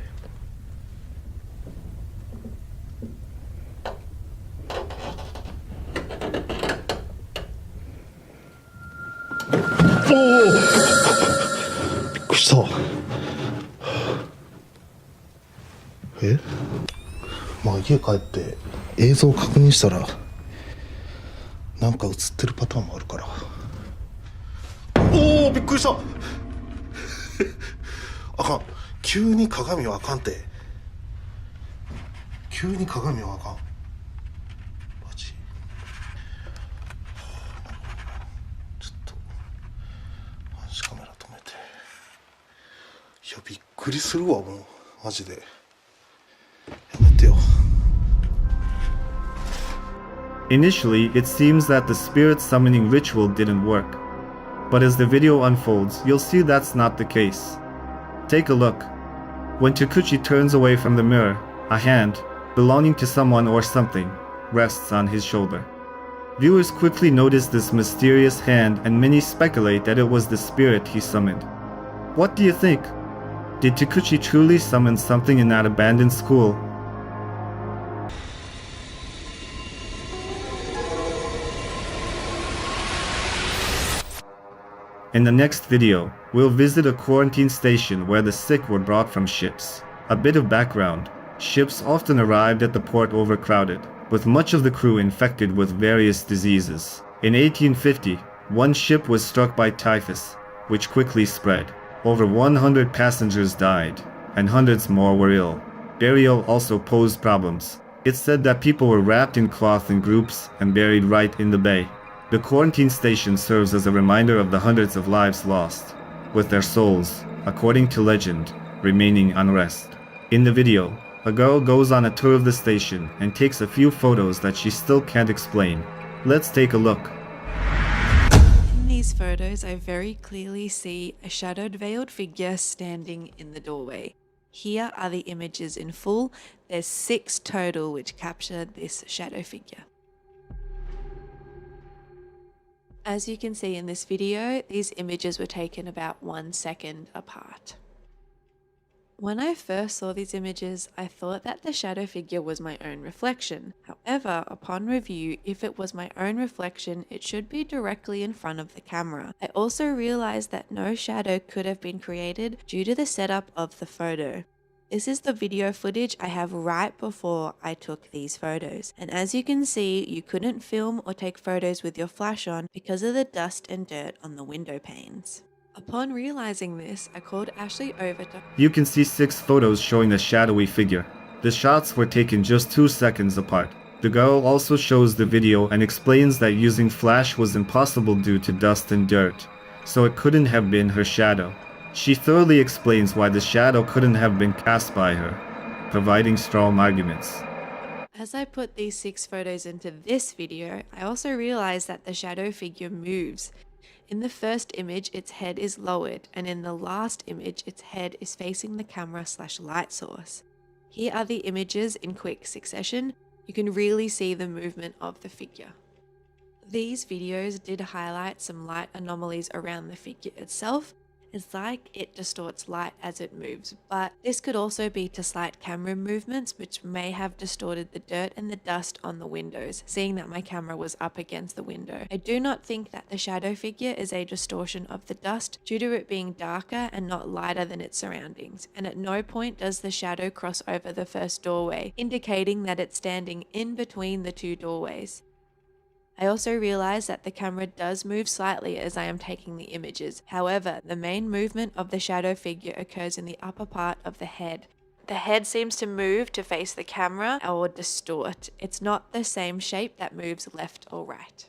おお。びっくりした。まあ家帰って映像を確認したらなんか映ってるパターンもあるから。おお、びっくりした。あかん、急に鏡はあかんて。急に鏡はあかん。マジ。ちょっと監視カメラ止めて。いや、びっくりするわ、もうマジで。やめてよ。Initially, it seems that the spirit summoning ritual didn't work. But as the video unfolds, you'll see that's not the case. Take a look. When Takuchi turns away from the mirror, a hand, belonging to someone or something, rests on his shoulder. Viewers quickly notice this mysterious hand and many speculate that it was the spirit he summoned. What do you think? Did Takuchi truly summon something in that abandoned school? In the next video, we'll visit a quarantine station where the sick were brought from ships. A bit of background. Ships often arrived at the port overcrowded, with much of the crew infected with various diseases. In 1850, one ship was struck by typhus, which quickly spread. Over 100 passengers died, and hundreds more were ill. Burial also posed problems. It's said that people were wrapped in cloth in groups and buried right in the bay. The quarantine station serves as a reminder of the hundreds of lives lost, with their souls, according to legend, remaining unrest. In the video, a girl goes on a tour of the station and takes a few photos that she still can't explain. Let's take a look. In these photos, I very clearly see a shadowed veiled figure standing in the doorway. Here are the images in full. There's 6 total which capture this shadow figure. As you can see in this video, these images were taken about 1 second apart. When I first saw these images, I thought that the shadow figure was my own reflection. However, upon review, if it was my own reflection, it should be directly in front of the camera. I also realized that no shadow could have been created due to the setup of the photo. This is the video footage I have right before I took these photos. And as you can see, you couldn't film or take photos with your flash on because of the dust and dirt on the window panes. Upon realizing this, I called Ashley over to... You can see 6 photos showing the shadowy figure. The shots were taken just 2 seconds apart. The girl also shows the video and explains that using flash was impossible due to dust and dirt, so it couldn't have been her shadow. She thoroughly explains why the shadow couldn't have been cast by her, providing strong arguments. As I put these 6 photos into this video, I also realized that the shadow figure moves. In the first image, its head is lowered, and in the last image, its head is facing the camera/light source. Here are the images in quick succession. You can really see the movement of the figure. These videos did highlight some light anomalies around the figure itself. It's like it distorts light as it moves, but this could also be to slight camera movements which may have distorted the dirt and the dust on the windows, seeing that my camera was up against the window. I do not think that the shadow figure is a distortion of the dust due to it being darker and not lighter than its surroundings, and at no point does the shadow cross over the first doorway, indicating that it's standing in between the 2 doorways. I also realized that the camera does move slightly as I am taking the images. However, the main movement of the shadow figure occurs in the upper part of the head. The head seems to move to face the camera or distort. It's not the same shape that moves left or right.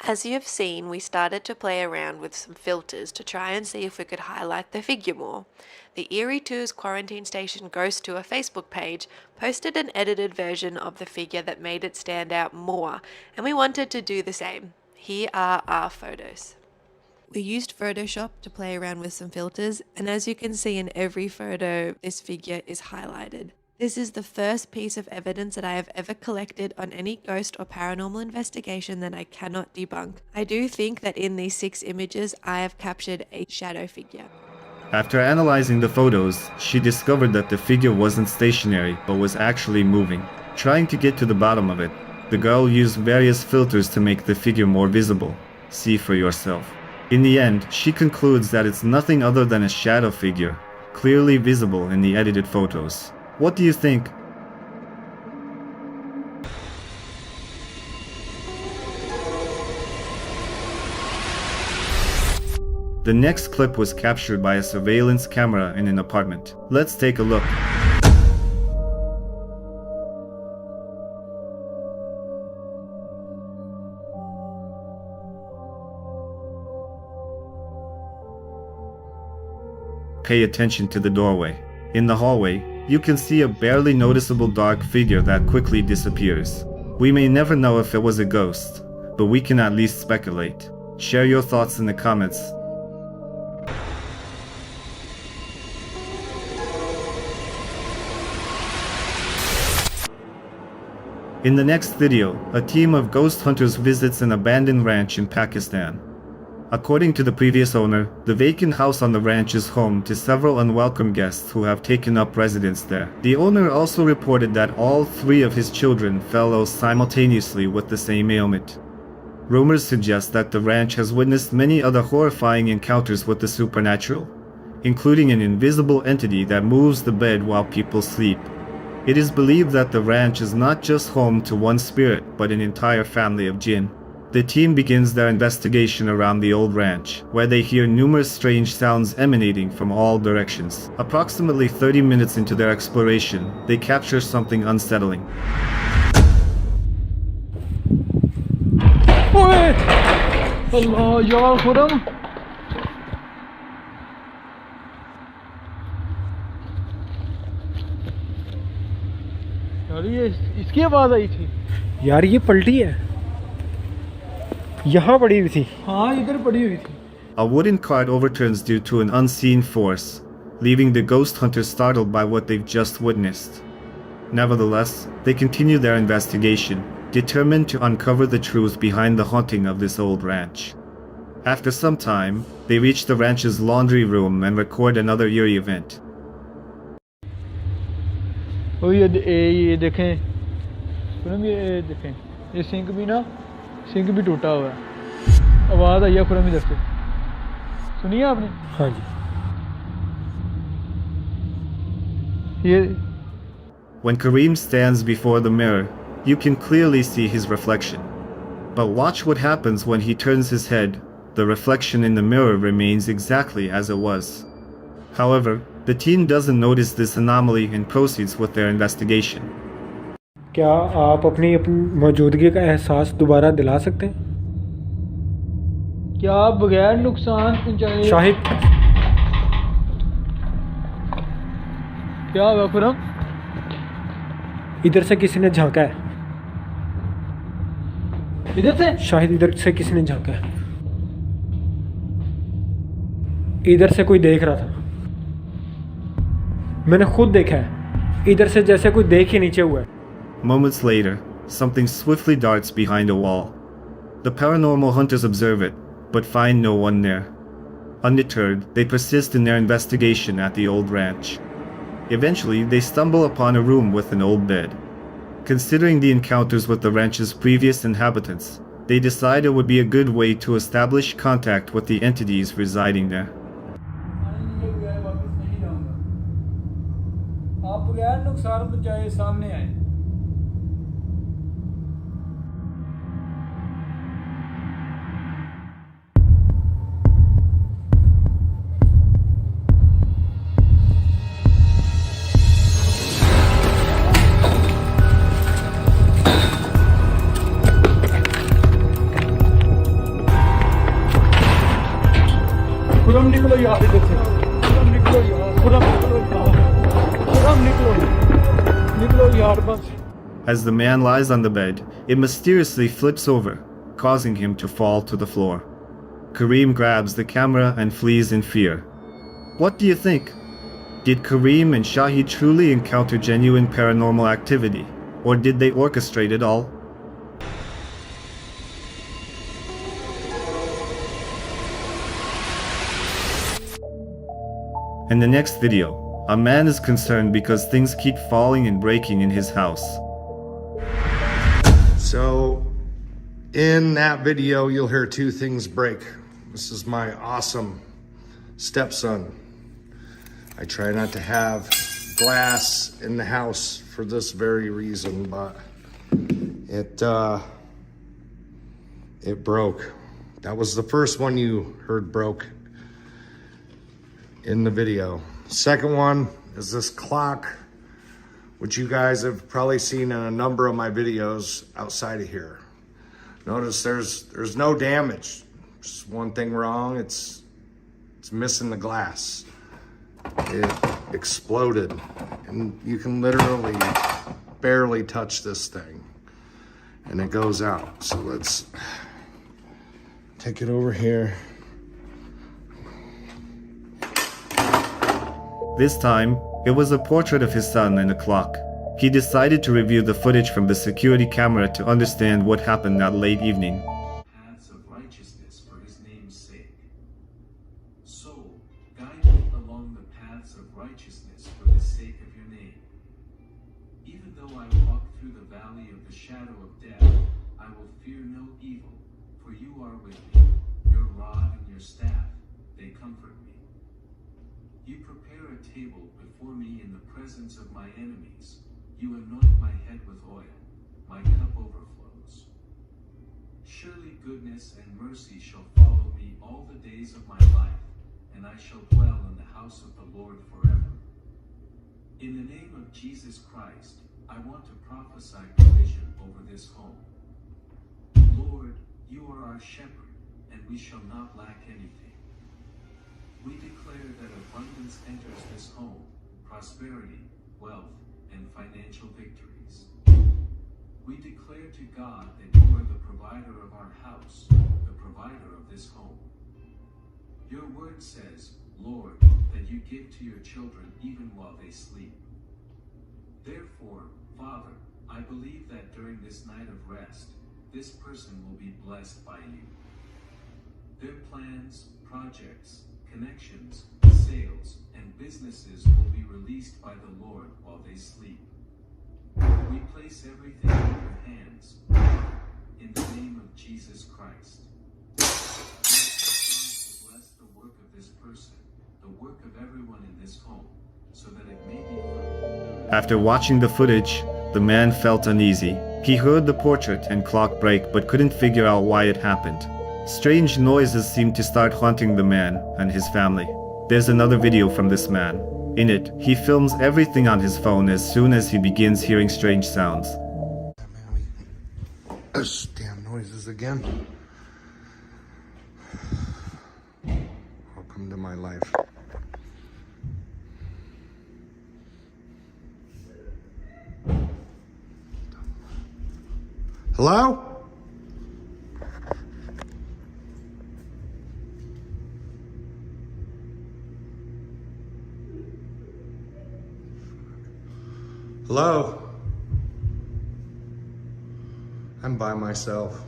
As you have seen, we started to play around with some filters to try and see if we could highlight the figure more. The Erie 2's Quarantine Station Ghost Tour Facebook page posted an edited version of the figure that made it stand out more, and we wanted to do the same. Here are our photos. We used Photoshop to play around with some filters, and as you can see in every photo, this figure is highlighted. This is the first piece of evidence that I have ever collected on any ghost or paranormal investigation that I cannot debunk. I do think that in these 6 images, I have captured a shadow figure. After analyzing the photos, she discovered that the figure wasn't stationary but was actually moving. Trying to get to the bottom of it, the girl used various filters to make the figure more visible. See for yourself. In the end, she concludes that it's nothing other than a shadow figure, clearly visible in the edited photos. What do you think? The next clip was captured by a surveillance camera in an apartment. Let's take a look. Pay attention to the doorway. In the hallway, you can see a barely noticeable dark figure that quickly disappears. We may never know if it was a ghost, but we can at least speculate. Share your thoughts in the comments. In the next video, a team of ghost hunters visits an abandoned ranch in Pakistan. According to the previous owner, the vacant house on the ranch is home to several unwelcome guests who have taken up residence there. The owner also reported that all 3 of his children fell ill simultaneously with the same ailment. Rumors suggest that the ranch has witnessed many other horrifying encounters with the supernatural, including an invisible entity that moves the bed while people sleep. It is believed that the ranch is not just home to one spirit, but an entire family of jinn. The team begins their investigation around the old ranch, where they hear numerous strange sounds emanating from all directions. Approximately 30 minutes into their exploration, they capture something unsettling. Allah, ya Khudam. यार ये इसकी आवाज आई थी यार ये पलटी है यहाँ पड़ी हुई थी हाँ इधर पड़ी हुई थी A wooden cart overturns due to an unseen force, leaving the ghost hunters startled by what they've just witnessed. Nevertheless, they continue their investigation, determined to uncover the truth behind the haunting of this old ranch. After some time, they reach the ranch's laundry room and record another eerie event. ओ ये देखें खुरम ये देखें ये sink भी टूटा हुआ है आवाज़ आई है खुरम इधर से सुनिए आपने हाँ जी ये When Kareem stands before the mirror, you can clearly see his reflection. But watch what happens when he turns his head. The reflection in the mirror remains exactly as it was. However, the team doesn't notice this anomaly and proceeds with their investigation. क्या आप अपनी मौजूदगी का एहसास दोबारा दिला सकते हैं क्या आप बगैर नुकसान पहुंचाए शाहिद क्या हुआ खुरम इधर से किसी ने झांका है इधर से शाहिद इधर से किसी ने झांका है इधर से कोई देख रहा था मैंने खुद देखा है इधर से जैसे कोई देख ही नीचे हुआ है Moments later, something swiftly darts behind a wall. The paranormal hunters observe it, but find no one there. Undeterred, they persist in their investigation at the old ranch. Eventually, they stumble upon a room with an old bed. Considering the encounters with the ranch's previous inhabitants, they decide it would be a good way to establish contact with the entities residing there. आप बगैर नुकसान पहुंचाए सामने आए खुरम निकलो यार इधर से खुरम निकलो यार खुरम निकलो यार बस As the man lies on the bed, it mysteriously flips over, causing him to fall to the floor. Kareem grabs the camera and flees in fear. What do you think? Did Kareem and Shahid truly encounter genuine paranormal activity, or did they orchestrate it all? In the next video, a man is concerned because things keep falling and breaking in his house. So, in that video, you'll hear two things break. This is my awesome stepson. I try not to have glass in the house for this very reason, but it broke. That was the first one you heard broke in the video. Second one is this clock, which you guys have probably seen in a number of my videos outside of here. Notice there's no damage. Just one thing wrong, it's missing the glass. It exploded, and you can literally barely touch this thing, and it goes out. So let's take it over here. This time, it was a portrait of his son and a clock. He decided to review the footage from the security camera to understand what happened that late evening. Paths of righteousness for his name's sake. Soul, guide me along the paths of righteousness for the sake of your name. Even though I walk through the valley of the shadow of death, I will fear no evil, for you are with me. Your rod and your staff, they comfort me. You prepare a table before me in the presence of my enemies. You anoint my head with oil. My cup overflows. Surely goodness and mercy shall follow me all the days of my life, and I shall dwell in the house of the Lord forever. In the name of Jesus Christ, I want to prophesy provision over this home. Lord, you are our shepherd, and we shall not lack anything. We declare that abundance enters this home, prosperity, wealth, and financial victories. We declare to God that you are the provider of our house, the provider of this home. Your word says, Lord, that you give to your children even while they sleep. Therefore, Father, I believe that during this night of rest, this person will be blessed by you. Their plans, projects, connections, sales, and businesses will be released by the Lord while they sleep. We place everything in your hands, in the name of Jesus Christ. Bless the work of this person, the work of everyone in this home, so that it may be. After watching the footage, the man felt uneasy. He heard the portrait and clock break but couldn't figure out why it happened. Strange noises seemed to start haunting the man and his family. There's another video from this man. In it, he films everything on his phone as soon as he begins hearing strange sounds. Those damn noises again. Welcome to my life. Hello? Hello? I'm by myself.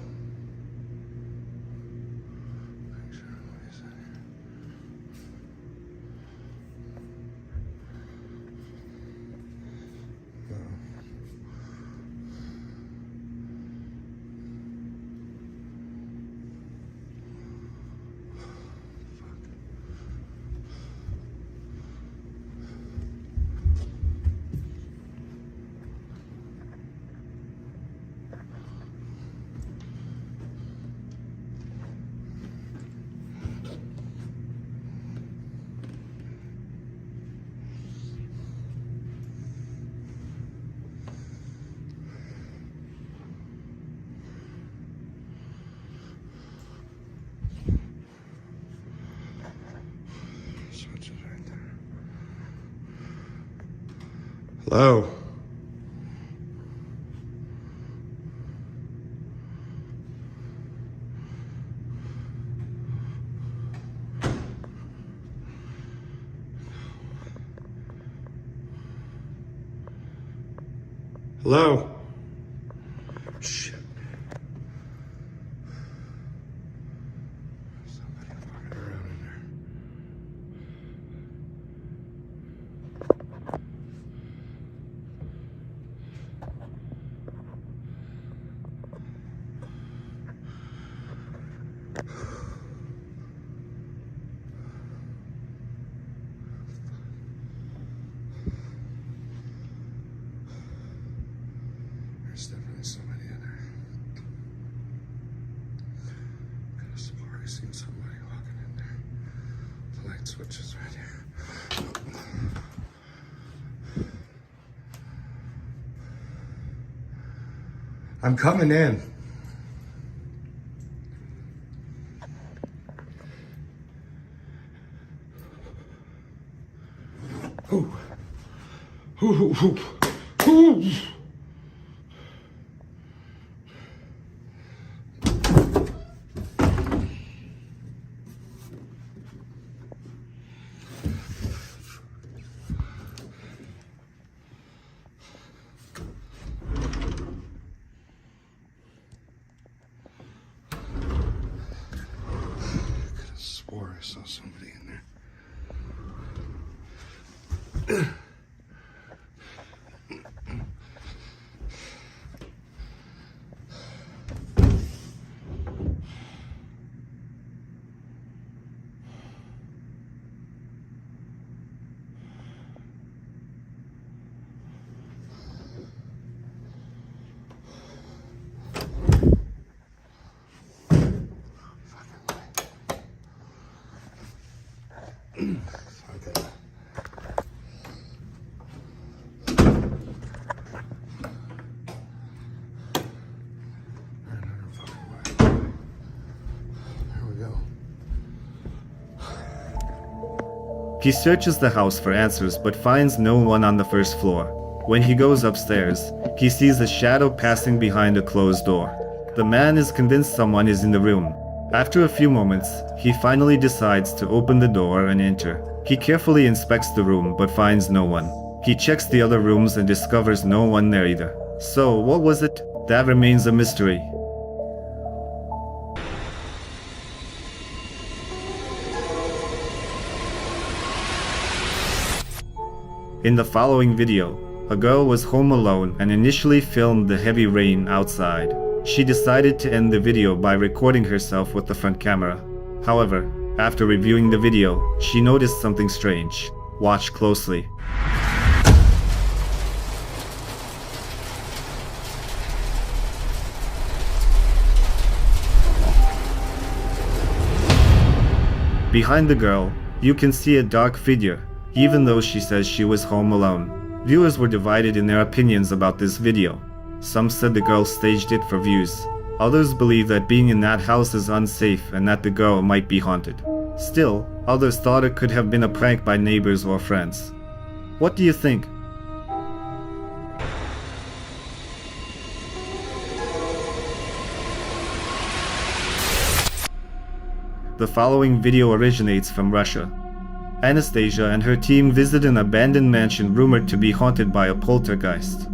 Hello? Hello? Shit. Somebody fucking around in there. There's definitely somebody in there. Could have swore I seen somebody walking in there. The light switch is right here. I'm coming in. Ooh. Ooh, ooh, ooh. Ooh. Swore I saw somebody in there. He searches the house for answers but finds no one on the first floor. When he goes upstairs, he sees a shadow passing behind a closed door. The man is convinced someone is in the room. After a few moments, he finally decides to open the door and enter. He carefully inspects the room but finds no one. He checks the other rooms and discovers no one there either. So, what was it? That remains a mystery. In the following video, a girl was home alone and initially filmed the heavy rain outside. She decided to end the video by recording herself with the front camera. However, after reviewing the video, she noticed something strange. Watch closely. Behind the girl, you can see a dark figure, even though she says she was home alone. Viewers were divided in their opinions about this video. Some said the girl staged it for views. Others believe that being in that house is unsafe and that the girl might be haunted. Still, others thought it could have been a prank by neighbors or friends. What do you think? The following video originates from Russia. Anastasia and her team visit an abandoned mansion rumored to be haunted by a poltergeist.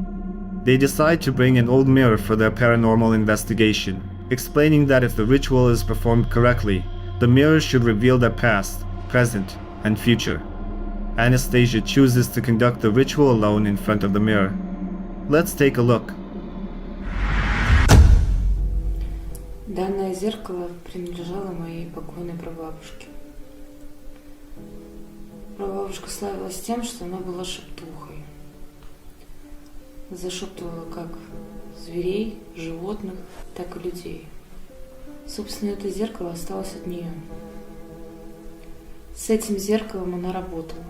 They decide to bring an old mirror for their paranormal investigation, explaining that if the ritual is performed correctly, the mirror should reveal their past, present, and future. Anastasia chooses to conduct the ritual alone in front of the mirror. Let's take a look. Данное зеркало принадлежало моей покойной прабабушке. Прабабушка славилась тем, что она была шептухой. Зашептывала как зверей, животных, так и людей. Собственно, это зеркало осталось от нее. С этим зеркалом она работала.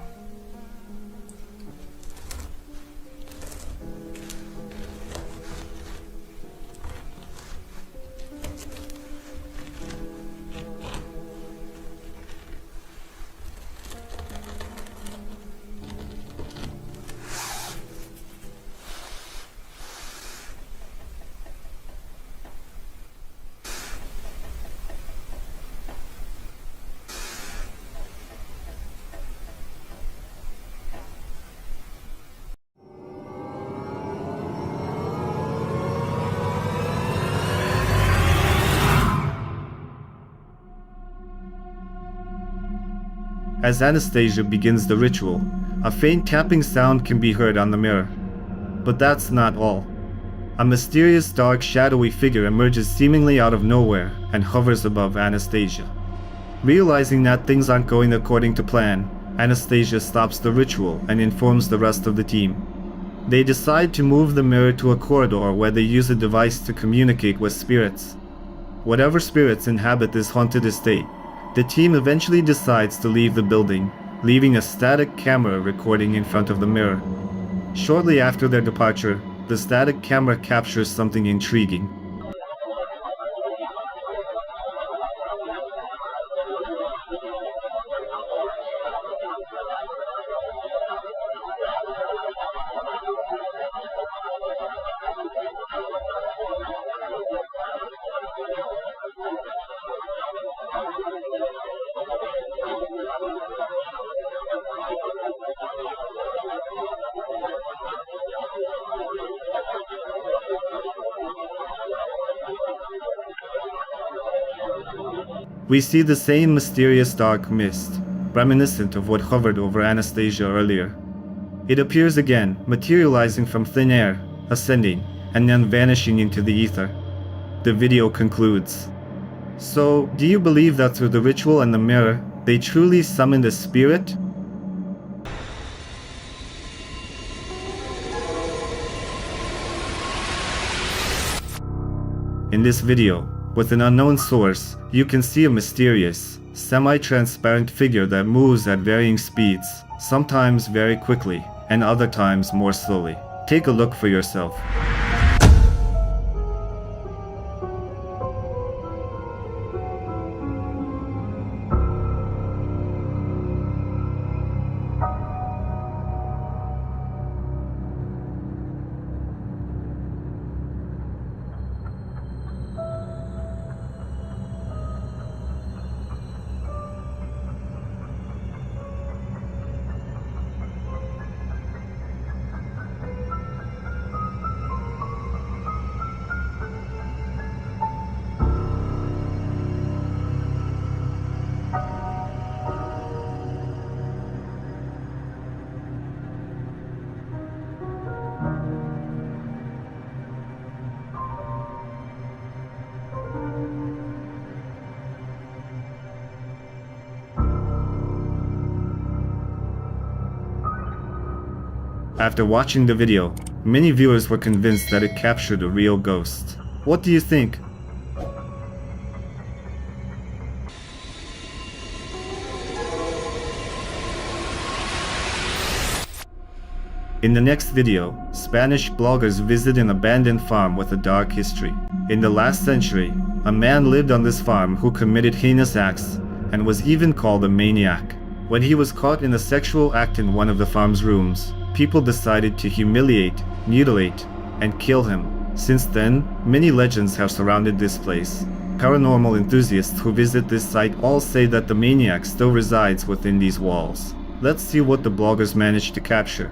As Anastasia begins the ritual, a faint tapping sound can be heard on the mirror. But that's not all. A mysterious dark shadowy figure emerges seemingly out of nowhere and hovers above Anastasia. Realizing that things aren't going according to plan, Anastasia stops the ritual and informs the rest of the team. They decide to move the mirror to a corridor where they use a device to communicate with spirits. Whatever spirits inhabit this haunted estate, the team eventually decides to leave the building, leaving a static camera recording in front of the mirror. Shortly after their departure, the static camera captures something intriguing. We see the same mysterious dark mist, reminiscent of what hovered over Anastasia earlier. It appears again, materializing from thin air, ascending, and then vanishing into the ether. The video concludes. So, do you believe that through the ritual and the mirror, they truly summoned a spirit? In this video, with an unknown source, you can see a mysterious, semi-transparent figure that moves at varying speeds, sometimes very quickly, and other times more slowly. Take a look for yourself. After watching the video, many viewers were convinced that it captured a real ghost. What do you think? In the next video, Spanish bloggers visit an abandoned farm with a dark history. In the last century, a man lived on this farm who committed heinous acts and was even called a maniac. When he was caught in a sexual act in one of the farm's rooms, people decided to humiliate, mutilate, and kill him. Since then, many legends have surrounded this place. Paranormal enthusiasts who visit this site all say that the maniac still resides within these walls. Let's see what the bloggers managed to capture.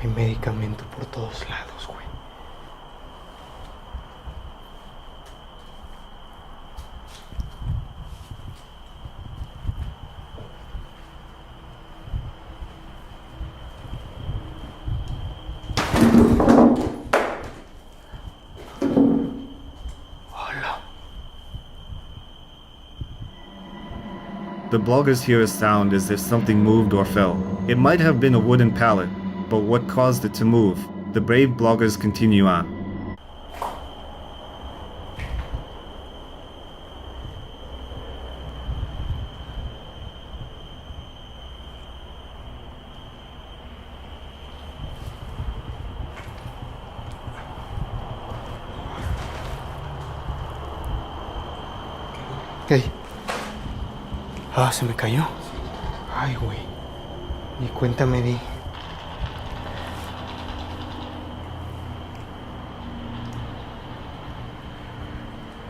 Hay medicamento por todos lados, güey. The bloggers hear a sound as if something moved or fell. It might have been a wooden pallet, but what caused it to move? The brave bloggers continue on. Hey. Ah, se me cayó. Ay, güey. Ni cuenta me di.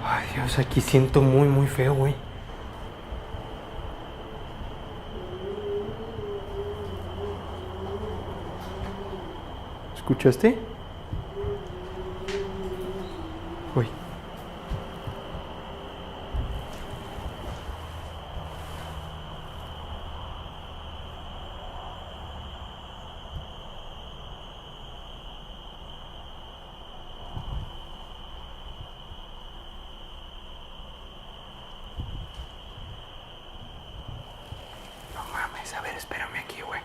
Ay, Dios, aquí siento muy feo, güey. ¿Escuchaste? Uy. A ver, espérame aquí, güey.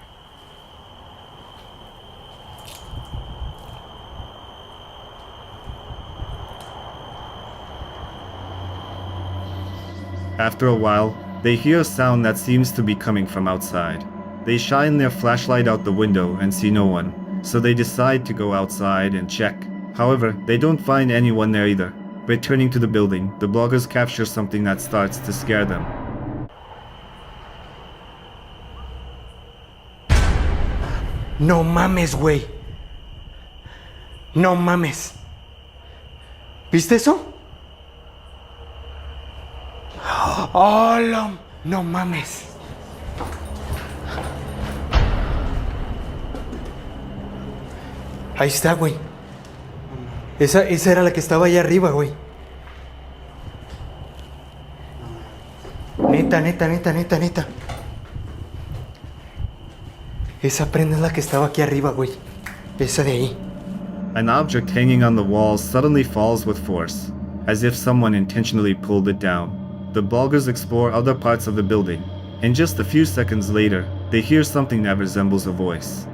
After a while, they hear a sound that seems to be coming from outside. They shine their flashlight out the window and see no one, so they decide to go outside and check. However, they don't find anyone there either. Returning to the building, the bloggers capture something that starts to scare them. No mames, güey. No mames. ¿Viste eso? ¡Hola! No mames. Ahí está, güey. Esa era la que estaba allá arriba, güey. Neta. Esa prenda es la que estaba aquí arriba, güey. Esa de ahí. An object hanging on the wall suddenly falls with force, as if someone intentionally pulled it down. The bloggers explore other parts of the building, and just a few seconds later, they hear something that resembles a voice.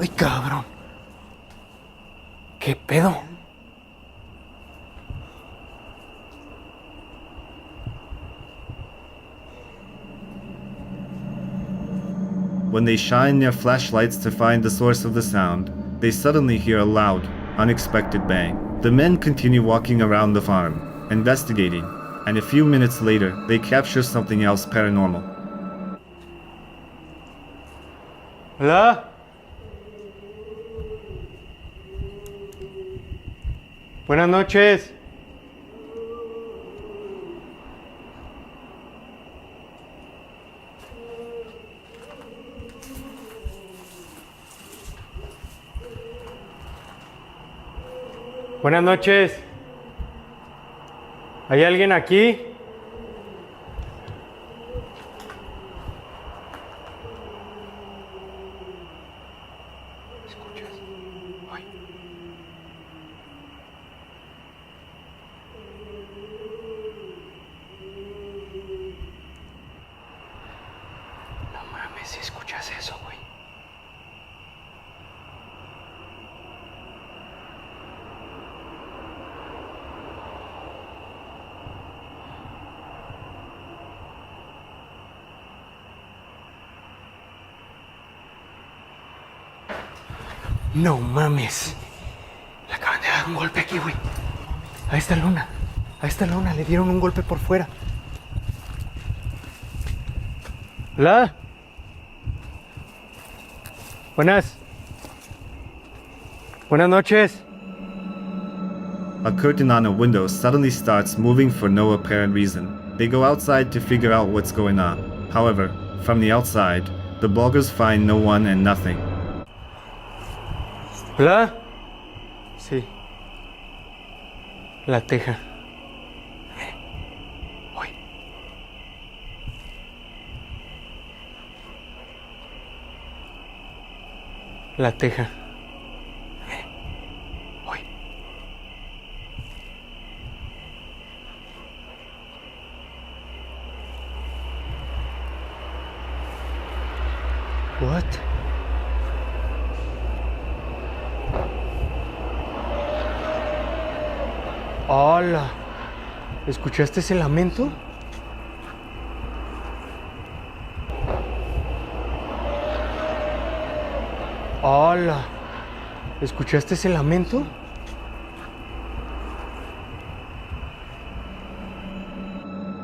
Ay, cabrón. ¿Qué pedo? When they shine their flashlights to find the source of the sound, they suddenly hear a loud, unexpected bang. The men continue walking around the farm, investigating, and a few minutes later, they capture something else paranormal. Hola. Buenas noches. Buenas noches. ¿Hay alguien aquí? Si escuchas eso, güey. No mames. Le acaban de dar un golpe aquí, güey. A esta luna. A esta luna le dieron un golpe por fuera. ¿Hola? Buenas noches. A curtain on a window suddenly starts moving for no apparent reason. They go outside to figure out what's going on. However, from the outside, the bloggers find no one and nothing. ¿Hola? Sí. La teja. La teja. What? ¡Hola! ¿Escuchaste ese lamento? ¡Hola! ¿Escuchaste ese lamento?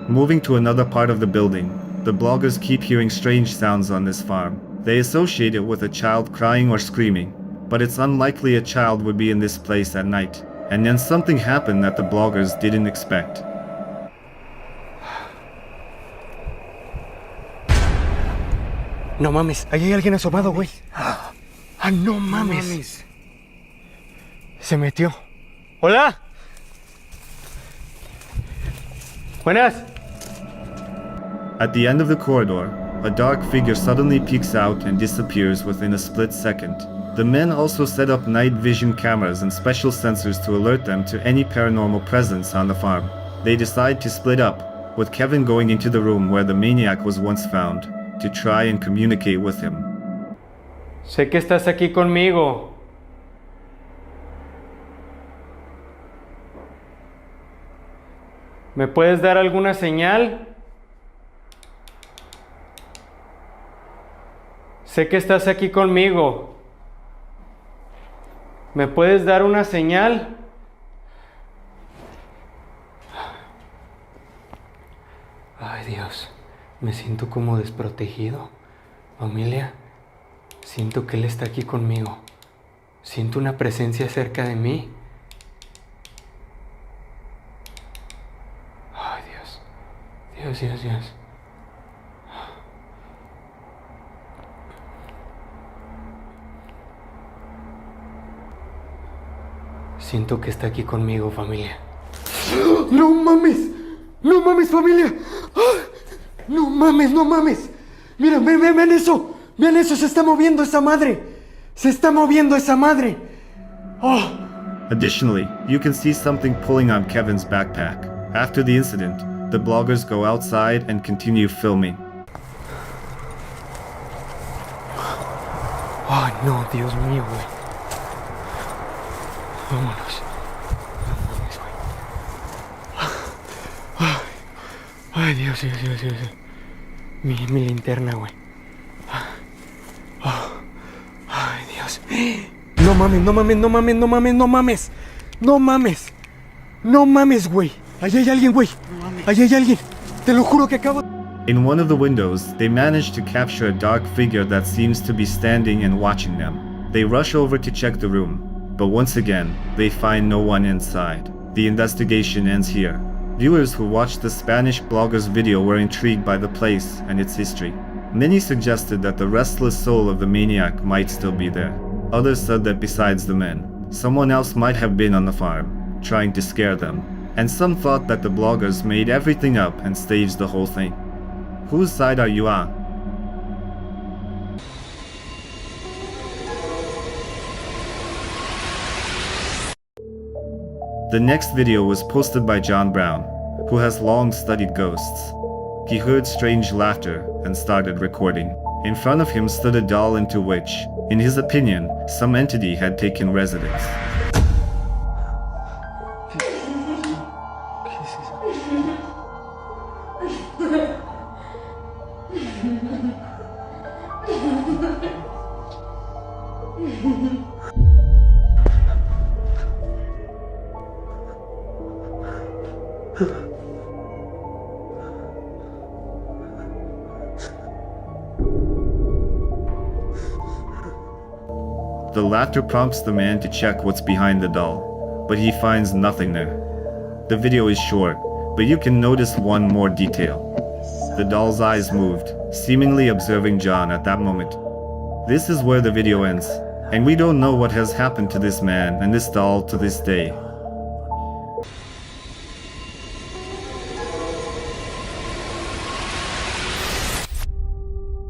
Moving to another part of the building, the bloggers keep hearing strange sounds on this farm. They associate it with a child crying or screaming, but it's unlikely a child would be in this place at night. And then something happened that the bloggers didn't expect. No mames, ahí hay alguien asomado, güey. Ah, no mames. Se metió. ¡Hola! Buenas. At the end of the corridor, a dark figure suddenly peeks out and disappears within a split second. The men also set up night vision cameras and special sensors to alert them to any paranormal presence on the farm. They decide to split up, with Kevin going into the room where the maniac was once found, to try and communicate with him. Sé que estás aquí conmigo. ¿Me puedes dar alguna señal? Sé que estás aquí conmigo. ¿Me puedes dar una señal? Ay, Dios, me siento como desprotegido. Familia, siento que Él está aquí conmigo. Siento una presencia cerca de mí. Ay, Dios. Dios, Dios, Dios. Siento que está aquí conmigo, familia. ¡No mames! ¡No mames, familia! ¡No mames, no mames! Mira, ven eso. Vean eso, se está moviendo esa madre. Se está moviendo esa madre. Oh. Additionally, you can see something pulling on Kevin's backpack. After the incident, the bloggers go outside and continue filming. Ay, no, Dios mío, güey. Vámonos. Ay, Dios, Dios, Dios, Dios. Mi linterna, güey. Ay, Dios. No mames, no mames, no mames, no mames, no mames. No mames. No mames, güey. Ahí hay alguien, güey. Ahí hay alguien. Te lo juro que acabo. In one of the windows, they manage to capture a dark figure that seems to be standing and watching them. They rush over to check the room, but once again, they find no one inside. The investigation ends here. Viewers who watched the Spanish blogger's video were intrigued by the place and its history. Many suggested that the restless soul of the maniac might still be there. Others said that besides the men, someone else might have been on the farm, trying to scare them, and some thought that the bloggers made everything up and staged the whole thing. Whose side are you on? The next video was posted by Jon Brown, who has long studied ghosts. He heard strange laughter and started recording. In front of him stood a doll into which, in his opinion, some entity had taken residence. The laughter prompts the man to check what's behind the doll, but he finds nothing there. The video is short, but you can notice one more detail. The doll's eyes moved, seemingly observing Jon at that moment. This is where the video ends, and we don't know what has happened to this man and this doll to this day.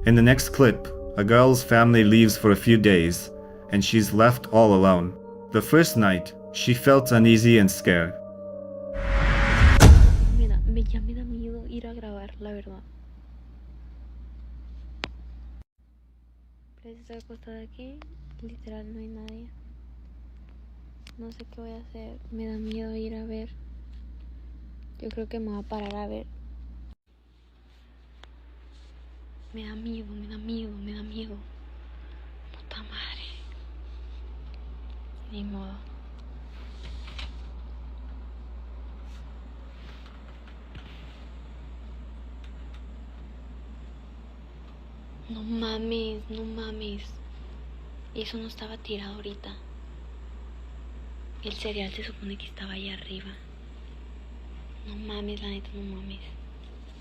In the next clip, a girl's family leaves for a few days, and she's left all alone. The first night, she felt uneasy and scared. Mira, ya me da miedo ir a grabar, la verdad. Pero estoy acostada aquí, literal no hay nadie. No sé qué voy a hacer, me da miedo ir a ver. Yo creo que me voy a parar a ver. Me da miedo, me da miedo, me da miedo. Puta madre. Ni modo. No mames, no mames. Eso no estaba tirado ahorita. El cereal se supone que estaba allá arriba. No mames, la neta, no mames.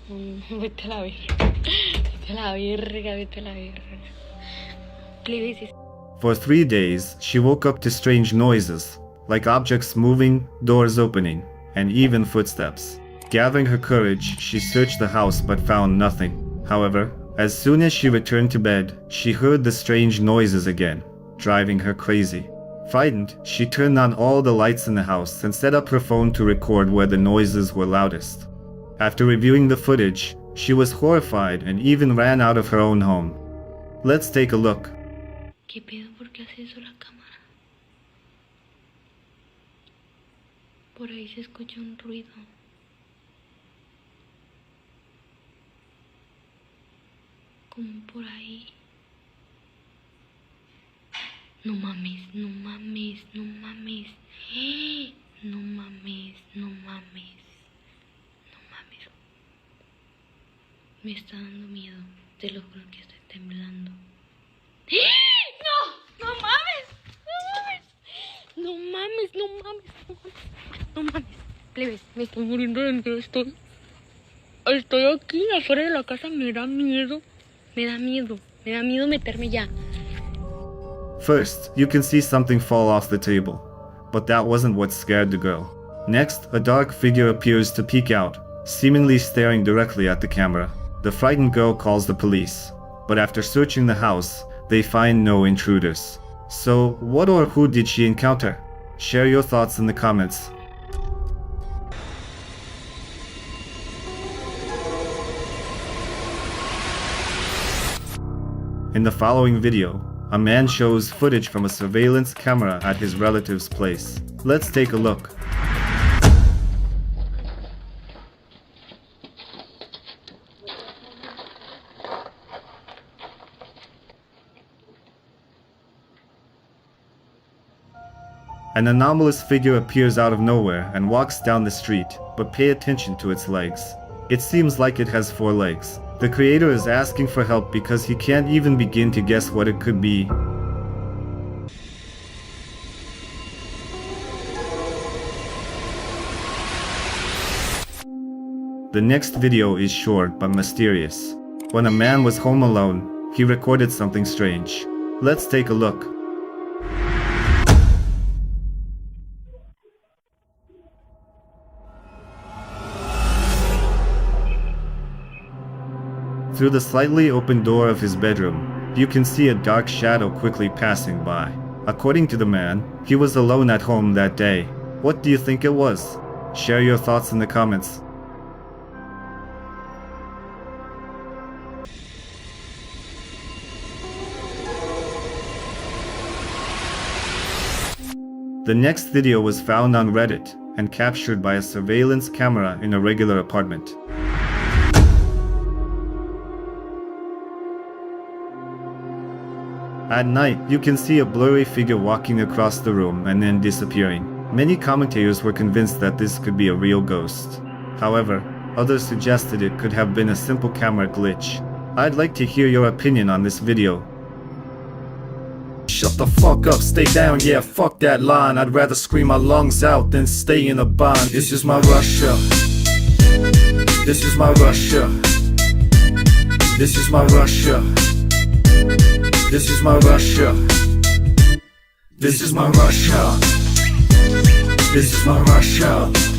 No, vete a la verga. Vete a la verga, vete a la verga. Please. For 3 days, she woke up to strange noises, like objects moving, doors opening, and even footsteps. Gathering her courage, she searched the house but found nothing. However, as soon as she returned to bed, she heard the strange noises again, driving her crazy. Frightened, she turned on all the lights in the house and set up her phone to record where the noises were loudest. After reviewing the footage, she was horrified and even ran out of her own home. Let's take a look. ¿Qué pedo? ¿Por qué hace eso la cámara? Por ahí se escucha un ruido. Como por ahí. No mames, no mames, no mames. No mames, no mames. No mames. Me está dando miedo. Te lo juro que estoy temblando. ¡No! ¡No mames! ¡No mames! ¡No mames! ¡No mames! ¡No mames! Plebes, me estoy muriendo de miedo. Estoy aquí afuera de la casa. Me da miedo. Me da miedo. Me da miedo meterme ya. First, you can see something fall off the table, but that wasn't what scared the girl. Next, a dark figure appears to peek out, seemingly staring directly at the camera. The frightened girl calls the police, but after searching the house, they find no intruders. So, what or who did she encounter? Share your thoughts in the comments. In the following video, a man shows footage from a surveillance camera at his relative's place. Let's take a look. An anomalous figure appears out of nowhere and walks down the street, but pay attention to its legs. It seems like it has 4 legs. The creator is asking for help because he can't even begin to guess what it could be. The next video is short but mysterious. When a man was home alone, he recorded something strange. Let's take a look. Through the slightly open door of his bedroom, you can see a dark shadow quickly passing by. According to the man, he was alone at home that day. What do you think it was? Share your thoughts in the comments. The next video was found on Reddit and captured by a surveillance camera in a regular apartment. At night, you can see a blurry figure walking across the room and then disappearing. Many commentators were convinced that this could be a real ghost. However, others suggested it could have been a simple camera glitch. I'd like to hear your opinion on this video. Shut the fuck up, stay down, yeah, fuck that line. I'd rather scream my lungs out than stay in a bind. This is my Russia. This is my Russia. This is my Russia. This is my Russia. This is my Russia. This is my Russia.